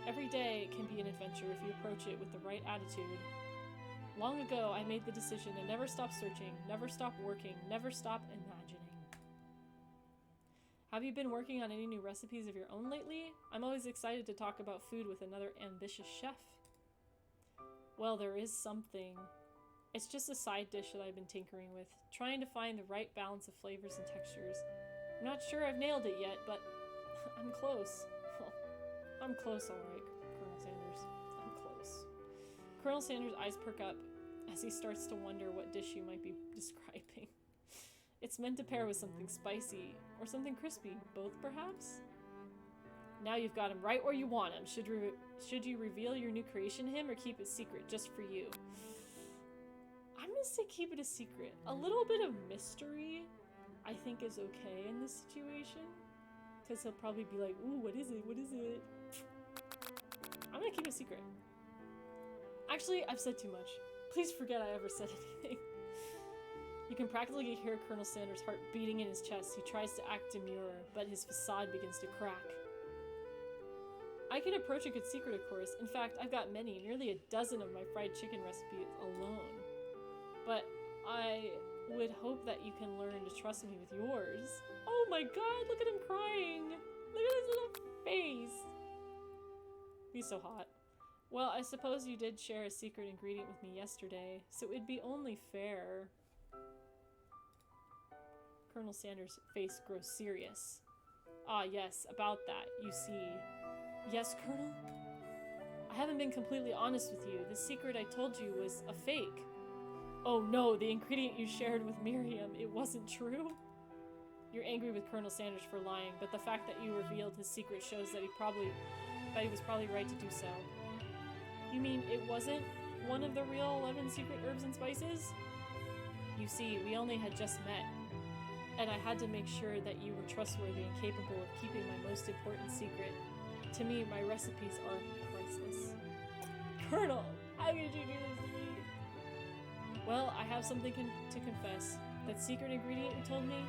Every day can be an adventure if you approach it with the right attitude. Long ago, I made the decision to never stop searching, never stop working, never stop imagining. Have you been working on any new recipes of your own lately? I'm always excited to talk about food with another ambitious chef. Well, there is something. It's just a side dish that I've been tinkering with, trying to find the right balance of flavors and textures. I'm not sure I've nailed it yet, but I'm close. Well, I'm close, alright, Colonel Sanders. I'm close. Colonel Sanders' eyes perk up as he starts to wonder what dish you might be describing. It's meant to pair with something spicy, or something crispy, both perhaps? Now you've got him right where you want him. Should you reveal your new creation to him, or keep it secret just for you? I'm gonna say keep it a secret. A little bit of mystery, I think, is okay in this situation. Because he'll probably be like, ooh, what is it? What is it? I'm gonna keep it a secret. Actually, I've said too much. Please forget I ever said anything. You can practically hear Colonel Sanders' heart beating in his chest. He tries to act demure, but his facade begins to crack. I can approach a good secret, of course. In fact, I've got many, nearly a dozen of my fried chicken recipes alone. But I would hope that you can learn to trust me with yours. Oh my god, look at him crying! Look at his little face! He's so hot. Well, I suppose you did share a secret ingredient with me yesterday, so it'd be only fair. Colonel Sanders' face grows serious. Ah, yes, about that, you see. Yes, Colonel? I haven't been completely honest with you. The secret I told you was a fake. Oh no, the ingredient you shared with Miriam, it wasn't true? You're angry with Colonel Sanders for lying, but the fact that you revealed his secret shows that he was probably right to do so. You mean it wasn't one of the real 11 secret herbs and spices? You see, we only had just met, and I had to make sure that you were trustworthy and capable of keeping my most important secret. To me, my recipes are priceless. Colonel, how could you do this to me? Well, I have something to confess. That secret ingredient you told me,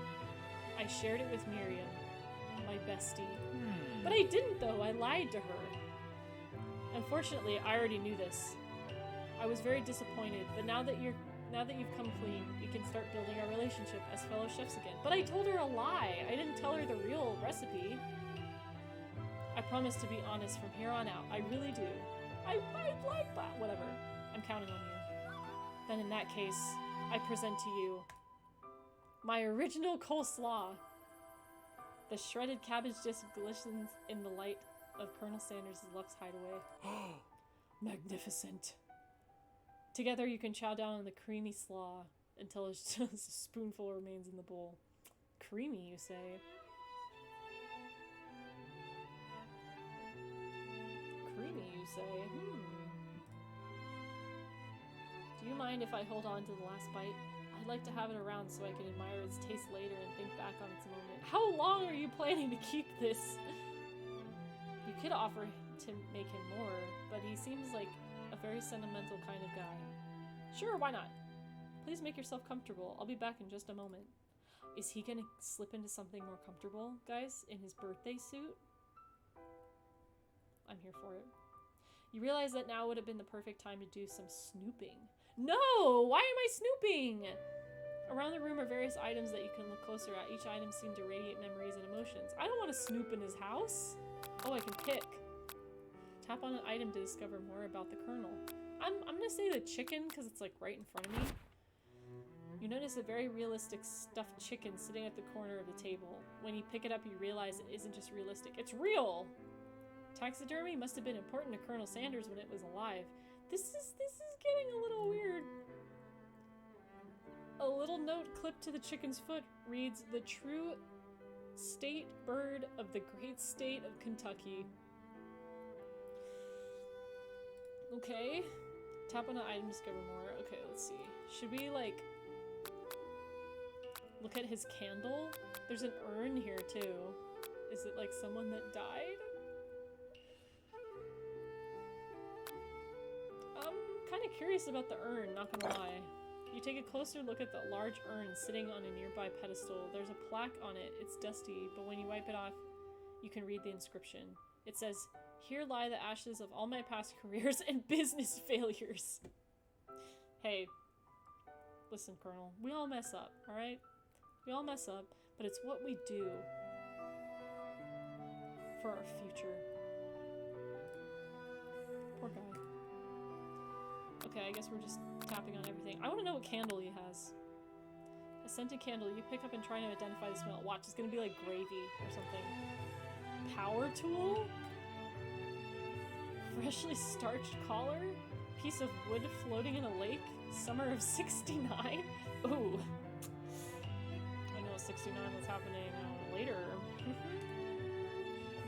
I shared it with Miriam, my bestie. But I didn't, though. I lied to her. Unfortunately, I already knew this. I was very disappointed, but now that you've come clean, we can start building our relationship as fellow chefs again. But I told her a lie. I didn't tell her the real recipe. I promise to be honest from here on out. I really do. I like that. Whatever. I'm counting on you. Then in that case, I present to you my original coleslaw. The shredded cabbage disc glistens in the light of Colonel Sanders' Lux hideaway. Magnificent. Together you can chow down on the creamy slaw until just a spoonful remains in the bowl. Creamy, you say? say. Do you mind if I hold on to the last bite? I'd like to have it around so I can admire its taste later and think back on its moment. How long are you planning to keep this? You could offer to make him more, but he seems like a very sentimental kind of guy. Sure, why not? Please make yourself comfortable. I'll be back in just a moment. Is he gonna slip into something more comfortable, guys, in his birthday suit? I'm here for it. You realize that now would have been the perfect time to do some snooping. No! Why am I snooping? Around the room are various items that you can look closer at. Each item seems to radiate memories and emotions. I don't want to snoop in his house. Oh, I can pick. Tap on an item to discover more about the Colonel. I'm gonna say the chicken because it's like right in front of me. You notice a very realistic stuffed chicken sitting at the corner of the table. When you pick it up, you realize it isn't just realistic. It's real! Taxidermy must have been important to Colonel Sanders when it was alive. This is getting a little weird. A little note clipped to the chicken's foot reads, "The true state bird of the great state of Kentucky." Okay. Tap on an item to discover more. Okay, let's see. Should we, like, look at his candle? There's an urn here, too. Is it, like, someone that died? I'm kind of curious about the urn, not gonna lie. You take a closer look at the large urn sitting on a nearby pedestal. There's a plaque on it. It's dusty, but when you wipe it off, you can read the inscription. It says, "Here lie the ashes of all my past careers and business failures." Hey, listen, Colonel, we all mess up, alright? We all mess up, but it's what we do for our future. Poor guy. Okay, I guess we're just tapping on everything. I want to know what candle he has. A scented candle. You pick up and try to identify the smell. Watch, it's gonna be like gravy or something. Power tool? Freshly starched collar? Piece of wood floating in a lake? Summer of 69? Ooh. I know 69 was happening later.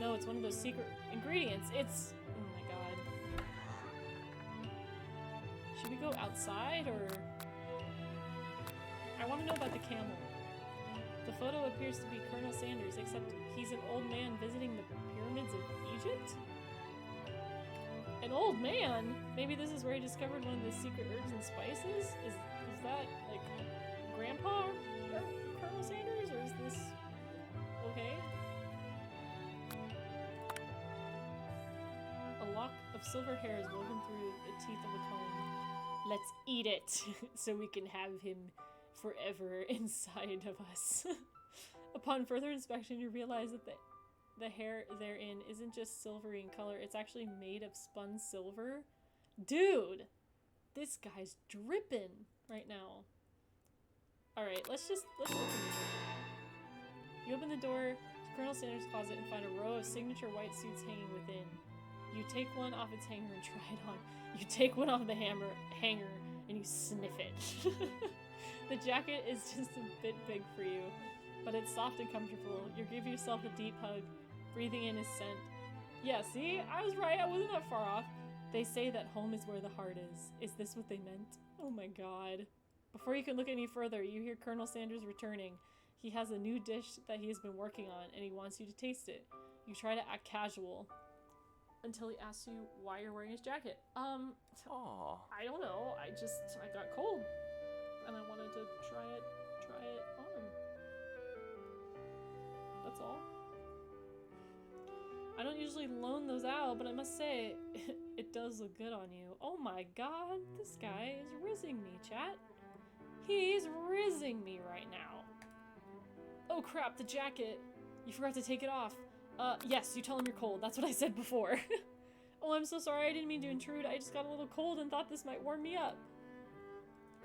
No, it's one of those secret ingredients. It's... oh my god. Should we go outside, or... I want to know about the camel. The photo appears to be Colonel Sanders, except he's an old man visiting the pyramids of Egypt? An old man? Maybe this is where he discovered one of the secret herbs and spices? Is that, like, Grandpa or Colonel Sanders, or is this... okay? A lock of silver hair is woven through the teeth of a comb. Let's eat it, so we can have him forever inside of us. Upon further inspection, you realize that the hair therein isn't just silvery in color, it's actually made of spun silver. Dude! This guy's dripping right now. Alright, let's open the door. You open the door to Colonel Sanders' closet and find a row of signature white suits hanging within. You take one off its hanger and try it on. You take one off the hanger and you sniff it. The jacket is just a bit big for you, but it's soft and comfortable. You give yourself a deep hug, breathing in his scent. Yeah, see? I was right. I wasn't that far off. They say that home is where the heart is. Is this what they meant? Oh my god. Before you can look any further, you hear Colonel Sanders returning. He has a new dish that he has been working on, and he wants you to taste it. You try to act casual until he asks you why you're wearing his jacket. Aww. I don't know. I got cold, and I wanted to try it on. That's all. I don't usually loan those out, but I must say, it does look good on you. Oh my god, this guy is rizzing me, chat. He's rizzing me right now. Oh crap, the jacket. You forgot to take it off. Yes, you tell him you're cold. That's what I said before. Oh, I'm so sorry. I didn't mean to intrude. I just got a little cold and thought this might warm me up.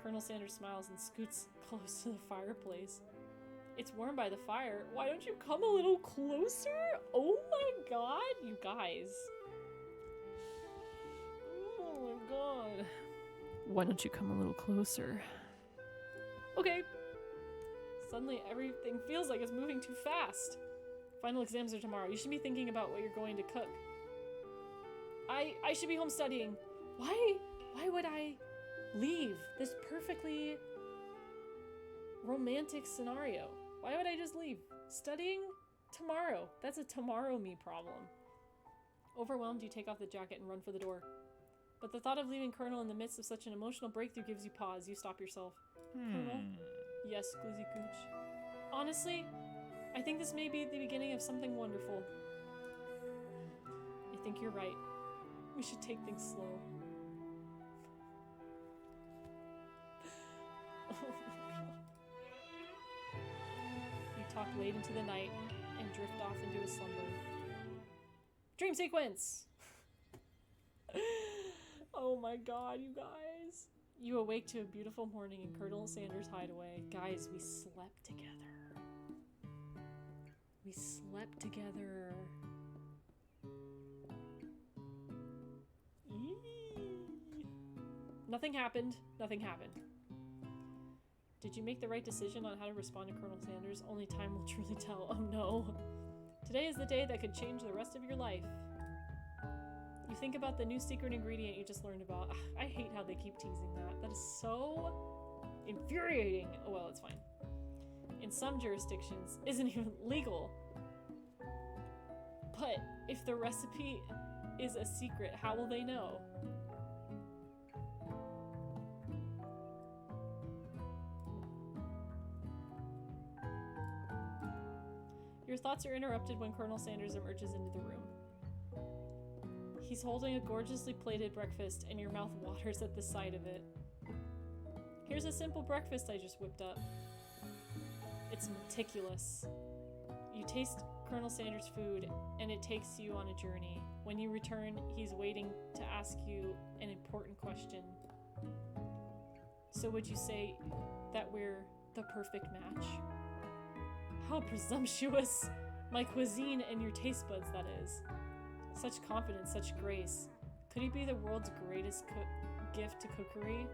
Colonel Sanders smiles and scoots close to the fireplace. It's warm by the fire. Why don't you come a little closer? Oh my god, you guys. Oh my god. Why don't you come a little closer? Okay. Suddenly everything feels like it's moving too fast. Final exams are tomorrow. You should be thinking about what you're going to cook. I should be home studying. Why would I leave this perfectly romantic scenario? Why would I just leave? Studying tomorrow. That's a tomorrow me problem. Overwhelmed, you take off the jacket and run for the door. But the thought of leaving Colonel in the midst of such an emotional breakthrough gives you pause. You stop yourself. Colonel? Yes, Glizzy Gooch. Honestly, I think this may be the beginning of something wonderful. I think you're right. We should take things slow. You talk late into the night and drift off into a slumber. Dream sequence! Oh my god, you guys. You awake to a beautiful morning in Colonel Sanders' hideaway. Guys, we slept together. We slept together. Eee. Nothing happened. Nothing happened. Did you make the right decision on how to respond to Colonel Sanders? Only time will truly tell. Oh no. Today is the day that could change the rest of your life. You think about the new secret ingredient you just learned about. Ugh, I hate how they keep teasing that. That is so infuriating. Oh well, it's fine. In some jurisdictions, isn't even legal. But if the recipe is a secret, how will they know? Your thoughts are interrupted when Colonel Sanders emerges into the room. He's holding a gorgeously plated breakfast, and your mouth waters at the sight of it. Here's a simple breakfast I just whipped up. It's meticulous. You taste Colonel Sanders' food, and it takes you on a journey. When you return, he's waiting to ask you an important question. So would you say that we're the perfect match? How presumptuous! My cuisine and your taste buds, that is. Such confidence, such grace. Could he be the world's greatest gift to cookery?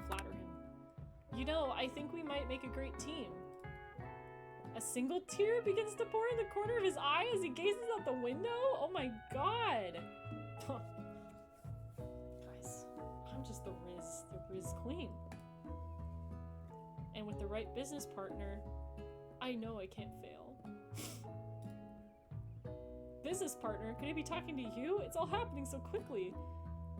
Flatter him. You know, I think we might make a great team. A single tear begins to pour in the corner of his eye as he gazes out the window? Oh my god! Guys, I'm just the Riz queen. And with the right business partner, I know I can't fail. Business partner? Could he be talking to you? It's all happening so quickly.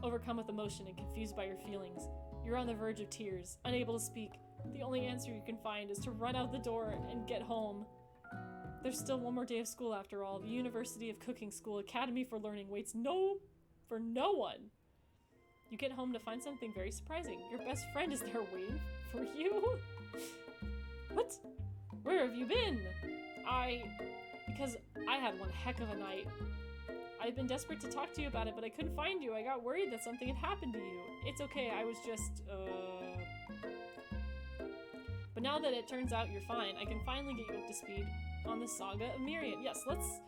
Overcome with emotion and confused by your feelings, you're on the verge of tears, unable to speak. The only answer you can find is to run out the door and get home. There's still one more day of school after all. The University of Cooking School Academy for Learning waits for no one. You get home to find something very surprising. Your best friend is there waiting for you. What? Where have you been? Because I had one heck of a night. I've been desperate to talk to you about it, but I couldn't find you. I got worried that something had happened to you. It's okay, I was just, But now that it turns out you're fine, I can finally get you up to speed on the saga of Miriam. Yes, let's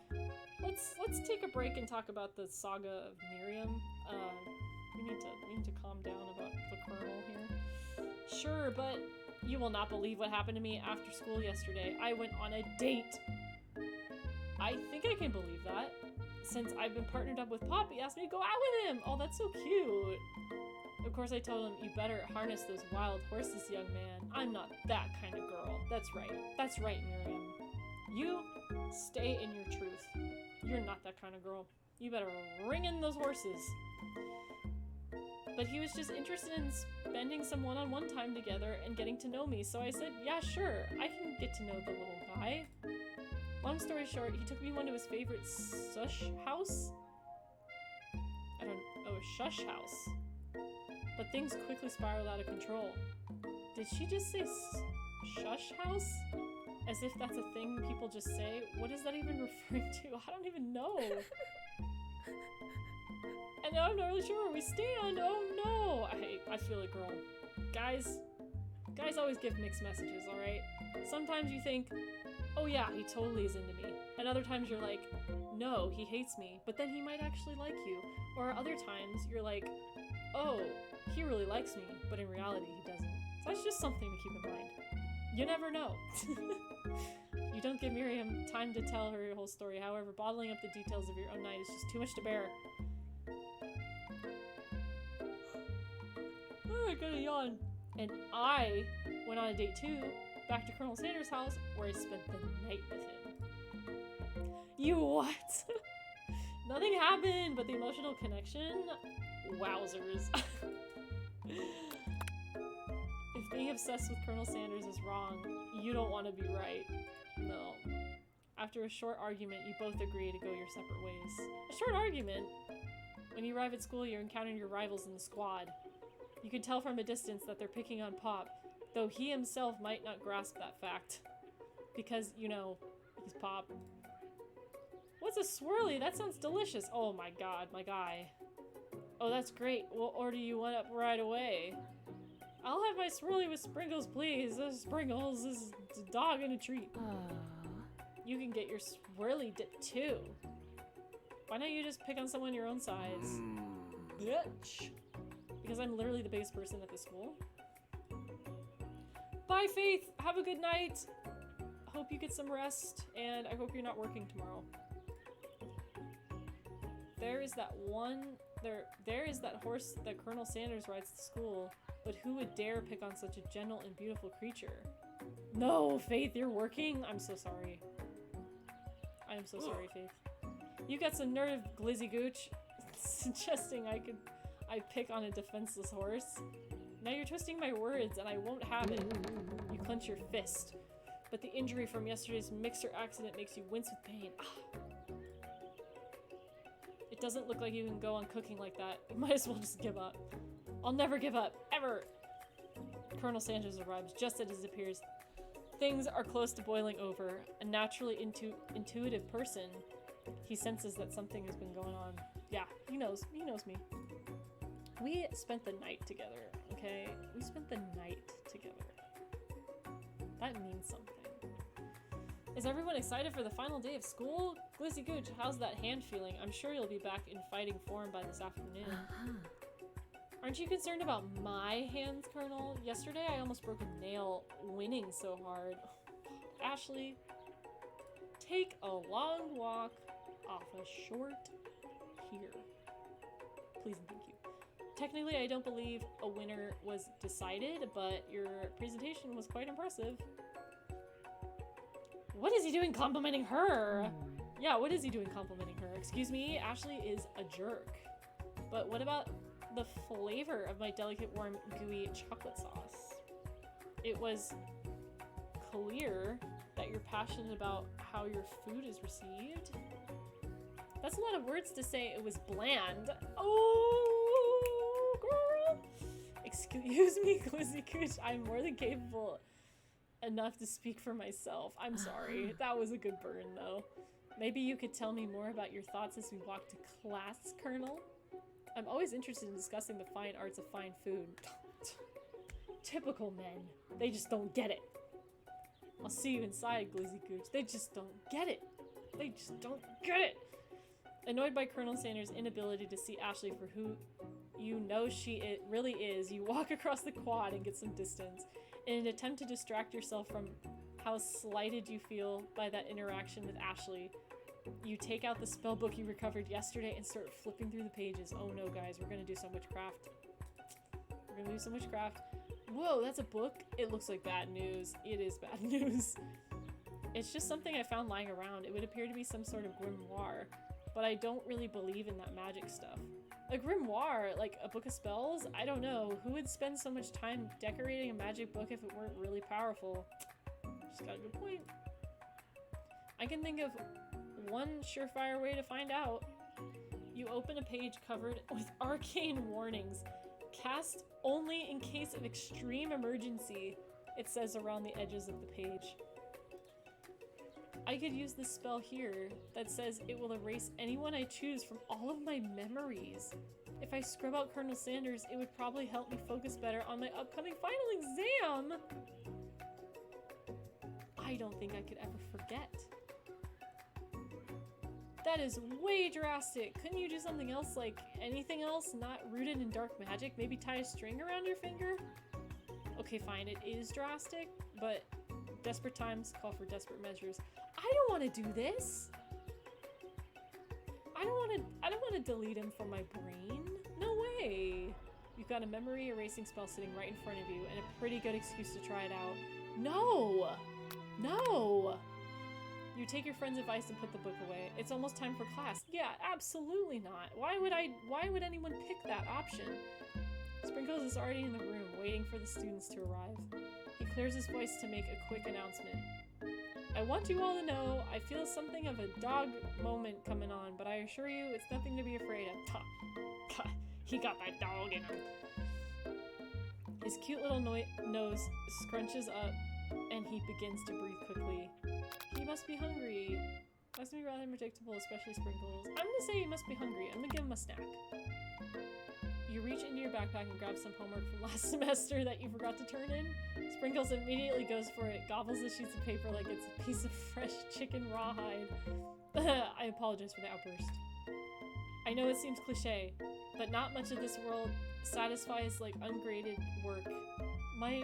take a break and talk about the saga of Miriam. We need to calm down about the Colonel here. Sure, but you will not believe what happened to me after school yesterday. I went on a date. I think I can believe that. Since I've been partnered up with Pop, he asked me to go out with him. Oh, that's so cute. Of course, I told him, you better harness those wild horses, young man. I'm not that kind of girl. That's right. That's right, Miriam. You stay in your truth. You're not that kind of girl. You better ring in those horses. But he was just interested in spending some one-on-one time together and getting to know me, so I said, yeah, sure, I can get to know the little guy. Long story short, he took me to his favorite shush house. But things quickly spiraled out of control. Did she just say shush house? As if that's a thing people just say? What is that even referring to? I don't even know. And now I'm not really sure where we stand. Oh no! I feel it, girl. Guys always give mixed messages, alright? Sometimes you think, oh yeah, he totally is into me. And other times you're like, no, he hates me, but then he might actually like you. Or other times you're like, oh, he really likes me, but in reality he doesn't. So that's just something to keep in mind. You never know. You don't give Miriam time to tell her whole story. However, bottling up the details of your own night is just too much to bear. I got a yawn. And I went on a date too, back to Colonel Sanders' house, where I spent the night with him. You what? Nothing happened, but the emotional connection? Wowzers. If being obsessed with Colonel Sanders is wrong, you don't want to be right. No. After a short argument, you both agree to go your separate ways. A short argument? When you arrive at school, you encounter your rivals in the squad. You can tell from a distance that they're picking on Pop, though he himself might not grasp that fact. Because, you know, he's Pop. What's a swirly? That sounds delicious. Oh my god, my guy. Oh, that's great. We'll order you one up right away. I'll have my swirly with sprinkles, please. Sprinkles, this is a dog and a treat. You can get your swirly dip too. Why don't you just pick on someone your own size? Bitch. Because I'm literally the biggest person at the school. Bye, Faith. Have a good night. Hope you get some rest, and I hope you're not working tomorrow. There is that horse that Colonel Sanders rides to school, but who would dare pick on such a gentle and beautiful creature? No, Faith, you're working? I'm so sorry. I am so sorry, Faith. You got some nerve, Glizzy Gooch, suggesting I pick on a defenseless horse. Now you're twisting my words, and I won't have it. You clench your fist, but the injury from yesterday's mixer accident makes you wince with pain. It doesn't look like you can go on cooking like that. You might as well just give up. I'll never give up, ever! Colonel Sanders arrives just as it appears. Things are close to boiling over. A naturally intuitive person. He senses that something has been going on. Yeah, he knows me. We spent the night together, okay? We spent the night together. That means something. Is everyone excited for the final day of school? Glizzy Gooch, how's that hand feeling? I'm sure you'll be back in fighting form by this afternoon. Aren't you concerned about my hands, Colonel? Yesterday I almost broke a nail winning so hard. Ashley, take a long walk off a short pier. Please and thank you. Technically, I don't believe a winner was decided, but your presentation was quite impressive. What is he doing complimenting her? Yeah, what is he doing complimenting her? Excuse me, Ashley is a jerk. But what about the flavor of my delicate, warm, gooey chocolate sauce? It was clear that you're passionate about how your food is received. That's a lot of words to say it was bland. Oh, girl. Excuse me, Glizzy Gooch. I'm more than capable enough to speak for myself. I'm sorry. That was a good burn, though. Maybe you could tell me more about your thoughts as we walk to class, Colonel? I'm always interested in discussing the fine arts of fine food. Typical men. They just don't get it. I'll see you inside, Glizzy Gooch. They just don't get it. They just don't get it. Annoyed by Colonel Sanders' inability to see Ashley for who you know she really is, you walk across the quad and get some distance. In an attempt to distract yourself from how slighted you feel by that interaction with Ashley, you take out the spell book you recovered yesterday and start flipping through the pages. Oh no, guys, we're gonna do so much craft. Whoa, that's a book? It looks like bad news. It is bad news. It's just something I found lying around. It would appear to be some sort of grimoire, but I don't really believe in that magic stuff. A grimoire, like a book of spells? I don't know. Who would spend so much time decorating a magic book if it weren't really powerful? Just got a good point. I can think of one surefire way to find out. You open a page covered with arcane warnings. Cast only in case of extreme emergency, it says around the edges of the page. I could use this spell here that says it will erase anyone I choose from all of my memories. If I scrub out Colonel Sanders, it would probably help me focus better on my upcoming final exam. I don't think I could ever forget. That is way drastic. Couldn't you do something else, like anything else not rooted in dark magic? Maybe tie a string around your finger? Okay, fine, it is drastic, but desperate times call for desperate measures. I don't want to do this. I don't want to delete him from my brain. No way. You got a memory erasing spell sitting right in front of you, and a pretty good excuse to try it out. No! No! You take your friend's advice and put the book away. It's almost time for class. Yeah, absolutely not. Why would anyone pick that option? Sprinkles is already in the room, waiting for the students to arrive. He clears his voice to make a quick announcement. I want you all to know I feel something of a dog moment coming on, but I assure you it's nothing to be afraid of. God, he got that dog in him. His cute little nose scrunches up, and he begins to breathe quickly. He must be hungry. Must be rather unpredictable, especially Sprinkles. I'm gonna say he must be hungry. I'm gonna give him a snack. You reach into your backpack and grab some homework from last semester that you forgot to turn in. Sprinkles immediately goes for it, gobbles the sheets of paper like it's a piece of fresh chicken rawhide. I apologize for the outburst. I know it seems cliche, but not much of this world satisfies like ungraded work. My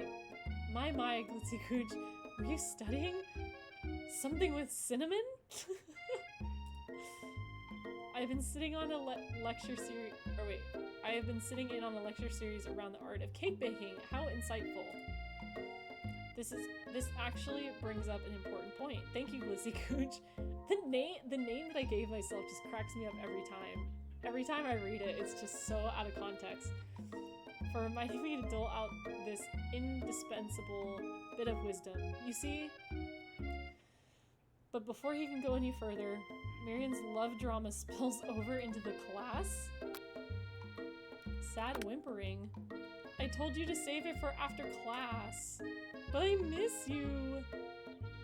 Glitzy Gooch, were you studying? Something with cinnamon? I've been sitting on a lecture series, I have been sitting in on a lecture series around the art of cake baking. How insightful. This actually brings up an important point. Thank you, Glitzy Gooch. The name that I gave myself just cracks me up every time. Every time I read it, it's just so out of context. For reminding me to dole out this indispensable bit of wisdom. You see? But before he can go any further, Miriam's love drama spills over into the class? Sad whimpering. I told you to save it for after class. But I miss you.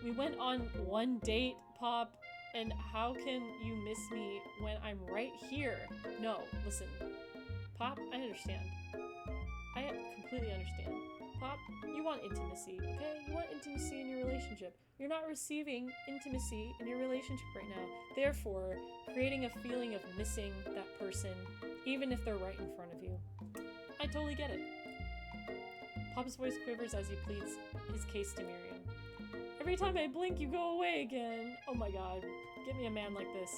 We went on one date, Pop, and how can you miss me when I'm right here? No, listen. Pop, I understand. I completely understand. Pop, you want intimacy, okay? You want intimacy in your relationship. You're not receiving intimacy in your relationship right now. Therefore, creating a feeling of missing that person, even if they're right in front of you. I totally get it. Pop's voice quivers as he pleads his case to Miriam. Every time I blink, you go away again. Oh my god, get me a man like this.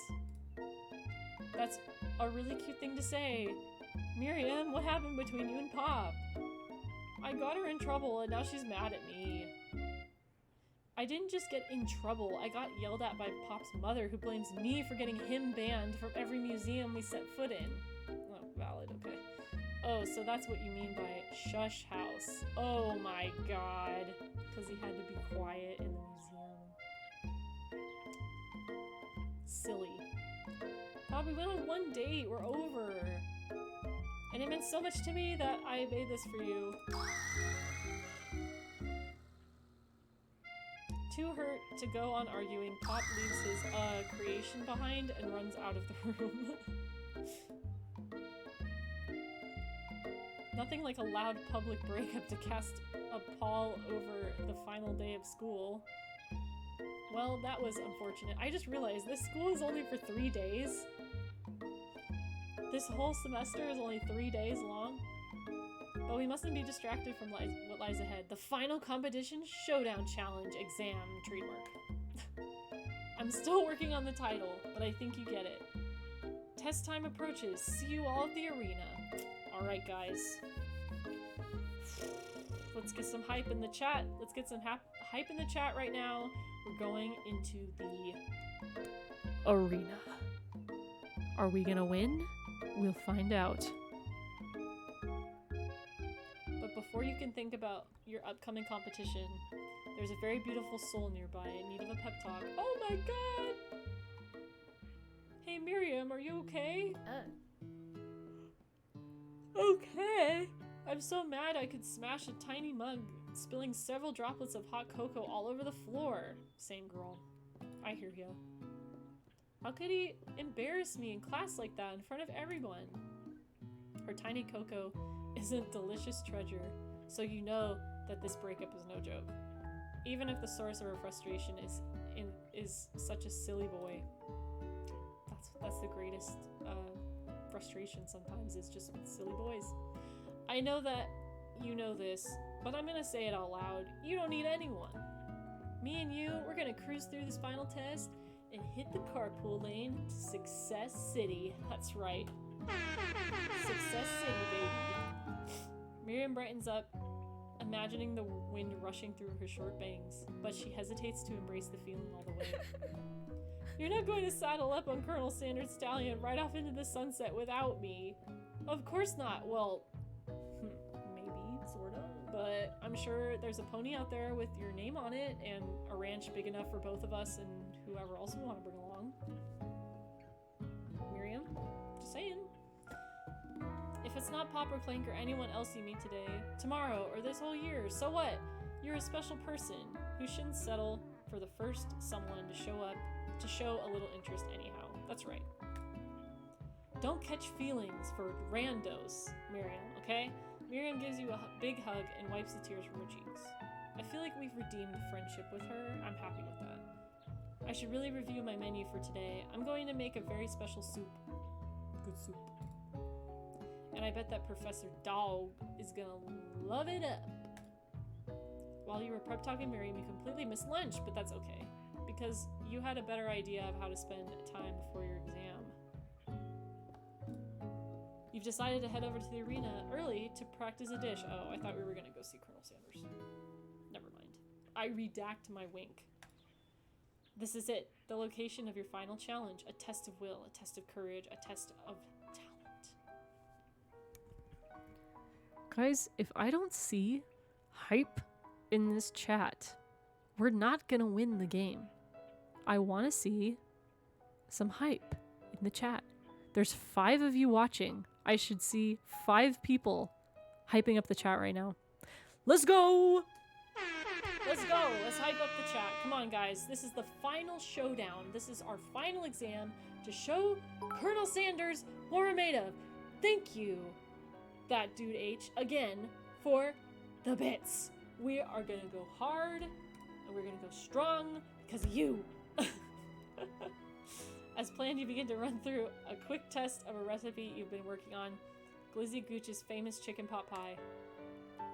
That's a really cute thing to say. Miriam, what happened between you and Pop? I got her in trouble and now she's mad at me. I didn't just get in trouble, I got yelled at by Pop's mother, who blames me for getting him banned from every museum we set foot in. Oh, valid, okay. Oh, so that's what you mean by shush house. Oh my god. Because he had to be quiet in the museum. Silly. Pop, we went on one date, we're over. And it meant so much to me that I made this for you. Too hurt to go on arguing, Pop leaves his creation behind and runs out of the room. Nothing like a loud public breakup to cast a pall over the final day of school. Well, that was unfortunate. I just realized this school is only for 3 days. This whole semester is only 3 days long. But we mustn't be distracted from what lies ahead. The final competition showdown challenge exam trademark. I'm still working on the title, but I think you get it. Test time approaches. See you all at the arena. Alright, guys. Let's get some hype in the chat. Let's get some hype in the chat right now. We're going into the arena. Are we gonna win? We'll find out. But before you can think about your upcoming competition, there's a very beautiful soul nearby in need of a pep talk. Oh my god! Hey Miriam, are you okay? Okay. I'm so mad I could smash a tiny mug, spilling several droplets of hot cocoa all over the floor. Same girl. I hear ya. How could he embarrass me in class like that in front of everyone? Her tiny cocoa is a delicious treasure, so you know that this breakup is no joke. Even if the source of her frustration is such a silly boy. That's the greatest frustration sometimes, is just with silly boys. I know that you know this, but I'm gonna say it out loud. You don't need anyone. Me and you, we're gonna cruise through this final test and hit the carpool lane to Success City. That's right. Success City, baby. Miriam brightens up, imagining the wind rushing through her short bangs, but she hesitates to embrace the feeling all the way. You're not going to saddle up on Colonel Sanders' stallion right off into the sunset without me. Of course not. Well, maybe, sort of. But I'm sure there's a pony out there with your name on it and a ranch big enough for both of us and whoever else we want to bring along. Miriam? Just saying. If it's not Pop or Clank or anyone else you meet today, tomorrow, or this whole year, so what? You're a special person who shouldn't settle for the first someone to show up to show a little interest anyhow. That's right. Don't catch feelings for randos, Miriam, okay? Miriam gives you a big hug and wipes the tears from her cheeks. I feel like we've redeemed friendship with her. I'm happy with that. I should really review my menu for today. I'm going to make a very special soup. Good soup. And I bet that Professor Dog is gonna love it up. While you were prep talking Miriam, you completely missed lunch, but that's okay. Because you had a better idea of how to spend time before your exam. You've decided to head over to the arena early to practice a dish. Oh, I thought we were gonna go see Colonel Sanders. Never mind. I redact my wink. This is it. The location of your final challenge. A test of will, a test of courage, a test of talent. Guys, if I don't see hype in this chat, we're not gonna win the game. I want to see some hype in the chat. There's 5 of you watching. I should see 5 people hyping up the chat right now. Let's go! Let's go! Let's hype up the chat. Come on, guys. This is the final showdown. This is our final exam to show Colonel Sanders what we're made of. Thank you, that dude H, again, for the bits. We are gonna go hard, and we're gonna go strong because of you. As planned, you begin to run through a quick test of a recipe you've been working on, Glizzy Gooch's famous chicken pot pie.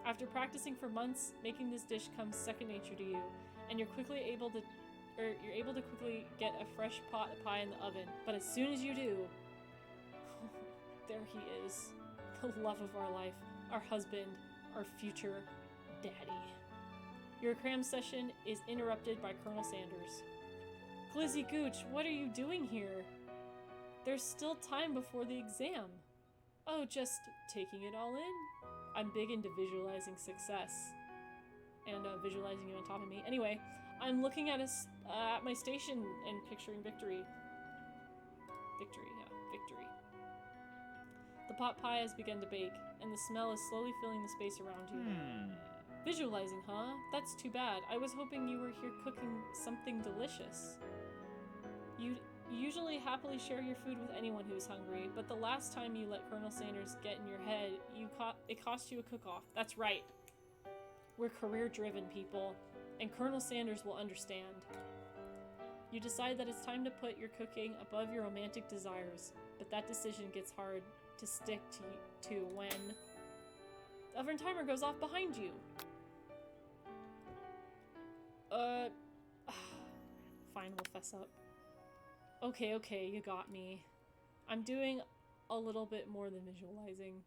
After practicing for months, making this dish comes second nature to you, and you're able to quickly get a fresh pot of pie in the oven. But as soon as you do, there he is, the love of our life, our husband, our future daddy. Your cram session is interrupted by Colonel Sanders. Glizzy Gooch, what are you doing here? There's still time before the exam. Oh, just taking it all in. I'm big into visualizing success. And visualizing you on top of me. Anyway, I'm looking at my station and picturing victory. Victory. The pot pie has begun to bake, and the smell is slowly filling the space around you. Visualizing, huh? That's too bad. I was hoping you were here cooking something delicious. You usually happily share your food with anyone who's hungry, but the last time you let Colonel Sanders get in your head, it cost you a cook-off. That's right. We're career-driven people, and Colonel Sanders will understand. You decide that it's time to put your cooking above your romantic desires, but that decision gets hard to stick to when the oven timer goes off behind you. Fine, we'll fess up. Okay, you got me. I'm doing a little bit more than visualizing.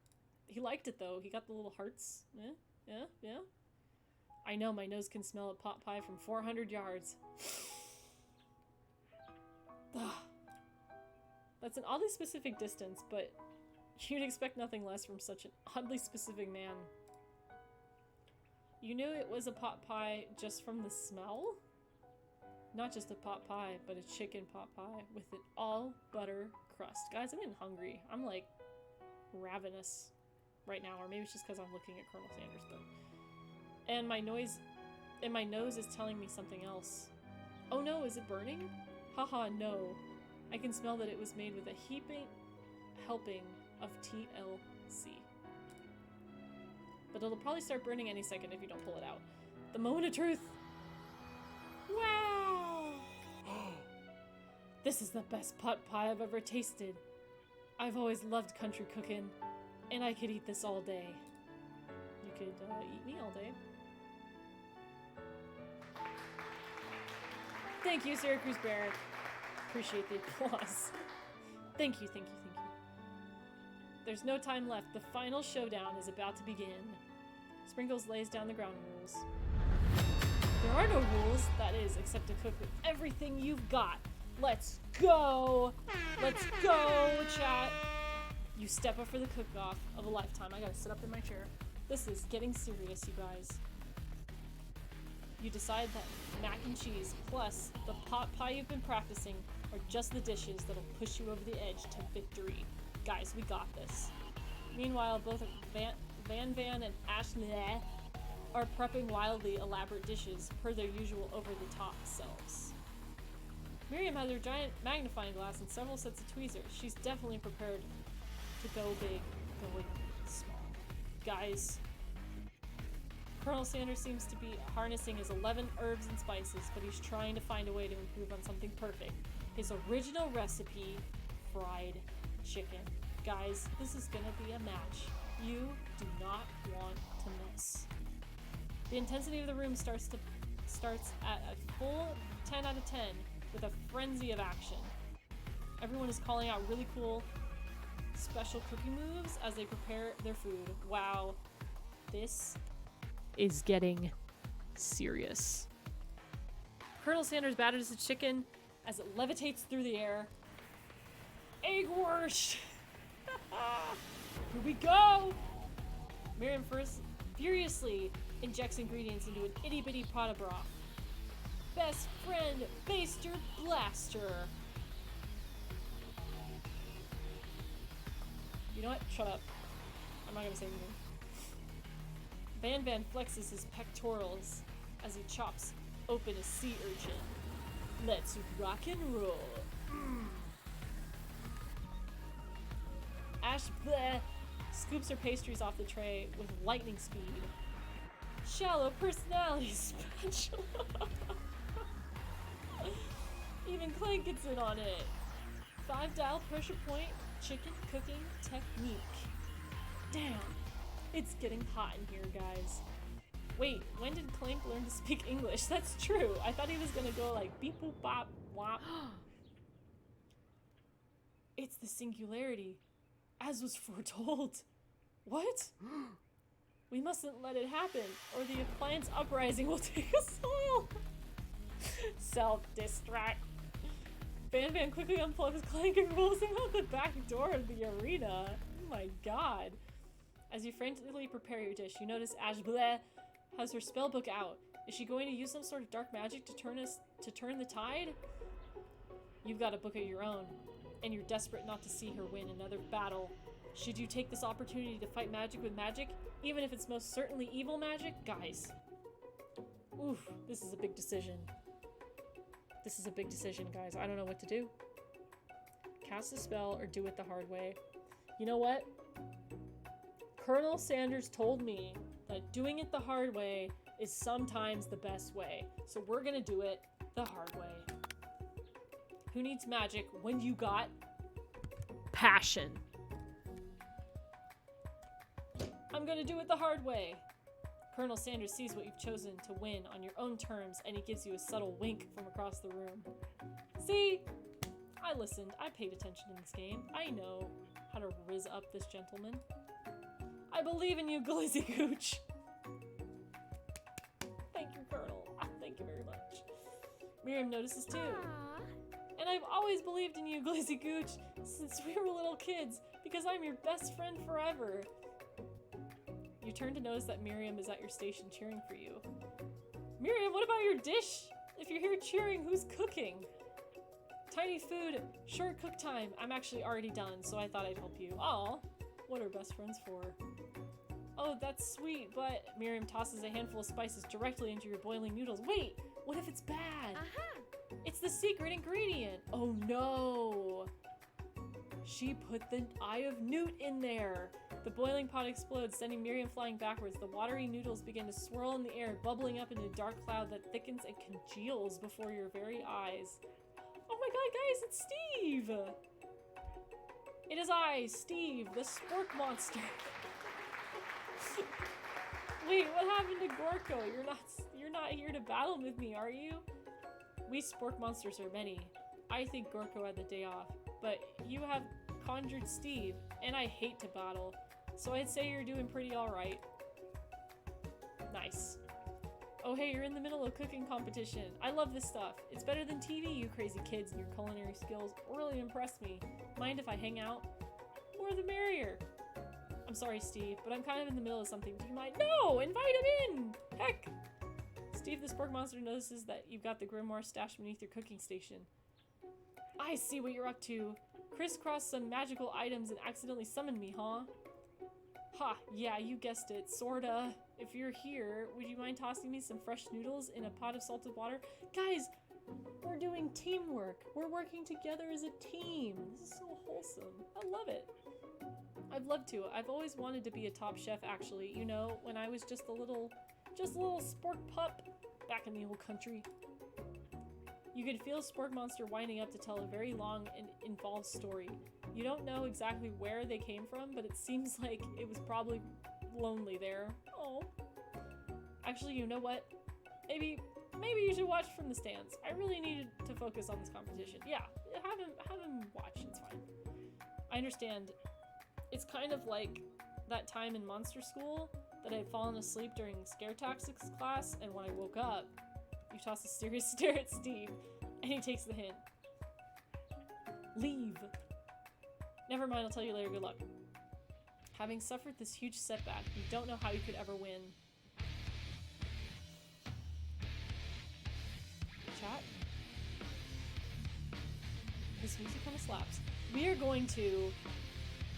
He liked it though. He got the little hearts. Yeah. I know my nose can smell a pot pie from 400 yards. That's an oddly specific distance, but you'd expect nothing less from such an oddly specific man. You knew it was a pot pie just from the smell? Not just a pot pie, but a chicken pot pie with an all butter crust. Guys, I'm getting hungry. I'm like ravenous right now, or maybe it's just because I'm looking at Colonel Sanders, but... And my nose is telling me something else. Oh no, is it burning? Haha, no. I can smell that it was made with a heaping helping of TLC. But it'll probably start burning any second if you don't pull it out. The moment of truth! Wow! This is the best pot pie I've ever tasted. I've always loved country cooking, and I could eat this all day. You could eat me all day. Thank you, Syracuse Barrack. Appreciate the applause. Thank you. There's no time left. The final showdown is about to begin. Sprinkles lays down the ground rules. There are no rules, that is, except to cook with everything you've got. Let's go! Let's go, chat! You step up for the cook-off of a lifetime. I gotta sit up in my chair. This is getting serious, you guys. You decide that mac and cheese plus the pot pie you've been practicing are just the dishes that'll push you over the edge to victory. Guys, we got this. Meanwhile, both Van and Ashley are prepping wildly elaborate dishes per their usual over-the-top selves. Miriam has her giant magnifying glass and several sets of tweezers. She's definitely prepared to go big, going small. Guys, Colonel Sanders seems to be harnessing his 11 herbs and spices, but he's trying to find a way to improve on something perfect. His original recipe, fried chicken. Guys, this is gonna be a match you do not want to miss. The intensity of the room starts at a full 10 out of 10 with a frenzy of action. Everyone is calling out really cool special cooking moves as they prepare their food. Wow, this is getting serious. Colonel Sanders batters the chicken as it levitates through the air. Egg wash! Here we go! Miriam first furiously injects ingredients into an itty-bitty pot of broth. Best friend, Baster Blaster! You know what? Shut up. I'm not gonna say anything. Van flexes his pectorals as he chops open a sea urchin. Let's rock and roll. Ash bleh, scoops her pastries off the tray with lightning speed. Shallow personality spatula. Even Clank gets in on it. 5-dial pressure point chicken cooking technique. Damn, it's getting hot in here, guys. Wait, when did Clank learn to speak English? That's true. I thought he was gonna go like beep boop bop wop. It's the singularity, as was foretold. What? We mustn't let it happen, or the appliance uprising will take us all. Self-destruct. Van quickly unplugs Clank and rolls him out the back door of the arena. Oh my god. As you frantically prepare your dish, you notice Ash bleh has her spellbook out. Is she going to use some sort of dark magic to turn the tide? You've got a book of your own, and you're desperate not to see her win another battle. Should you take this opportunity to fight magic with magic, even if it's most certainly evil magic? Guys. Oof, this is a big decision. This is a big decision, guys. I don't know what to do. Cast a spell or do it the hard way. You know what? Colonel Sanders told me that doing it the hard way is sometimes the best way. So we're gonna do it the hard way. Who needs magic when you got passion? I'm gonna do it the hard way. Colonel Sanders sees what you've chosen to win on your own terms, and he gives you a subtle wink from across the room. See? I listened. I paid attention in this game. I know how to rizz up this gentleman. I believe in you, Glizzy Gooch. Thank you, Colonel. Thank you very much. Miriam notices too. Aww. And I've always believed in you, Glizzy Gooch, since we were little kids, because I'm your best friend forever. You turn to notice that Miriam is at your station cheering for you. Miriam, what about your dish? If you're here cheering, who's cooking? Tiny food, short cook time. I'm actually already done, so I thought I'd help you. Aw, what are best friends for? Oh, that's sweet, but Miriam tosses a handful of spices directly into your boiling noodles. Wait, what if it's bad? It's the secret ingredient. Oh no. She put the Eye of Newt in there. The boiling pot explodes, sending Miriam flying backwards. The watery noodles begin to swirl in the air, bubbling up into a dark cloud that thickens and congeals before your very eyes. Oh my god, guys, it's Steve! It is I, Steve, the spork monster. Wait, what happened to Gorko? You're not here to battle with me, are you? We spork monsters are many. I think Gorko had the day off, but you have conjured Steve, and I hate to battle, so I'd say you're doing pretty alright. Nice. Oh hey, you're in the middle of a cooking competition. I love this stuff. It's better than TV, you crazy kids, and your culinary skills really impress me. Mind if I hang out? More the merrier. I'm sorry, Steve, but I'm kind of in the middle of something. Do you mind? No! Invite him in! Heck! Steve, the spork monster notices that you've got the grimoire stashed beneath your cooking station. I see what you're up to. Crisscross some magical items and accidentally summoned me, huh? Ha, yeah, you guessed it, sorta. If you're here, would you mind tossing me some fresh noodles in a pot of salted water? Guys, we're doing teamwork. We're working together as a team. This is so wholesome. I love it. I'd love to. I've always wanted to be a top chef, actually. You know, when I was just a little spork pup back in the old country. You could feel Spork Monster winding up to tell a very long and involved story. You don't know exactly where they came from, but it seems like it was probably lonely there. Oh. Actually, you know what? Maybe you should watch from the stands. I really needed to focus on this competition. Yeah, have him watch. It's fine. I understand. It's kind of like that time in monster school that I had fallen asleep during scare tactics class, and when I woke up, you toss a serious stare at Steve, and he takes the hint. Leave. Never mind, I'll tell you later. Good luck. Having suffered this huge setback, you don't know how you could ever win. Chat? This music kind of slaps. We are going to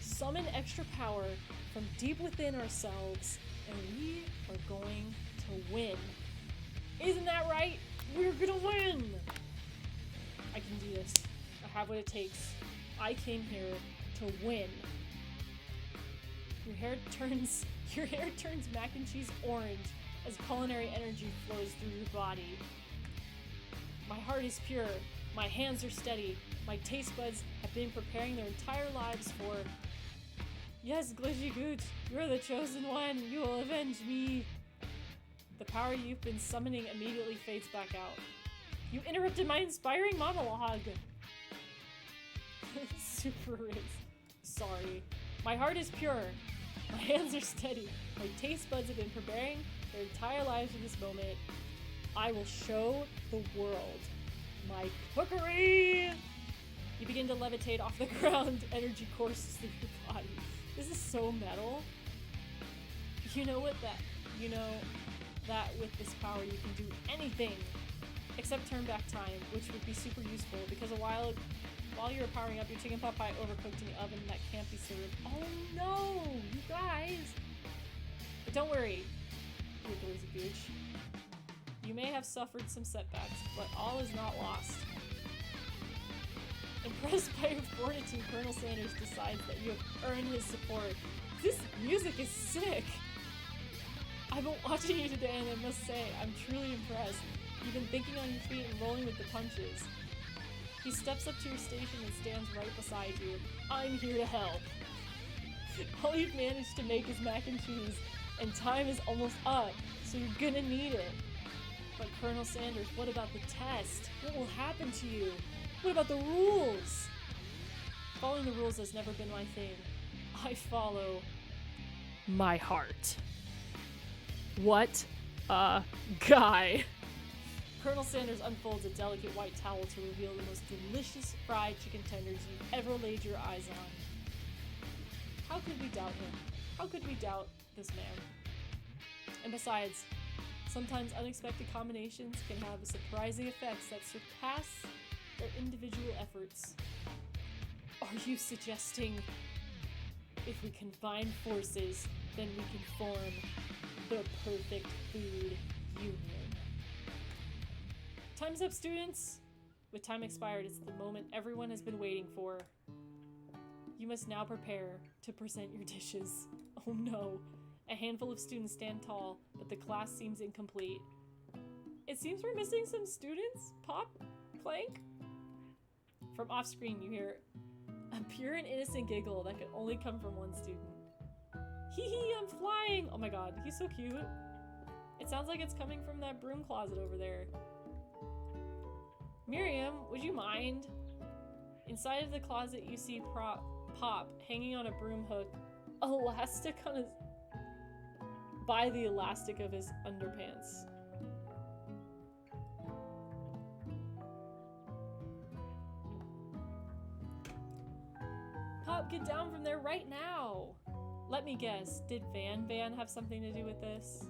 summon extra power from deep within ourselves, and we are going to win. Isn't that right? We're gonna win! I can do this. I have what it takes. I came here to win. Your hair turns mac and cheese orange as culinary energy flows through your body. My heart is pure. My hands are steady. My taste buds have been preparing their entire lives for... Yes, Glitchy Gooch, you're the chosen one. You will avenge me. The power you've been summoning immediately fades back out. You interrupted my inspiring monologue. Super Riz. Sorry. My heart is pure. My hands are steady. My taste buds have been preparing their entire lives for this moment. I will show the world my cookery. You begin to levitate off the ground. Energy courses through your body. This is so metal. You know that with this power you can do anything except turn back time, which would be super useful because while you're powering up your chicken pot pie overcooked in the oven that can't be served. Oh no, you guys! But don't worry, Lazy Gooch. You may have suffered some setbacks, but all is not lost. Impressed by your fortitude, Colonel Sanders decides that you have earned his support. This music is sick! I've been watching you today and I must say, I'm truly impressed. You've been thinking on your feet and rolling with the punches. He steps up to your station and stands right beside you. I'm here to help. All you've managed to make is mac and cheese, and time is almost up, so you're gonna need it. But Colonel Sanders, what about the test? What will happen to you? What about the rules? Following the rules has never been my thing. I follow my heart. What a guy. Colonel Sanders unfolds a delicate white towel to reveal the most delicious fried chicken tenders you've ever laid your eyes on. How could we doubt him? How could we doubt this man? And besides, sometimes unexpected combinations can have surprising effects that surpass their individual efforts. Are you suggesting if we combine forces, then we can form the perfect food union? Time's up, students! With time expired, it's the moment everyone has been waiting for. You must now prepare to present your dishes. Oh no. A handful of students stand tall, but the class seems incomplete. It seems we're missing some students? Pop? Clank? From off-screen, you hear a pure and innocent giggle that could only come from one student. Hee hee, I'm flying! Oh my god, he's so cute. It sounds like it's coming from that broom closet over there. Miriam, would you mind? Inside of the closet, you see Pop hanging on a broom hook, elastic on his by the elastic of his underpants. Pop, get down from there right now! Let me guess, did Van have something to do with this?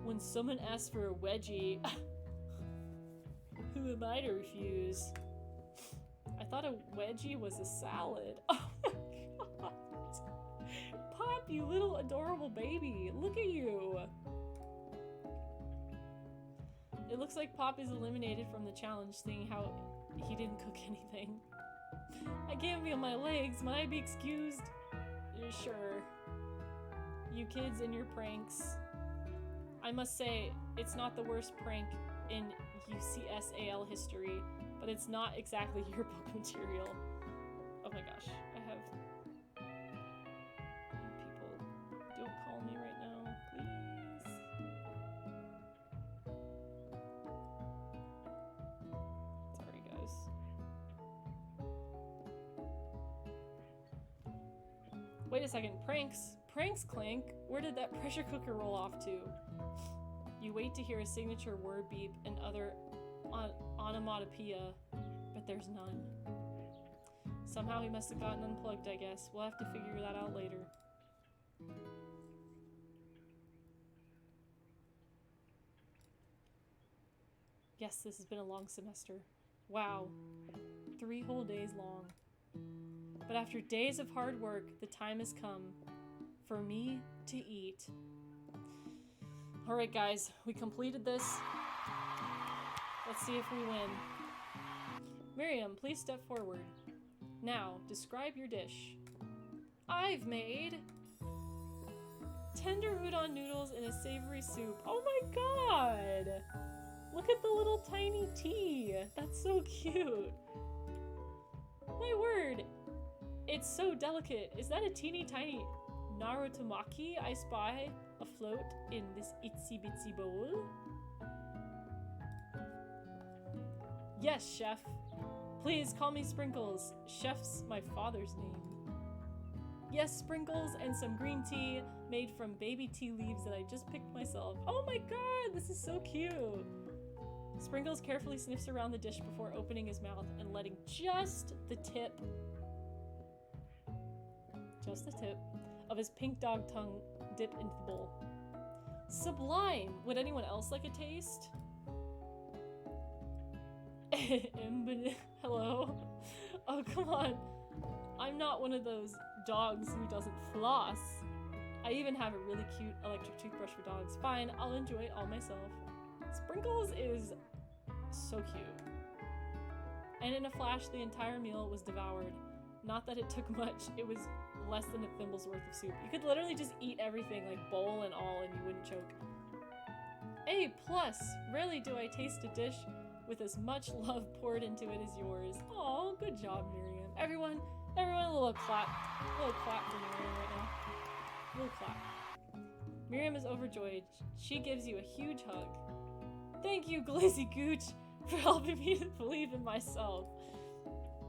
When someone asks for a wedgie, who am I to refuse? I thought a wedgie was a salad. Oh my god! Pop, you little adorable baby! Look at you! It looks like Pop is eliminated from the challenge, seeing how he didn't cook anything. I can't feel my legs. Might I be excused? Sure. You kids and your pranks. I must say, it's not the worst prank in UCSAL history, but it's not exactly yearbook material. Oh my gosh, I have people. Don't call me right now, please. Sorry, guys. Wait a second, pranks? Pranks, Clank? Where did that pressure cooker roll off to? You wait to hear a signature word beep and other onomatopoeia, but there's none. Somehow he must have gotten unplugged, I guess. We'll have to figure that out later. Yes, this has been a long semester. Wow. 3 whole days long. But after days of hard work, the time has come for me to eat. Alright guys, we completed this. Let's see if we win. Miriam, please step forward. Now, describe your dish. I've made tender udon noodles in a savory soup. Oh my god! Look at the little tiny tea. That's so cute. My word. It's so delicate. Is that a teeny tiny narutomaki I spy afloat in this itsy bitsy bowl? Yes, chef. Please call me Sprinkles. Chef's my father's name. Yes, Sprinkles and some green tea made from baby tea leaves that I just picked myself. Oh my god, this is so cute. Sprinkles carefully sniffs around the dish before opening his mouth and letting just the tip of his pink dog tongue dip into the bowl. Sublime! Would anyone else like a taste? Hello? Oh, come on. I'm not one of those dogs who doesn't floss. I even have a really cute electric toothbrush for dogs. Fine, I'll enjoy it all myself. Sprinkles is so cute. And in a flash, the entire meal was devoured. Not that it took much, it was less than a thimble's worth of soup. You could literally just eat everything, like bowl and all, and you wouldn't choke. A+, rarely do I taste a dish with as much love poured into it as yours. Aw, good job, Miriam. Everyone, a little clap. A little clap for Miriam right now. A little clap. Miriam is overjoyed. She gives you a huge hug. Thank you, Glizzy Gooch, for helping me to believe in myself.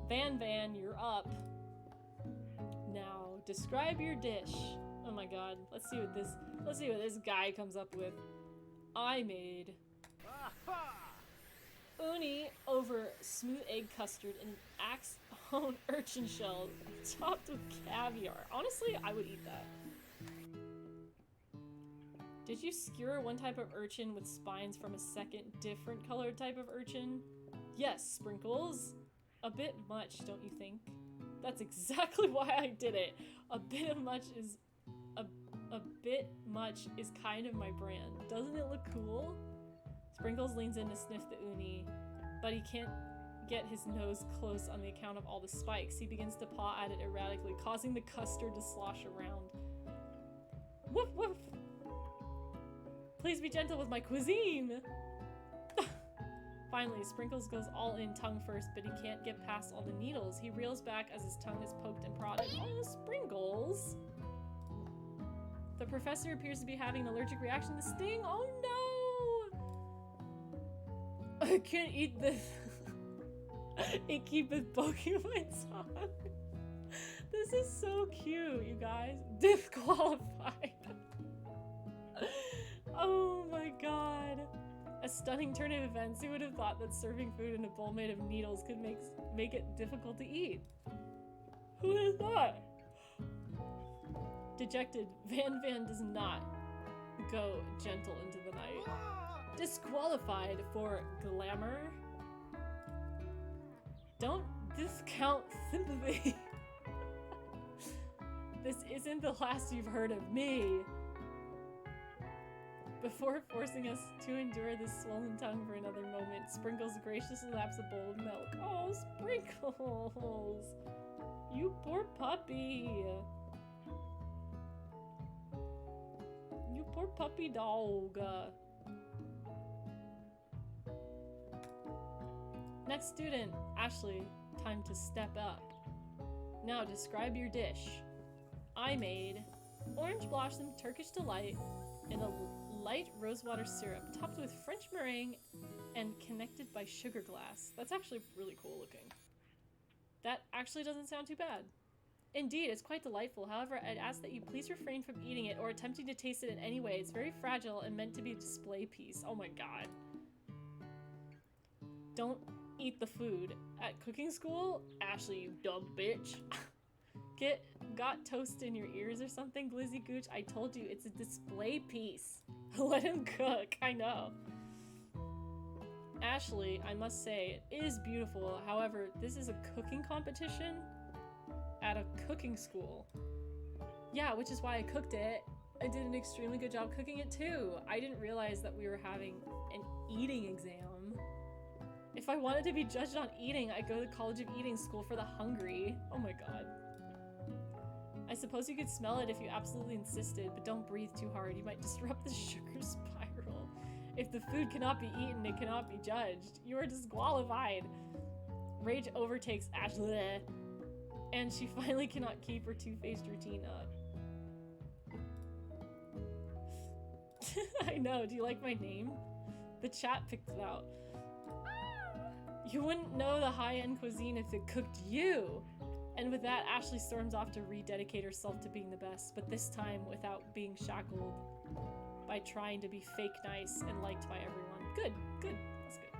Van, you're up. Now, describe your dish. Oh my god, let's see what this guy comes up with. I made uni over smooth egg custard and an axe-bone urchin shell topped with caviar. Honestly, I would eat that. Did you skewer one type of urchin with spines from a second different colored type of urchin? Yes, Sprinkles. A bit much, don't you think? That's exactly why I did it. A bit much is kind of my brand. Doesn't it look cool? Sprinkles leans in to sniff the uni, but he can't get his nose close on the account of all the spikes. He begins to paw at it erratically, causing the custard to slosh around. Woof woof! Please be gentle with my cuisine! Finally, Sprinkles goes all in tongue first, but he can't get past all the needles. He reels back as his tongue is poked and prodded. Oh, Sprinkles! The professor appears to be having an allergic reaction to sting. Oh no! I can't eat this. It keeps poking my tongue. This is so cute, you guys. Disqualified. stunning turn of events. Who would have thought that serving food in a bowl made of needles could make it difficult to eat? Who would have thought? Dejected, Van does not go gentle into the night. Disqualified for glamour. Don't discount sympathy. This isn't the last you've heard of me. Before forcing us to endure this swollen tongue for another moment, Sprinkles graciously laps a bowl of milk. Oh, Sprinkles! You poor puppy! You poor puppy dog. Next student, Ashley. Time to step up. Now describe your dish. I made orange blossom Turkish delight in a light rosewater syrup topped with French meringue and connected by sugar glass. That's actually really cool looking. That actually doesn't sound too bad. Indeed, it's quite delightful. However, I'd ask that you please refrain from eating it or attempting to taste it in any way. It's very fragile and meant to be a display piece. Oh my god. Don't eat the food. At cooking school? Ashley, you dumb bitch. Got toast in your ears or something, Glizzy Gooch? I told you, it's a display piece. Let him cook, I know. Ashley, I must say, it is beautiful. However, this is a cooking competition at a cooking school. Yeah, which is why I cooked it. I did an extremely good job cooking it too. I didn't realize that we were having an eating exam. If I wanted to be judged on eating, I'd go to College of Eating School for the Hungry. Oh my god. I suppose you could smell it if you absolutely insisted, but don't breathe too hard. You might disrupt the sugar spiral. If the food cannot be eaten, it cannot be judged. You are disqualified. Rage overtakes Ashley, and she finally cannot keep her two-faced routine up. I know, do you like my name? The chat picked it out. You wouldn't know the high-end cuisine if it cooked you. And with that, Ashley storms off to rededicate herself to being the best, but this time without being shackled by trying to be fake nice and liked by everyone. Good, good, that's good.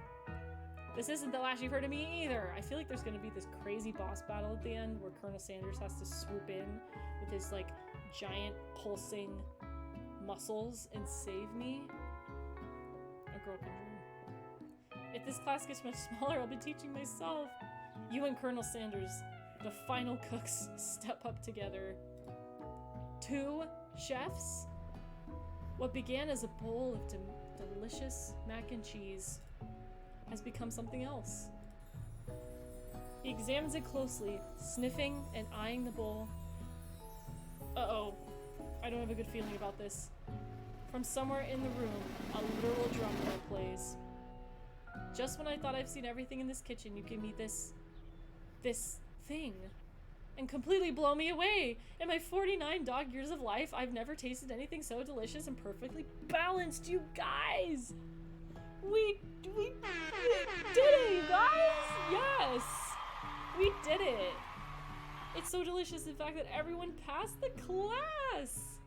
This isn't the last you've heard of me either. I feel like there's gonna be this crazy boss battle at the end where Colonel Sanders has to swoop in with his like giant pulsing muscles and save me. A girl can dream. If this class gets much smaller, I'll be teaching myself. You and Colonel Sanders, the final cooks, step up together. 2 chefs? What began as a bowl of delicious mac and cheese has become something else. He examines it closely, sniffing and eyeing the bowl. Uh-oh. I don't have a good feeling about this. From somewhere in the room, a literal drum roll plays. Just when I thought I've seen everything in this kitchen, you give me this thing and completely blow me away. In my 49 dog years of life, I've never tasted anything so delicious and perfectly balanced, you guys. We did it, you guys. Yes, we did it. It's so delicious, in fact, that everyone passed the class.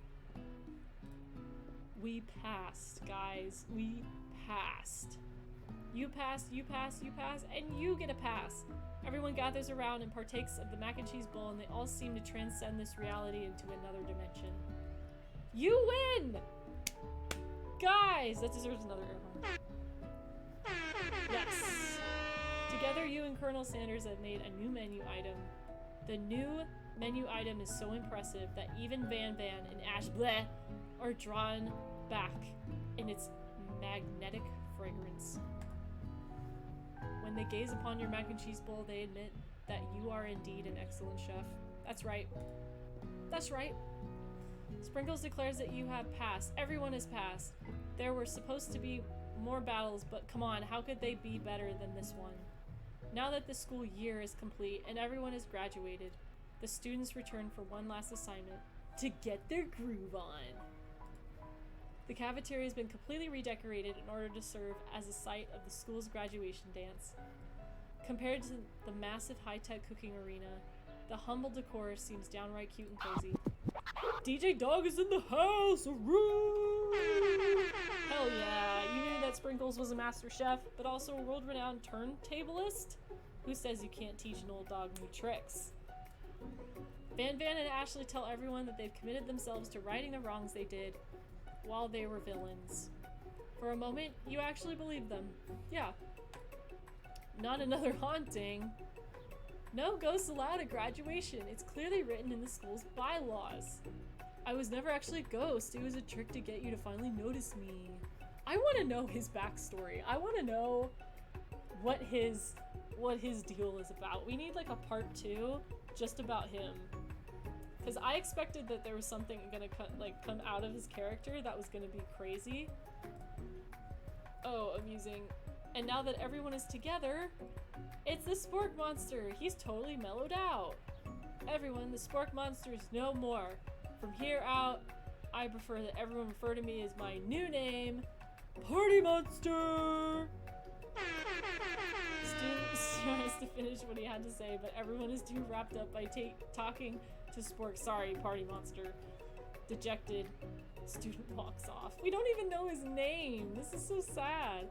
We passed, guys. We passed. You passed, you passed, you passed, and you get a pass. Everyone gathers around and partakes of the mac and cheese bowl, and they all seem to transcend this reality into another dimension. You win! Guys, that deserves another air horn. Yes. Together, you and Colonel Sanders have made a new menu item. The new menu item is so impressive that even Van and Ash Bleh are drawn back in its magnetic fragrance. When they gaze upon your mac and cheese bowl, they admit that you are indeed an excellent chef. That's right. That's right. Sprinkles declares that you have passed. Everyone has passed. There were supposed to be more battles, but come on, how could they be better than this one? Now that the school year is complete and everyone has graduated, the students return for one last assignment to get their groove on. The cafeteria has been completely redecorated in order to serve as a site of the school's graduation dance. Compared to the massive high-tech cooking arena, the humble decor seems downright cute and cozy. DJ Dog is in the house! Hell yeah, you knew that Sprinkles was a master chef, but also a world-renowned turntablist? Who says you can't teach an old dog new tricks? Van and Ashley tell everyone that they've committed themselves to righting the wrongs they did while they were villains. For a moment, you actually believe them. Yeah. Not another haunting. No ghosts allowed at graduation. It's clearly written in the school's bylaws. I was never actually a ghost. It was a trick to get you to finally notice me. I want to know his backstory. I want to know what his deal is about. We need like a part 2 just about him. Because I expected that there was something gonna come out of his character that was gonna be crazy. Oh, amusing. And now that everyone is together, it's the Spork Monster. He's totally mellowed out. Everyone, the Spork Monster is no more. From here out, I prefer that everyone refer to me as my new name, Party Monster! Student tries to finish what he had to say, but everyone is too wrapped up by talking to Spork. Sorry, Party Monster. Dejected, student walks off. We don't even know his name. This is so sad.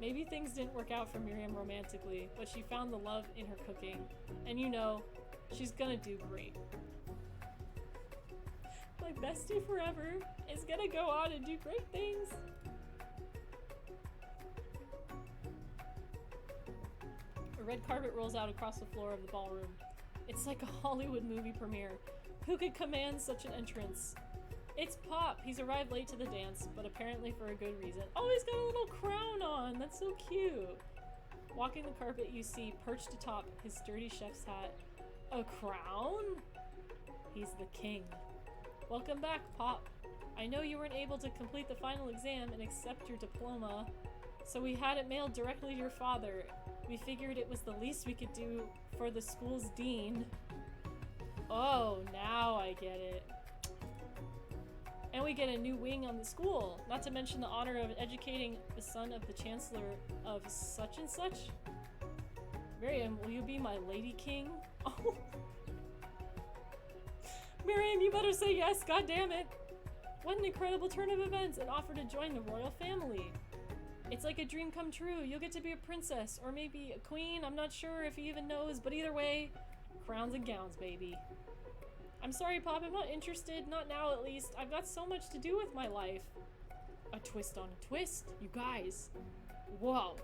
Maybe things didn't work out for Miriam romantically, but she found the love in her cooking. And you know, she's gonna do great. My bestie forever is gonna go on and do great things. A red carpet rolls out across the floor of the ballroom. It's like a Hollywood movie premiere. Who could command such an entrance? It's Pop. He's arrived late to the dance, but apparently for a good reason. Oh, he's got a little crown on. That's so cute. Walking the carpet, you see, perched atop his sturdy chef's hat, a crown? He's the king. Welcome back, Pop. I know you weren't able to complete the final exam and accept your diploma, so we had it mailed directly to your father. We figured it was the least we could do for the school's dean. Oh, now I get it. And we get a new wing on the school, not to mention the honor of educating the son of the chancellor of such and such. Miriam, will you be my lady king? Oh. Miriam, you better say yes, god damn it. What an incredible turn of events, an offer to join the royal family. It's like a dream come true. You'll get to be a princess, or maybe a queen. I'm not sure if he even knows, but either way, crowns and gowns, baby. I'm sorry, Pop, I'm not interested. Not now, at least. I've got so much to do with my life. A twist on a twist, you guys. Whoa.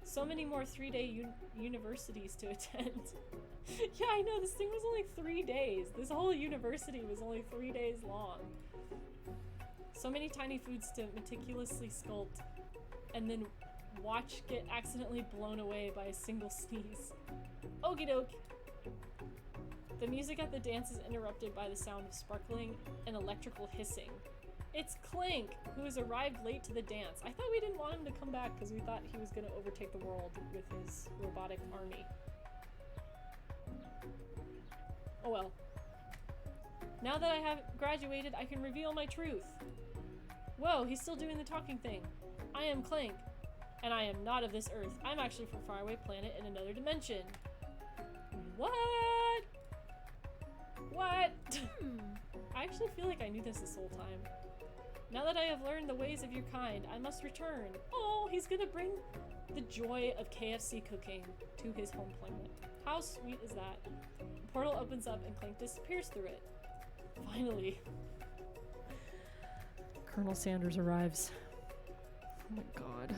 So many more 3-day universities to attend. Yeah, I know, this thing was only 3 days. This whole university was only 3 days long. So many tiny foods to meticulously sculpt, and then watch get accidentally blown away by a single sneeze. Okie doke. The music at the dance is interrupted by the sound of sparkling and electrical hissing. It's Clank, who has arrived late to the dance. I thought we didn't want him to come back because we thought he was going to overtake the world with his robotic army. Oh well. Now that I have graduated, I can reveal my truth. Whoa, he's still doing the talking thing. I am Clank, and I am not of this earth. I'm actually from a faraway planet in another dimension. What? What? I actually feel like I knew this whole time. Now that I have learned the ways of your kind, I must return. Oh, he's gonna bring the joy of KFC cooking to his home planet. How sweet is that? The portal opens up and Clank disappears through it. Finally. Colonel Sanders arrives. Oh my god.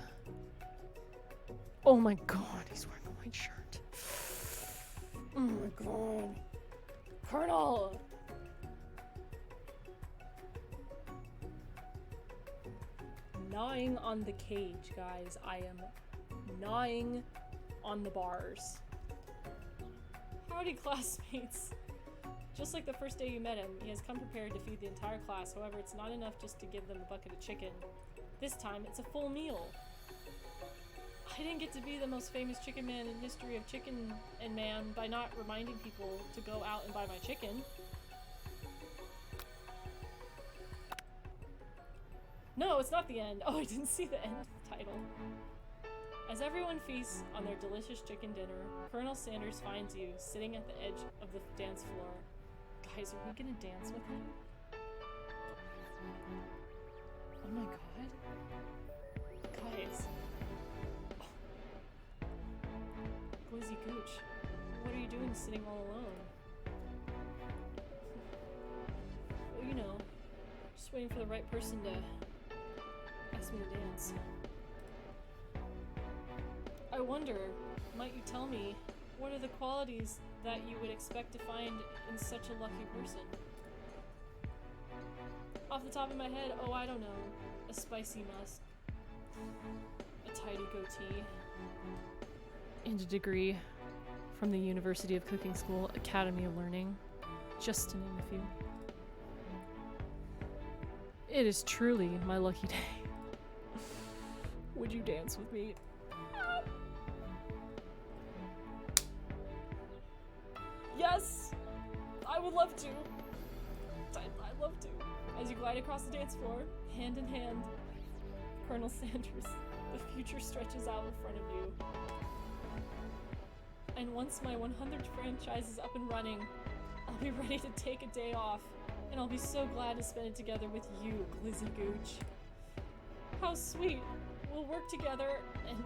Oh my god, he's wearing a white shirt. Oh my god. Colonel! Gnawing on the cage, guys. I am gnawing on the bars. Howdy, classmates. Just like the first day you met him, he has come prepared to feed the entire class. However, it's not enough just to give them a bucket of chicken. This time, it's a full meal. I didn't get to be the most famous chicken man in history of Chicken and Man by not reminding people to go out and buy my chicken. No, it's not the end. Oh, I didn't see the end title. As everyone feasts on their delicious chicken dinner, Colonel Sanders finds you sitting at the edge of the dance floor. Guys, are we gonna dance with him? Oh my god. sitting all alone. Well, you know, just waiting for the right person to ask me to dance. I wonder, might you tell me, what are the qualities that you would expect to find in such a lucky person? Off the top of my head, oh, I don't know. A spicy musk. A tidy goatee. And a degree from the University of Cooking School Academy of Learning, just to name a few. It is truly my lucky day. Would you dance with me? Yes! I would love to. I'd love to. As you glide across the dance floor, hand in hand, Colonel Sanders, the future stretches out in front of you. And once my 100th franchise is up and running, I'll be ready to take a day off, and I'll be so glad to spend it together with you, Glizzy Gooch. How sweet! We'll work together and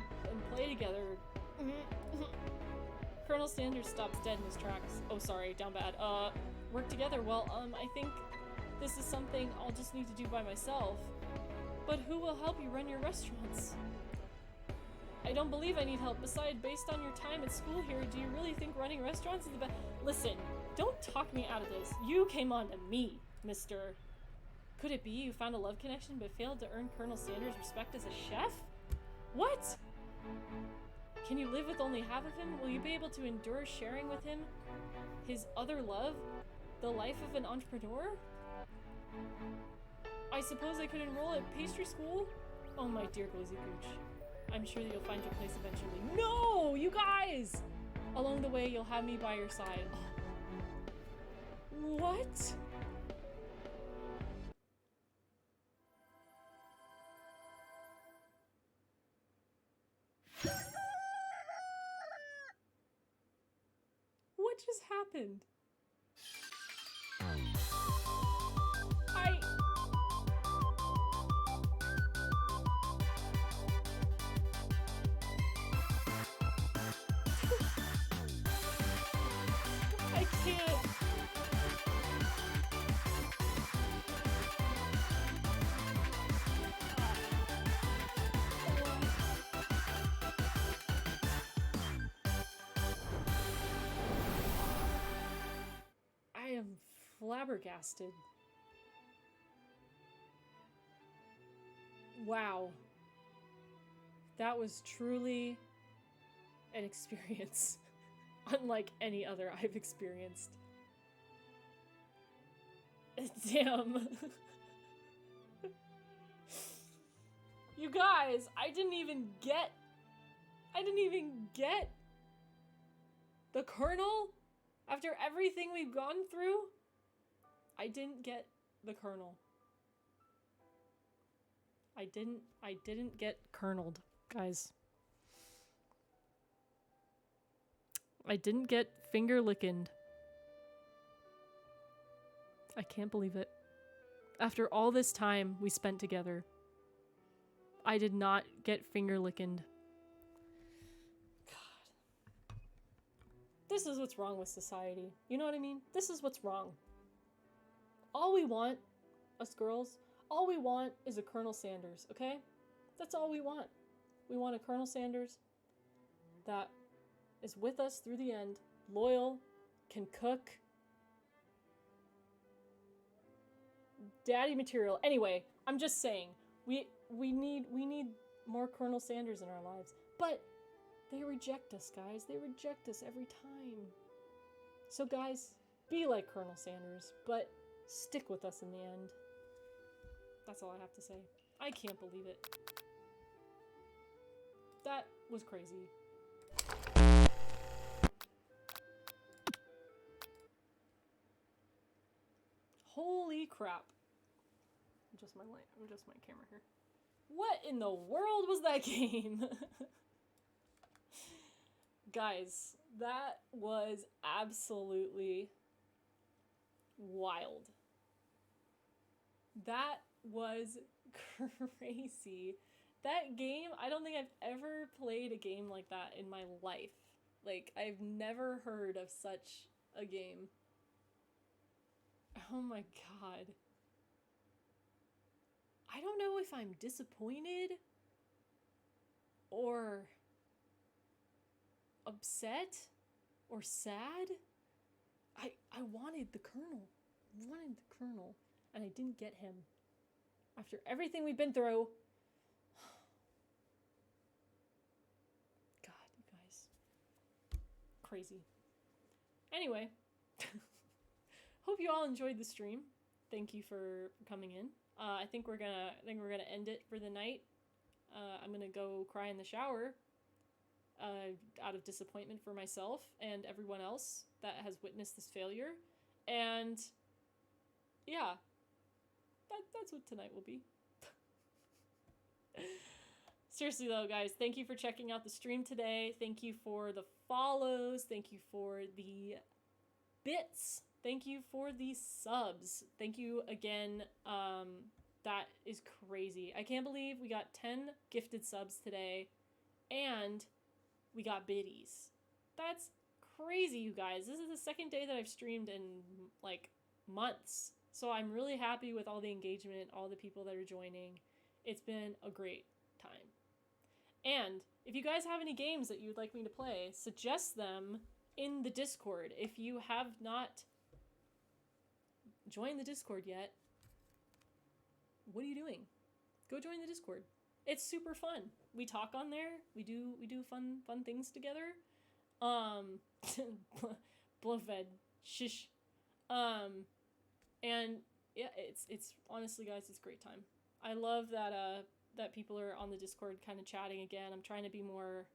play together. Colonel Sanders stops dead in his tracks. Oh, sorry, down bad. Work together? Well, I think this is something I'll just need to do by myself. But who will help you run your restaurants? I don't believe I need help. Besides, based on your time at school here, do you really think running restaurants is the best? Listen, don't talk me out of this. You came on to me, mister. Could it be you found a love connection but failed to earn Colonel Sanders' respect as a chef? What? Can you live with only half of him? Will you be able to endure sharing with him his other love? The life of an entrepreneur? I suppose I could enroll at pastry school? Oh my dear Glizzy Gooch. I'm sure that you'll find your place eventually. No! You guys! Along the way, you'll have me by your side. Oh. What? What just happened? I can't. I am flabbergasted. Wow. That was truly an experience unlike any other I've experienced. Damn. You guys, I didn't even get the Colonel after everything we've gone through. I didn't get the Colonel. I didn't get Coloneled, guys. I didn't get finger lickened. I can't believe it. After all this time we spent together, I did not get finger lickened. God. This is what's wrong with society. You know what I mean? This is what's wrong. All we want, us girls, all we want is a Colonel Sanders, okay? That's all we want. We want a Colonel Sanders that is with us through the end, loyal, can cook. Daddy material. Anyway, I'm just saying, we need more Colonel Sanders in our lives. But they reject us, guys. They reject us every time. So guys, be like Colonel Sanders, but stick with us in the end. That's all I have to say. I can't believe it. That was crazy. Holy crap. Adjust my light. Adjust my camera here. What in the world was that game? Guys, that was absolutely wild. That was crazy. That game, I don't think I've ever played a game like that in my life. Like, I've never heard of such a game. Oh my god. I don't know if I'm disappointed or upset or sad. I wanted the Colonel. And I didn't get him. After everything we've been through. God, you guys. Crazy. Anyway. Hope you all enjoyed the stream. Thank you for coming in. I think we're gonna end it for the night. I'm gonna go cry in the shower. Out of disappointment for myself and everyone else that has witnessed this failure. And yeah, that's what tonight will be. Seriously though, guys, thank you for checking out the stream today. Thank you for the follows. Thank you for the bits. Thank you for the subs. Thank you again. That is crazy. I can't believe we got 10 gifted subs today and we got biddies. That's crazy, you guys. This is the second day that I've streamed in like months. So I'm really happy with all the engagement, all the people that are joining. It's been a great time. And if you guys have any games that you'd like me to play, suggest them in the Discord. If you have not joined the Discord yet, what are you doing? Go join the Discord. It's super fun. We talk on there. We do fun things together. Blowfed. Shish. And yeah, it's honestly, guys, it's a great time. I love that people are on the Discord kind of chatting again. I'm trying to be more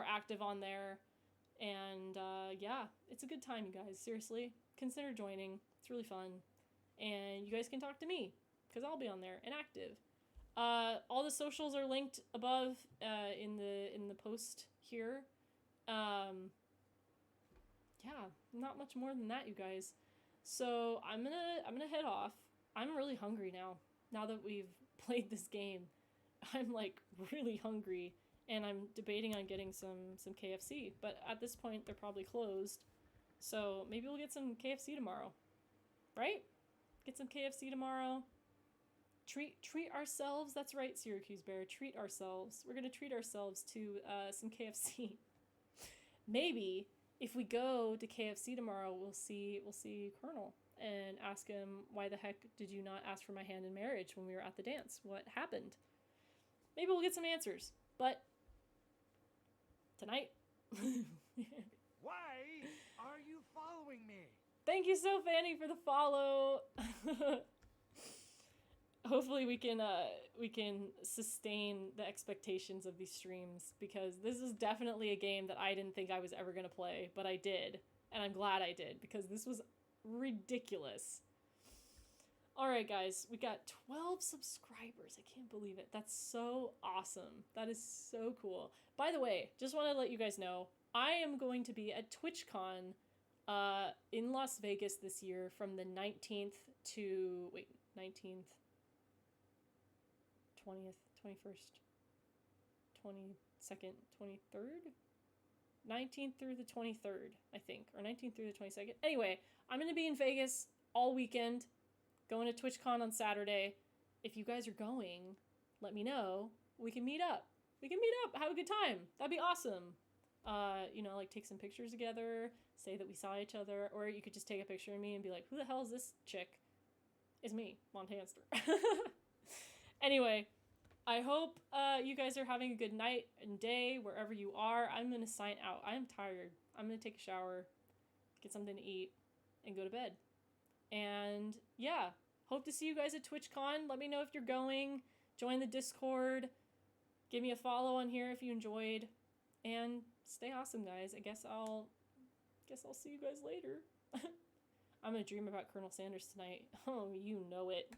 active on there. And yeah, it's a good time, you guys. Seriously, consider joining. It's really fun. And you guys can talk to me because I'll be on there and active. All the socials are linked above in the post here. Yeah, not much more than that, you guys. So I'm gonna head off. I'm really hungry now that we've played this game. I'm like really hungry, and I'm debating on getting some KFC. But at this point, they're probably closed. So maybe we'll get some KFC tomorrow, right? Get some KFC tomorrow. Treat ourselves. That's right, Syracuse Bear. Treat ourselves. We're gonna treat ourselves to some KFC. Maybe if we go to KFC tomorrow, we'll see Colonel and ask him, why the heck did you not ask for my hand in marriage when we were at the dance? What happened? Maybe we'll get some answers. But tonight. Why are you following me? Thank you so, Fanny, for the follow. Hopefully we can sustain the expectations of these streams, because this is definitely a game that I didn't think I was ever gonna play, but I did, and I'm glad I did, because this was ridiculous. Alright guys, we got 12 subscribers. I can't believe it. That's so awesome. That is so cool. By the way, just want to let you guys know, I am going to be at TwitchCon in Las Vegas this year from the 19th to, 19th, 20th, 21st, 22nd, 23rd? 19th through the 23rd, I think, or 19th through the 22nd. Anyway, I'm going to be in Vegas all weekend, going to TwitchCon on Saturday. If you guys are going, let me know. We can meet up. Have a good time. That'd be awesome. Like take some pictures together, say that we saw each other, or you could just take a picture of me and be like, who the hell is this chick? It's me, Montanster. Anyway, I hope you guys are having a good night and day wherever you are. I'm going to sign out. I am tired. I'm going to take a shower, get something to eat, and go to bed. And yeah, hope to see you guys at TwitchCon. Let me know if you're going. Join the Discord. Give me a follow on here if you enjoyed. And stay awesome, guys. I guess I'll see you guys later. I'm going to dream about Colonel Sanders tonight. Oh, you know it.